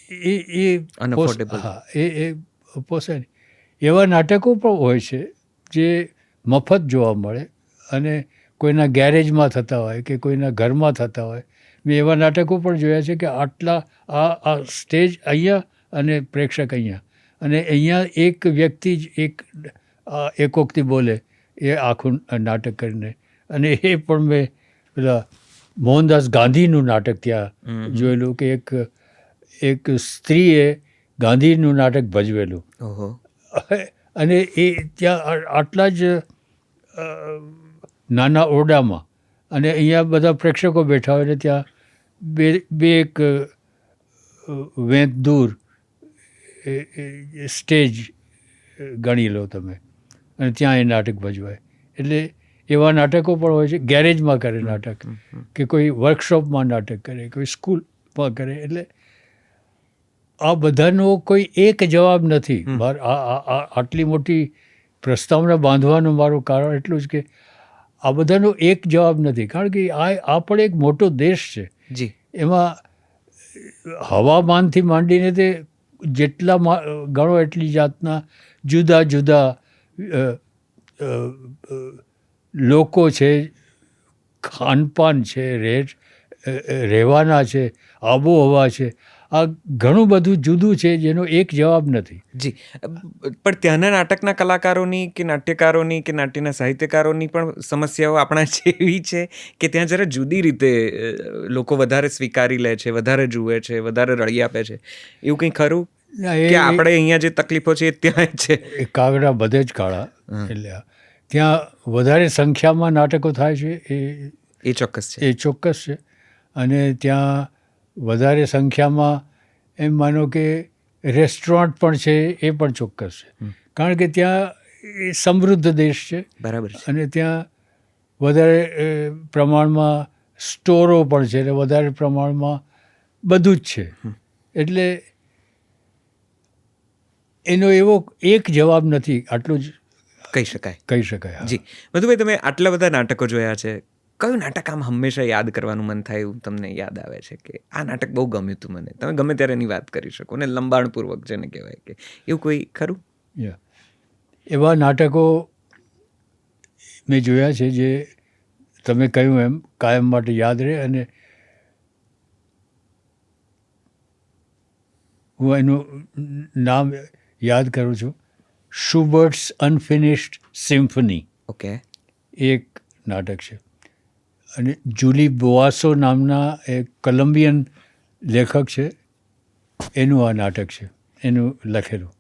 એ Unaffordable. હા, એ પોસાય નહીં. એવા નાટકો પણ હોય છે જે મફત જોવા મળે અને કોઈના ગેરેજમાં થતા હોય કે કોઈના ઘરમાં થતા હોય. મેં એવા નાટકો પણ જોયા છે કે આટલા આ સ્ટેજ અહીંયા અને પ્રેક્ષક અહીંયા, અને અહીંયા એક વ્યક્તિ જ એકોક્તિ બોલે એ આખું નાટક કરીને. અને એ પણ મેં પેલા મોહનદાસ ગાંધીનું નાટક ત્યાં જોયેલું કે એક સ્ત્રીએ ગાંધીનું નાટક ભજવેલું. અને એ ત્યાં આટલા જ નાના ઓરડામાં, અને અહીંયા બધા પ્રેક્ષકો બેઠા હોય ને ત્યાં બે એક વેંત દૂર સ્ટેજ ગણી લો તમે, અને ત્યાં એ નાટક ભજવાય. એટલે એવા નાટકો પણ હોય છે. ગેરેજમાં કરે નાટક, કે કોઈ વર્કશોપમાં નાટક કરે, કોઈ સ્કૂલમાં કરે. એટલે આ બધાનો કોઈ એક જવાબ નથી. આટલી મોટી પ્રસ્તાવના બાંધવાનું મારું કારણ એટલું જ કે આ બધાનો એક જવાબ નથી, કારણ કે આ પણ એક મોટો દેશ છે. એમાં હવામાનથી માંડીને તે જેટલા ગણો એટલી જાતના જુદા જુદા લોકો છે, ખાનપાન છે, રહેવાના છે, આબોહવા છે. આ ઘણું બધું જુદું છે જેનો એક જવાબ નથી. જી, પણ ત્યાંના નાટકના કલાકારોની કે નાટ્યકારોની કે નાટ્યના સાહિત્યકારોની પણ સમસ્યાઓ આપણા જેવી છે કે ત્યાં જરા જુદી રીતે લોકો વધારે સ્વીકારી લે છે, વધારે જુએ છે, વધારે રળી આપે છે, એવું કંઈ ખરું? કે આપણે અહીંયા જે તકલીફો છે એ ત્યાં જ છે? એ કાગડા બધે જ કાળા. એટલે ત્યાં વધારે સંખ્યામાં નાટકો થાય છે એ ચોક્કસ છે. એ ચોક્કસ છે. અને ત્યાં વધારે સંખ્યામાં એમ માનો કે રેસ્ટોરન્ટ પણ છે, એ પણ ચોક્કસ છે. કારણ કે ત્યાં એ સમૃદ્ધ દેશ છે બરાબર છે. અને ત્યાં વધારે પ્રમાણમાં સ્ટોરો પણ છે એટલે વધારે પ્રમાણમાં બધું જ છે. એટલે એનો એવો એક જવાબ નથી, આટલું જ કહી શકાય. કહી શકાય. હા. જી મધુભાઈ, તમે આટલા બધા નાટકો જોયા છે, કયું નાટક આમ હંમેશા યાદ કરવાનું મન થાય એવું તમને યાદ આવે છે કે આ નાટક બહુ ગમ્યું હતું મને? તમે ગમે ત્યારે એની વાત કરી શકો ને લંબાણપૂર્વક જેને કહેવાય કે એવું કોઈ ખરું? Yeah. એવા નાટકો મેં જોયા છે જે તમે કહ્યું એમ કાયમ માટે યાદ રહે. અને હું એનું નામ યાદ કરું છું, શુબર્ટ્સ અનફિનિશ્ડ સિમ્ફની. ઓકે. એક નાટક છે અને જુલી બોઆસો નામના એક કોલંબિયન લેખક છે, એનું આ નાટક છે, એનું લખેલું.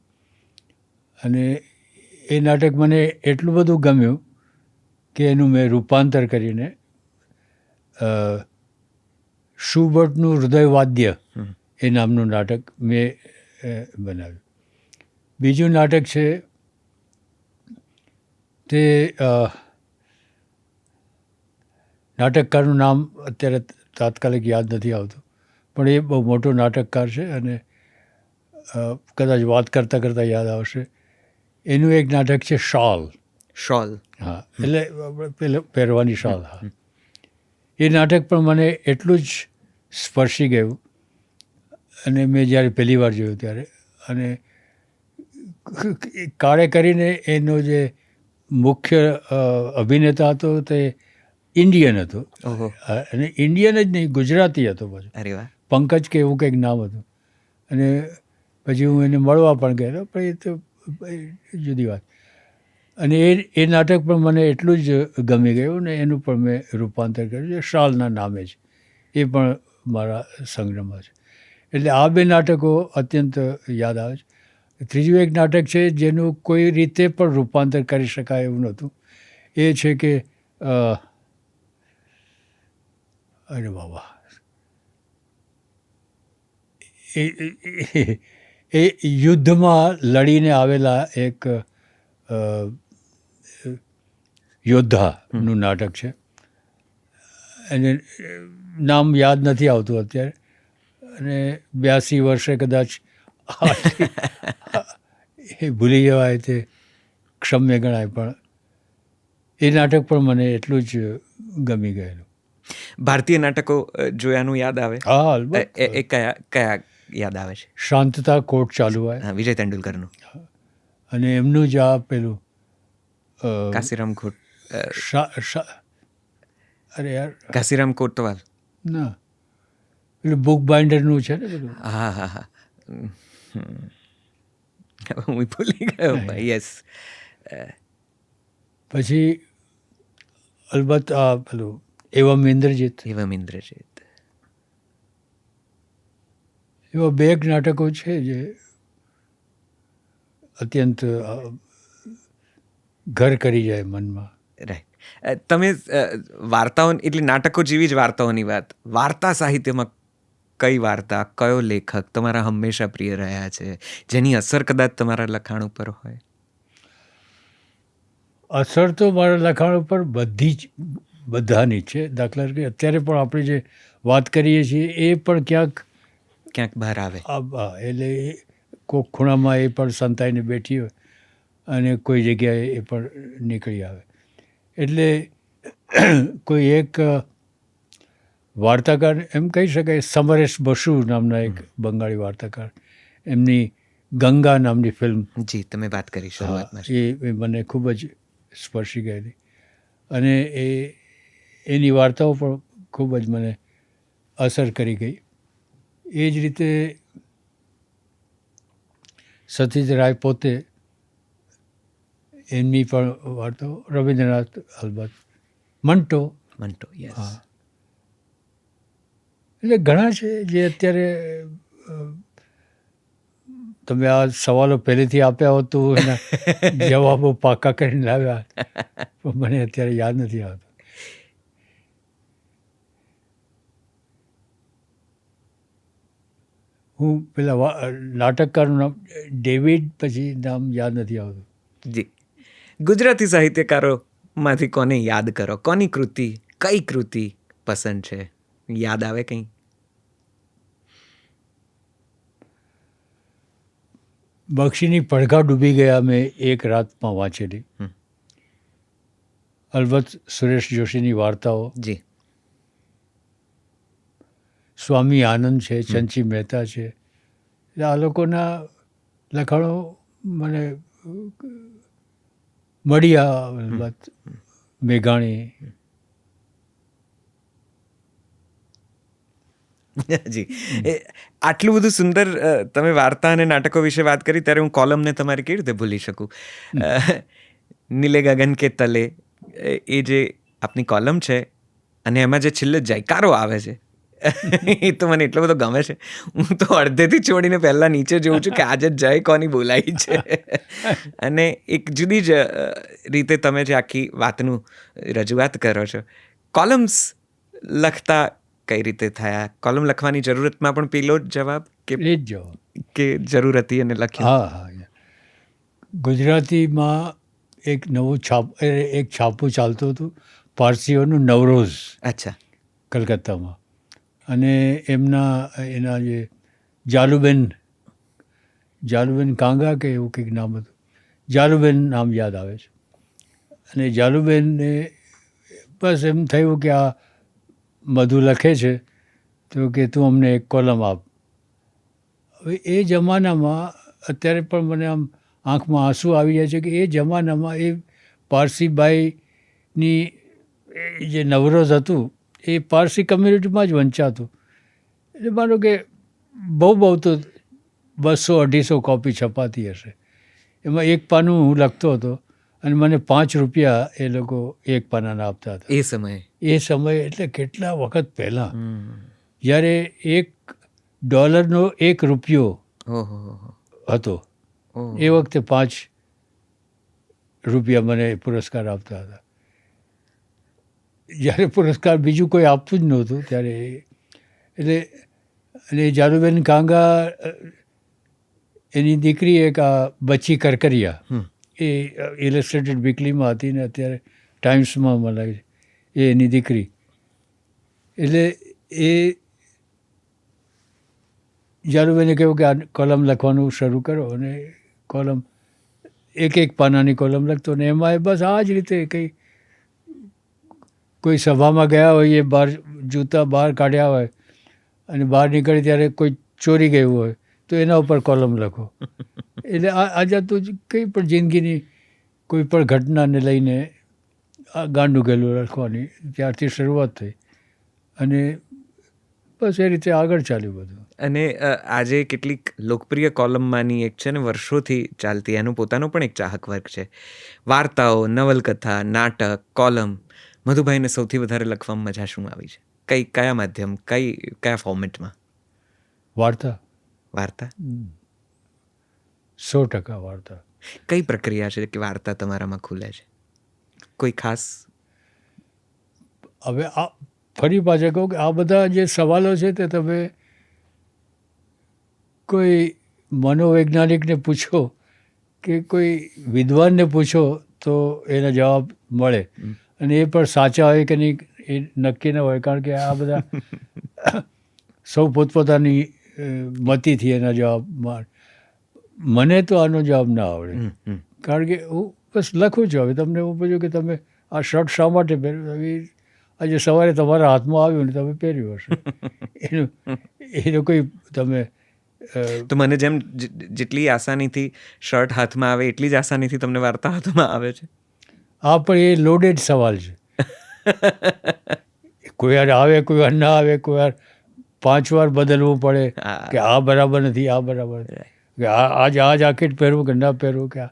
અને એ નાટક મને એટલું બધું ગમ્યું કે એનું મેં રૂપાંતર કરીને શુબર્ટનું હૃદયવાદ્ય એ નામનું નાટક મેં બનાવ્યું. બીજું નાટક છે તે નાટકકારનું નામ અત્યારે તાત્કાલિક યાદ નથી આવતું, પણ એ બહુ મોટો નાટકકાર છે અને કદાચ વાત કરતાં કરતાં યાદ આવશે. એનું એક નાટક છે શોલ. શોલ. હા, એટલે પેલો પહેરવાની શાલ. હા, એ નાટક પણ મને એટલું જ સ્પર્શી ગયું અને મેં જ્યારે પહેલી વાર જોયું ત્યારે. અને કાળે કરીને એનો જે મુખ્ય અભિનેતા હતો તે ઇન્ડિયન હતો. ઓહો. અને ઇન્ડિયન જ નહીં, ગુજરાતી હતો પાછો. અરે વાહ. પંકજ કે એવું કંઈક નામ હતું. અને પછી હું એને મળવા પણ ગયેલો, પણ એ તો જુદી વાત. અને એ નાટક પણ મને એટલું જ ગમી ગયું ને એનું પણ મેં રૂપાંતર કર્યું છે શાલના નામે જ. એ પણ મારા સંગ્રહમાં છે. એટલે આ બે નાટકો અત્યંત યાદ આવે છે. ત્રીજું એક નાટક છે જેનું કોઈ રીતે પણ રૂપાંતર કરી શકાય એવું નહોતું. એ છે કે અરે બાબા, એ યુદ્ધમાં લડીને આવેલા એક યોદ્ધાનું નાટક છે. એને નામ યાદ નથી આવતું અત્યારે, અને 82 વર્ષે કદાચ એ ભૂલી જવાય તે ક્ષમ્ય ગણાય. પણ એ નાટક પણ મને એટલું જ ગમી ગયેલું. ભારતીય નાટકો જોયાનું યાદ આવે? હા, અલબત્ત. એ કયા કયા યાદ આવે છે? શાંતતા કોર્ટ ચાલુ હોય. હા, વિજય તેંડુલકરનું. અને એમનું જ આ પેલું કાશીરામ ખોટ અરે યાર, કાશીરામ કોટવાલ. ના, પેલું બુક બાઇન્ડરનું છે ને પેલું. હા હા હા. હું ભૂલી ગયો ભાઈ. યસ. પછી અલબત્ત આ પેલું એવમ ઇન્દ્રજીત. એવમ ઇન્દ્રજીત. એવા બે એક નાટકો છે જે અત્યંત ઘર કરી જાય મનમાં. રાઈટ. તમે વાર્તાઓ એટલે નાટકો જેવી જ વાર્તાઓની વાત, વાર્તા સાહિત્યમાં કઈ વાર્તા, કયો લેખક તમારા હંમેશા પ્રિય રહ્યા છે, જેની અસર કદાચ તમારા લખાણ ઉપર હોય? અસર તો મારા લખાણ ઉપર બધાની છે. દાખલા તરીકે અત્યારે પણ આપણે જે વાત કરીએ છીએ એ પણ ક્યાંક બહાર આવે. એટલે કોઈક ખૂણામાં એ પણ સંતાઈને બેઠી હોય અને કોઈ જગ્યાએ એ પણ નીકળી આવે. એટલે કોઈ એક વાર્તાકાર એમ કહી શકાય, સમરેશ બસુ નામના એક બંગાળી વાર્તાકાર, એમની ગંગા નામની ફિલ્મ. જી, તમે વાત કરી શરૂઆતમાં. એ મને ખૂબ જ સ્પર્શી ગયેલી અને એની વાર્તાઓ પણ ખૂબ જ મને અસર કરી ગઈ. એ જ રીતે સતીશ રાય પોતે, એમની પણ વાર્તાઓ, રવિન્દ્રનાથ અલબત્ત, મંટો. યસ. હા, એટલે ઘણા છે જે અત્યારે તમે આ સવાલો પહેલેથી આપ્યા હોત તો એના જવાબો પાકા કરીને લાવ્યા, પણ મને અત્યારે યાદ નથી આવતું. હું પેલા નાટકકારનું નામ ડેવિડ, પછી નામ યાદ નથી આવતું. જી, ગુજરાતી સાહિત્યકારોમાંથી કોને યાદ કરો? કોની કૃતિ, કઈ કૃતિ પસંદ છે? યાદ આવે કંઈ? બક્ષીની પડઘા ડૂબી ગયા મેં એક રાતમાં વાંચેલી. અલબત્ત સુરેશ જોશીની વાર્તાઓ, જી. સ્વામી આનંદ છે, ચંચી મહેતા છે, એટલે આ લોકોના લખાણો મને મળ્યા. અલબત્ત મેઘાણી. જી. આટલું બધું સુંદર તમે વાર્તા અને નાટકો વિશે વાત કરી, ત્યારે હું કોલમને તમારી કેવી રીતે ભૂલી શકું? નીલે ગગન કે તલે એ જે આપની કોલમ છે, અને એમાં જે છેલ્લે જયકારો આવે છે, એ તો મને એટલો બધો ગમે છે. હું તો અડધેથી છોડીને પહેલાં નીચે જોઉં છું કે આજે જય કોની બોલાઈ છે. અને એક જુદી જ રીતે તમે જે આખી વાતનું રજૂઆત કરો છો. કોલમ્સ લખતા કઈ રીતે થયા? કોલમ લખવાની જરૂરતમાં પણ પેલો જ જવાબ કે એ જ જવાબ કે જરૂર હતી અને લખ્યું? હા. ગુજરાતીમાં એક છાપું ચાલતું હતું, પારસીઓનું નવરોઝ, અચ્છા. કલકત્તામાં. અને એના જે જાલુબેન કાંગા કે એવું કંઈક નામ હતું, જાલુબેન નામ યાદ આવે છે. અને જાલુબેનને બસ એમ થયું કે આ મધુ લખે છે તો કે તું અમને એક કોલમ આપ. હવે એ જમાનામાં, અત્યારે પણ મને આમ આંખમાં આંસુ આવી જાય છે કે એ જમાનામાં એ પારસીબાઈની જે નવરોઝ હતું એ પારસી કમ્યુનિટીમાં જ વંચાતું. એટલે માનો કે બહુ તો 200-250 કોપી છપાતી હશે. એમાં એક પાનું હું લખતો હતો અને મને 5 રૂપિયા એ લોકો એક પાનાના આપતા હતા. એ સમયે? એ સમયે એટલે કેટલા વખત પહેલાં, જ્યારે $1 1 રૂપિયો હતો. એ વખતે 5 રૂપિયા મને પુરસ્કાર આપતા હતા. જ્યારે પુરસ્કાર બીજું કોઈ આપતું જ નહોતું ત્યારે. એટલે અને જાલુબેન કાંગા, એની દીકરી એક આ બચ્ચી કરકરિયા, એ ઇલસ્ટ્રેટેડ વીકલીમાં હતી ને અત્યારે ટાઈમ્સમાં મને લાગે છે, એ એની દીકરી. એટલે એ જાલુબેને કહ્યું કે આ કોલમ લખવાનું શરૂ કરો. અને કોલમ એક પાનાની કોલમ લખતો, ને એમાં બસ આ જ રીતે કંઈ કોઈ સભામાં ગયા હોય, એ જૂતા બહાર કાઢ્યા હોય અને બહાર નીકળે ત્યારે કોઈ ચોરી ગયું હોય તો એના ઉપર કોલમ લખો. એટલે આ જાતું જ કંઈ પણ જિંદગીની કોઈ પણ ઘટનાને લઈને આ ગાંડું ગયેલું લખવાની ત્યારથી શરૂઆત થઈ. અને બસ એ રીતે આગળ ચાલ્યું બધું. અને આજે કેટલીક લોકપ્રિય કોલમમાંની એક છે ને, વર્ષોથી ચાલતી, એનું પોતાનું પણ એક ચાહક વર્ગ છે. વાર્તાઓ, નવલકથા, નાટક, કોલમ. મધુભાઈને સૌથી વધારે લખવામાં મજા શું આવી છે? કયા માધ્યમ, કયા ફોર્મેટમાં? વાર્તા. 100% વાર્તા. કઈ પ્રક્રિયા છે કે વાર્તા તમારામાં ખુલે છે? કોઈ ખાસ? હવે આ ફરી પાછા કહું કે આ બધા જે સવાલો છે તે તમે કોઈ મનોવૈજ્ઞાનિકને પૂછો કે કોઈ વિદ્વાનને પૂછો તો એના જવાબ મળે. અને એ પણ સાચા હોય કે નહીં એ નક્કી ન હોય, કારણ કે આ બધા સૌ પોતપોતાની મતિથી એના જવાબ. મને તો આનો જવાબ ના આવડે, કારણ કે હું બસ લખું છું. હવે તમને હું પૂછું કે તમે આ શર્ટ શા માટે પહેર્યું, આજે સવારે તમારા હાથમાં આવ્યું ને તમે પહેર્યું હશે. એનો કોઈ તમે તો મને જેમ જેટલી આસાનીથી શર્ટ હાથમાં આવે એટલી જ આસાનીથી તમને વાર્તા હાથમાં આવે છે? આ પણ એ લોડેડ સવાલ છે. કોઈ વાર આવે, કોઈ વાર ના આવે, કોઈ વાર 5 વાર બદલવું પડે કે આ બરાબર નથી, આ બરાબર નથી, કે આજ આ જાકેટ પહેરવું કે ના પહેરવું, કે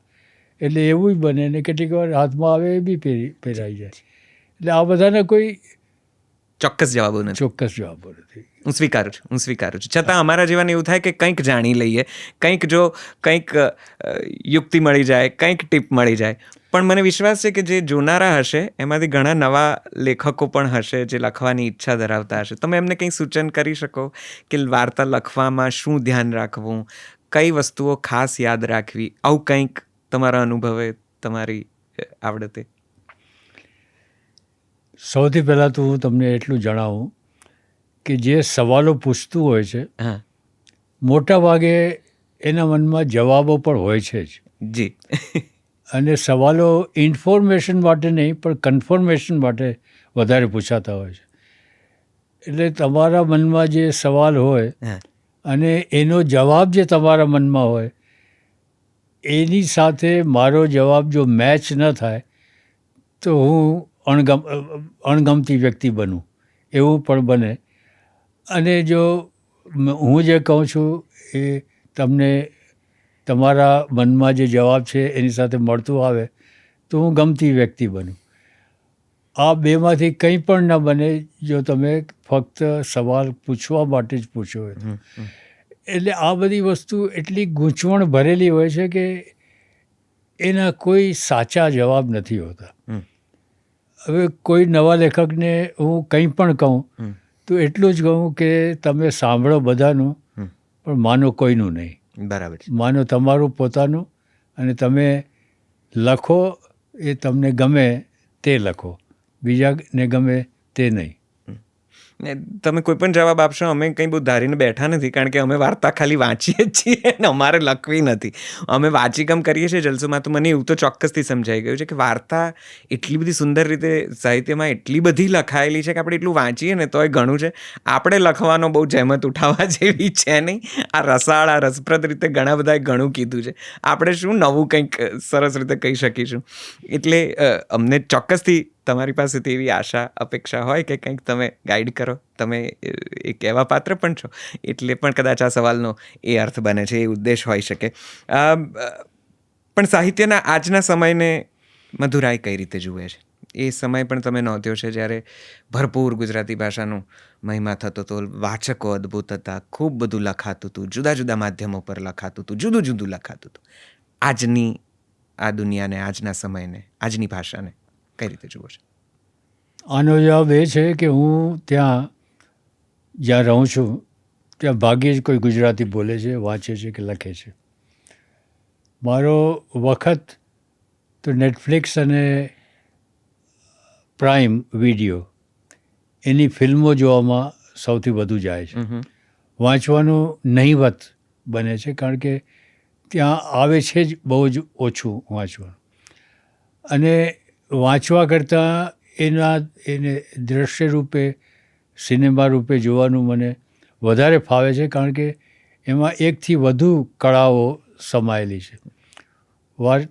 એટલે એવું જ બને. ને કેટલીક વાર હાથમાં આવે એ બી પહેરાઈ જાય. એટલે આ બધાને કોઈ ચોક્કસ જવાબો નથી. હું સ્વીકારું છું. છતાં અમારા જીવન એવું થાય કે કંઈક જાણી લઈએ, કંઈક યુક્તિ મળી જાય, કંઈક ટીપ મળી જાય. પણ મને વિશ્વાસ છે કે જે જોનારા હશે એમાંથી ઘણા નવા લેખકો પણ હશે જે લખવાની ઈચ્છા ધરાવતા હશે. તમે એમને કંઈ સૂચન કરી શકો કે વાર્તા લખવામાં શું ધ્યાન રાખવું, કઈ વસ્તુઓ ખાસ યાદ રાખવી, આવું કંઈક તમારા અનુભવે, તમારી આવડતે? સૌથી પહેલાં તો હું તમને એટલું જણાવું કે જે સવાલો પૂછતું હોય છે હા, મોટા ભાગે એના મનમાં જવાબો પણ હોય છે જ. જી. અને સવાલો ઇન્ફોર્મેશન માટે નહીં પણ કન્ફર્મેશન માટે વધારે પૂછાતા હોય છે. એટલે તમારા મનમાં જે સવાલ હોય હા, અને એનો જવાબ જે તમારા મનમાં હોય એની સાથે મારો જવાબ જો મેચ ન થાય તો હું અણગમતી વ્યક્તિ બનું, એવું પણ બને. અને જો હું જે કહું છું એ તમને તમારા મનમાં જે જવાબ છે એની સાથે મળતું આવે તો હું ગમતી વ્યક્તિ બનું. આ બેમાંથી કંઈ પણ ન બને જો તમે ફક્ત સવાલ પૂછવા માટે જ પૂછ્યો હોય તો. એટલે આ બધી વસ્તુ એટલી ગૂંચવણ ભરેલી હોય છે કે એના કોઈ સાચા જવાબ નથી હોતા. હવે કોઈ નવા લેખકને હું કંઈ પણ કહું તો એટલું જ કહું કે તમે સાંભળો બધાનું પણ માનો કોઈનું નહીં. બરાબર છે. માનો તમારું પોતાનું, અને તમે લખો એ તમને ગમે તે લખો, બીજાને ગમે તે નહીં. ને તમે કોઈ પણ જવાબ આપશો, અમે કંઈ બહુ ધારીને બેઠા નથી, કારણ કે અમે વાર્તા ખાલી વાંચીએ જ છીએ ને અમારે લખવી નથી. અમે વાંચીકામ કરીએ છીએ જલસોમાં, તો મને એવું તો ચોક્કસથી સમજાઈ ગયું છે કે વાર્તા એટલી બધી સુંદર રીતે સાહિત્યમાં એટલી બધી લખાયેલી છે કે આપણે એટલું વાંચીએ ને તોય ઘણું છે. આપણે લખવાનો બહુ જહેમત ઉઠાવવા જેવી છે નહીં. આ રસાળ, આ રસપ્રદ રીતે ઘણા બધાએ ઘણું કીધું છે. આપણે શું નવું કંઈક સરસ રીતે કહી શકીશું. એટલે અમને ચોક્કસથી તમારી પાસેથી એવી આશા અપેક્ષા હોય કે કંઈક તમે ગાઈડ કરો. તમે એક એવા પાત્ર પણ છો, એટલે પણ કદાચ આ સવાલનો એ અર્થ બને છે, એ ઉદ્દેશ હોઈ શકે. પણ સાહિત્યના આજના સમયને મધુરાય કઈ રીતે જુએ છે? એ સમય પણ તમે નોંધ્યો છે જ્યારે ભરપૂર ગુજરાતી ભાષાનો મહિમા થતો હતો, વાચકો અદ્ભુત હતા, ખૂબ બધું લખાતું હતું, જુદા જુદા માધ્યમો પર લખાતું હતું, જુદું જુદું લખાતું હતું. આજની આ દુનિયાને, આજના સમયને, આજની ભાષાને કઈ રીતે જુઓ છો? આનો જવાબ એ છે કે હું જ્યાં રહું છું ત્યાં ભાગ્યે જ કોઈ ગુજરાતી બોલે છે, વાંચે છે કે લખે છે. મારો વખત તો નેટફ્લિક્સ અને પ્રાઇમ વિડીયો એની ફિલ્મો જોવામાં સૌથી વધુ જાય છે. વાંચવાનું નહીવત બને છે, કારણ કે ત્યાં આવે છે જ બહુ જ ઓછું વાંચવાનું. અને વાંચવા કરતાં એને દ્રશ્ય રૂપે, સિનેમા રૂપે જોવાનું મને વધારે ફાવે છે, કારણ કે એમાં એકથી વધુ કળાઓ સમાયેલી છે.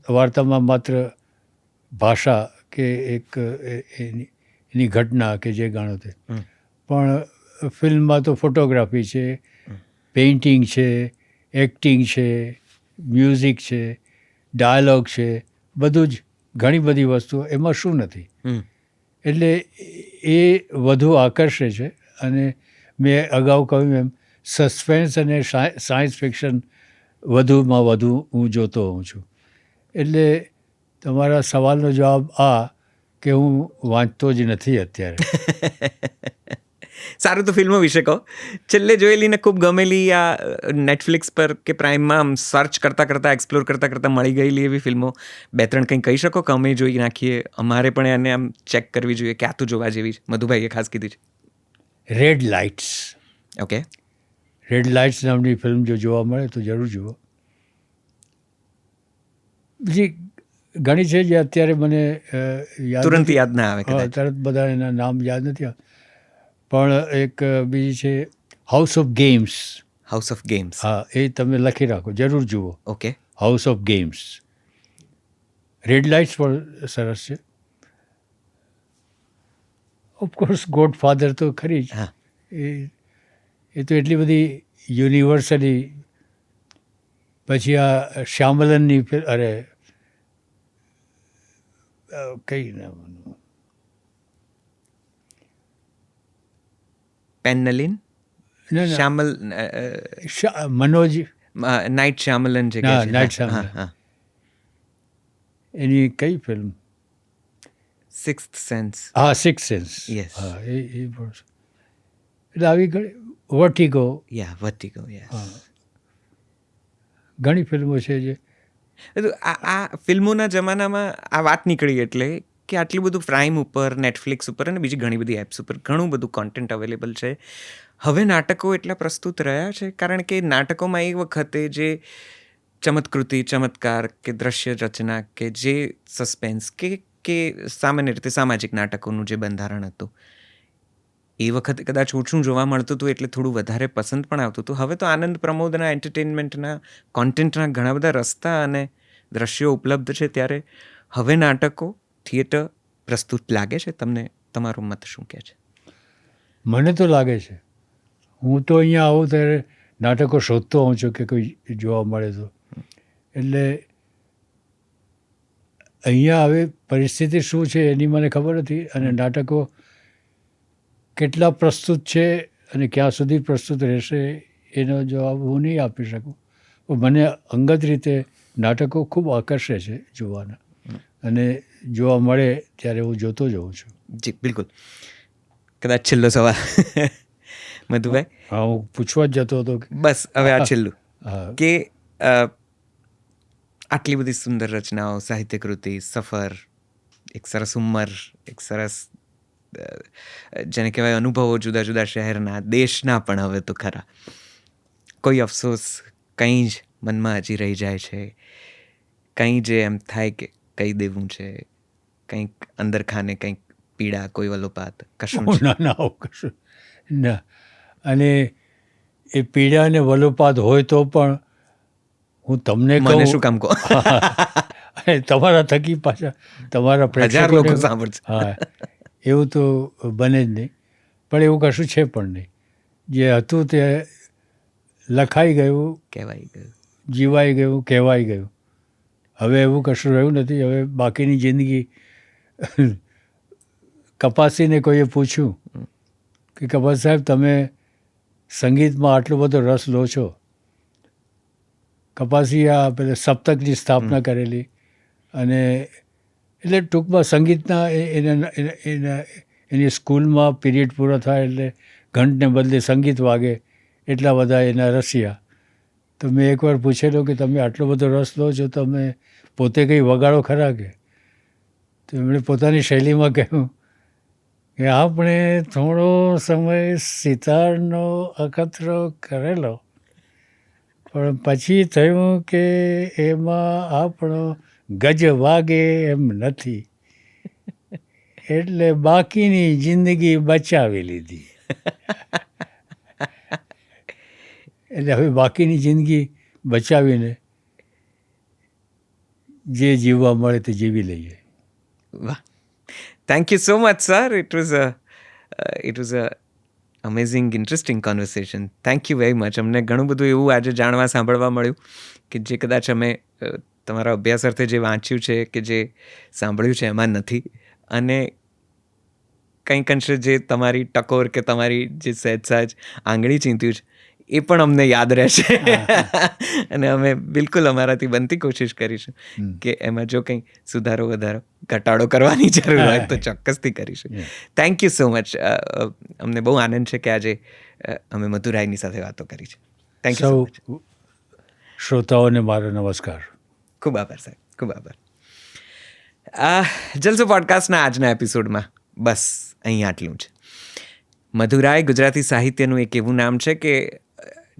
વાર્તામાં માત્ર ભાષા કે એક એની ઘટના કે જે ગણો તે, પણ ફિલ્મમાં તો ફોટોગ્રાફી છે, પેઇન્ટિંગ છે, એક્ટિંગ છે, મ્યુઝિક છે, ડાયલોગ છે, બધું જ, ઘણી બધી વસ્તુઓ, એમાં શું નથી. એટલે એ વધુ આકર્ષે છે. અને મેં અગાઉ કહ્યું એમ સસ્પેન્સ અને સાયન્સ ફિક્શન વધુમાં વધુ હું જોતો હોઉં છું. એટલે તમારા સવાલનો જવાબ આ કે હું વાંચતો જ નથી અત્યારે. સારું, તો ફિલ્મો વિશે કહો. છેલ્લે જોયેલી ને ખૂબ ગમેલી, આ નેટફ્લિક્સ પર કે પ્રાઇમમાં આમ સર્ચ કરતાં કરતાં, એક્સપ્લોર કરતાં કરતાં મળી ગયેલી એવી ફિલ્મો બે ત્રણ કંઈ કહી શકો કે અમે જોઈ નાખીએ, અમારે પણ એને આમ ચેક કરવી જોઈએ કે આ તો જોવા જેવી છે? મધુભાઈએ ખાસ કીધી છે. Red lights. Okay. Red lights નામની ફિલ્મ જો જોવા મળે તો જરૂર જુઓ. બીજી ઘણી છે જે અત્યારે મને તુરંત યાદ ના આવે કદાચ. તરત બધા એના નામ યાદ નથી આવતા. પણ એક બીજી છે house of games. House of games. હા, એ તમે લખી રાખો, જરૂર જુઓ. Okay. House of games. Red lights પણ સરસ છે. ઓફકોર્સ ગોડફાધર તો ખરી જ. હા. એ તો એટલી બધી યુનિવર્સલી. પછી આ શ્યામલનની અરે કઈ નામ, પેન્નલિન, શ્યામલ, મનોજ, નાઇટ શ્યામલન છે. નાઇટ શ્યામલન. એની કઈ ફિલ્મ? Sixth sense. હા, સિક્સ્થ સેન્સ. Yes. હા, એ પણ. એટલે આવી વર્ટિગો. યા, વર્ટિગો. યસ. ઘણી ફિલ્મો છે જે આ ફિલ્મોના જમાનામાં આ વાત નીકળી એટલે કે આટલું બધું પ્રાઇમ ઉપર, નેટફ્લિક્સ ઉપર અને બીજી ઘણી બધી એપ્સ ઉપર ઘણું બધું કોન્ટેન્ટ અવેલેબલ છે. હવે નાટકો એટલા પ્રસ્તુત રહ્યા છે કારણ કે નાટકોમાં એ વખતે જે ચમત્કૃતિ, ચમત્કાર કે દ્રશ્ય રચના કે જે સસ્પેન્સ કે સામાન્ય રીતે સામાજિક નાટકોનું જે બંધારણ હતું એ વખતે કદાચ ઓછું જોવા મળતું હતું એટલે થોડું વધારે પસંદ પણ આવતું હતું. હવે તો આનંદ પ્રમોદના, એન્ટરટેનમેન્ટના, કોન્ટેન્ટના ઘણા બધા રસ્તા અને દ્રશ્યો ઉપલબ્ધ છે, ત્યારે હવે નાટકો, થિયેટર પ્રસ્તુત લાગે છે તમને? તમારો મત શું કહે છે? મને તો લાગે છે. હું તો અહીંયા આવું ત્યારે નાટકો શોધતો હોઉં છું કે કોઈ જોવા મળે તો. એટલે અહીંયા હવે પરિસ્થિતિ શું છે એની મને ખબર નથી, અને નાટકો કેટલા પ્રસ્તુત છે અને ક્યાં સુધી પ્રસ્તુત રહેશે એનો જવાબ હું નહીં આપી શકું. પણ મને અંગત રીતે નાટકો ખૂબ આકર્ષે છે જોવાના, અને જોવા મળે ત્યારે હું જોતો જ હોઉં છું. જી બિલકુલ. કદાચ છેલ્લો સવાલ મધુભાઈ. હા, હું પૂછવા જ જતો હતો. બસ હવે આ છેલ્લું હા, કે આટલી બધી સુંદર રચનાઓ, સાહિત્ય કૃતિ, સફર, એક સરસ ઉંમર, એક સરસ જેને કહેવાય અનુભવો જુદા જુદા શહેરના, દેશના પણ હવે તો ખરા, કોઈ અફસોસ કંઈ જ મનમાં હજી રહી જાય છે? કંઈ જે એમ થાય કે કહી દેવું છે? કંઈક અંદર ખાને કંઈક પીડા, કોઈ વલોપાત, કશું છે? ના ના, આવું કશું ના. અને એ પીડા અને વલોપાત હોય તો પણ હું તમને મને કહું, શું કામ કહો? અને તમારા થકી પાછા તમારા હજાર લોકો પ્રેક્ષકોને, સાંભળશે. હા, એવું તો બને જ નહીં. પણ એવું કશું છે પણ નહીં. જે હતું તે લખાઈ ગયું, કહેવાય ગયું, જીવાઈ ગયું, કહેવાઈ ગયું. હવે એવું કશું રહ્યું નથી. હવે બાકીની જિંદગી કપાસીને કોઈએ પૂછ્યું કે કપાસ સાહેબ, તમે સંગીતમાં આટલો બધો રસ લો છો. કપાસી આ પેલા સપ્તકની સ્થાપના કરેલી, અને એટલે ટૂંકમાં સંગીતના એની સ્કૂલમાં પીરિયડ પૂરો થાય એટલે ઘંટને બદલે સંગીત વાગે, એટલા બધા એના રસિયા. તો મેં એકવાર પૂછેલો કે તમે આટલો બધો રસ લો છો, તમે પોતે કંઈ વગાડો ખરા કે? તો એમણે પોતાની શૈલીમાં કહ્યું કે આપણે થોડો સમય સિતારનો અખતરો કરેલો, પણ પછી થયું કે એમાં આપણો ગજ વાગે એમ નથી, એટલે બાકીની જિંદગી બચાવી લીધી. એટલે હવે બાકીની જિંદગી બચાવીને જે જીવવા મળે તે જીવી લઈએ. વાહ, thank you so much sir. It was a amazing, interesting conversation. Thank you very much. અમને ઘણું બધું એવું આજે જાણવા, સાંભળવા મળ્યું કે જે કદાચ અમે તમારા અભ્યાસ અર્થે જે વાંચ્યું છે કે જે સાંભળ્યું છે એમાં નથી. અને કંઈક અંશે જે તમારી ટકોર કે તમારી જે સહેજ આંગળી ચીંધ્યું છે એ પણ અમને યાદ રહેશે. અને અમે બિલકુલ અમારાથી બનતી કોશિશ કરીશું કે એમાં જો કંઈ સુધારો, વધારો, ઘટાડો કરવાની જરૂર હોય તો ચોક્કસથી કરીશું. Thank you so much. અમને બહુ આનંદ છે કે આજે અમે મધુરાયની સાથે વાતો કરી છે. Thank you so much. શ્રોતાઓને મારો નમસ્કાર. ખૂબ આભાર સાહેબ, ખૂબ આભાર. જલસો પોડકાસ્ટના આજના એપિસોડમાં બસ અહીં આટલું છે. મધુરાય ગુજરાતી સાહિત્યનું એક એવું નામ છે કે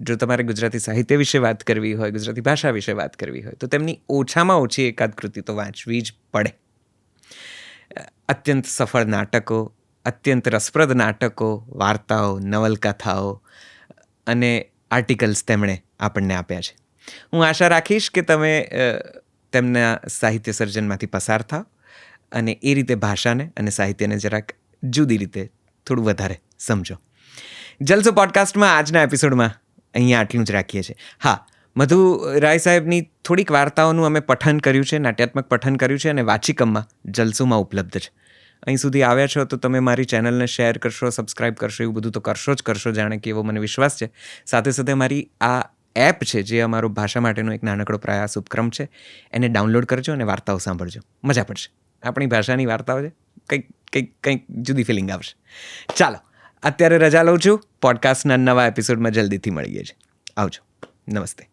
જો તમારે ગુજરાતી સાહિત્ય વિશે વાત કરવી હોય, ગુજરાતી ભાષા વિશે વાત કરવી હોય તો તેમની ઓછામાં ઓછી એકાદ કૃતિ તો વાંચવી જ પડે. અત્યંત સફળ નાટકો, અત્યંત રસપ્રદ નાટકો, વાર્તાઓ, નવલકથાઓ અને આર્ટિકલ્સ તેમણે આપણને આપ્યા છે. હું આશા રાખીશ કે તમે તેમના સાહિત્ય સર્જનમાંથી પસાર થાવ અને એ રીતે ભાષાને અને સાહિત્યને જરાક જુદી રીતે થોડું વધારે સમજો. જલસો પોડકાસ્ટમાં આજના એપિસોડમાં અહીંયા આટલું જ રાખીએ છીએ. હા, મધુ રાય સાહેબની થોડીક વાર્તાઓનું અમે પઠન કર્યું છે, નાટ્યાત્મક પઠન કર્યું છે, અને વાચિકમમાં જલસોમાં ઉપલબ્ધ છે. અહીં સુધી આવ્યા છો તો તમે મારી ચેનલને શેર કરશો, સબસ્ક્રાઈબ કરશો, એવું બધું તો કરશો જ કરશો, જાણે કે એવો મને વિશ્વાસ છે. સાથે સાથે મારી આ એપ છે જે અમારો ભાષા માટેનો એક નાનકડો પ્રયાસ ઉપક્રમ છે, એને ડાઉનલોડ કરજો અને વાર્તાઓ સાંભળજો. મજા પડશે. આપણી ભાષાની વાર્તાઓ છે, કંઈક જુદી ફિલિંગ આવશે. ચાલો, અત્યારે રજા લઉં છું. પોડકાસ્ટના નવા એપિસોડમાં જલ્દીથી મળીએ છીએ. આવજો. નમસ્તે.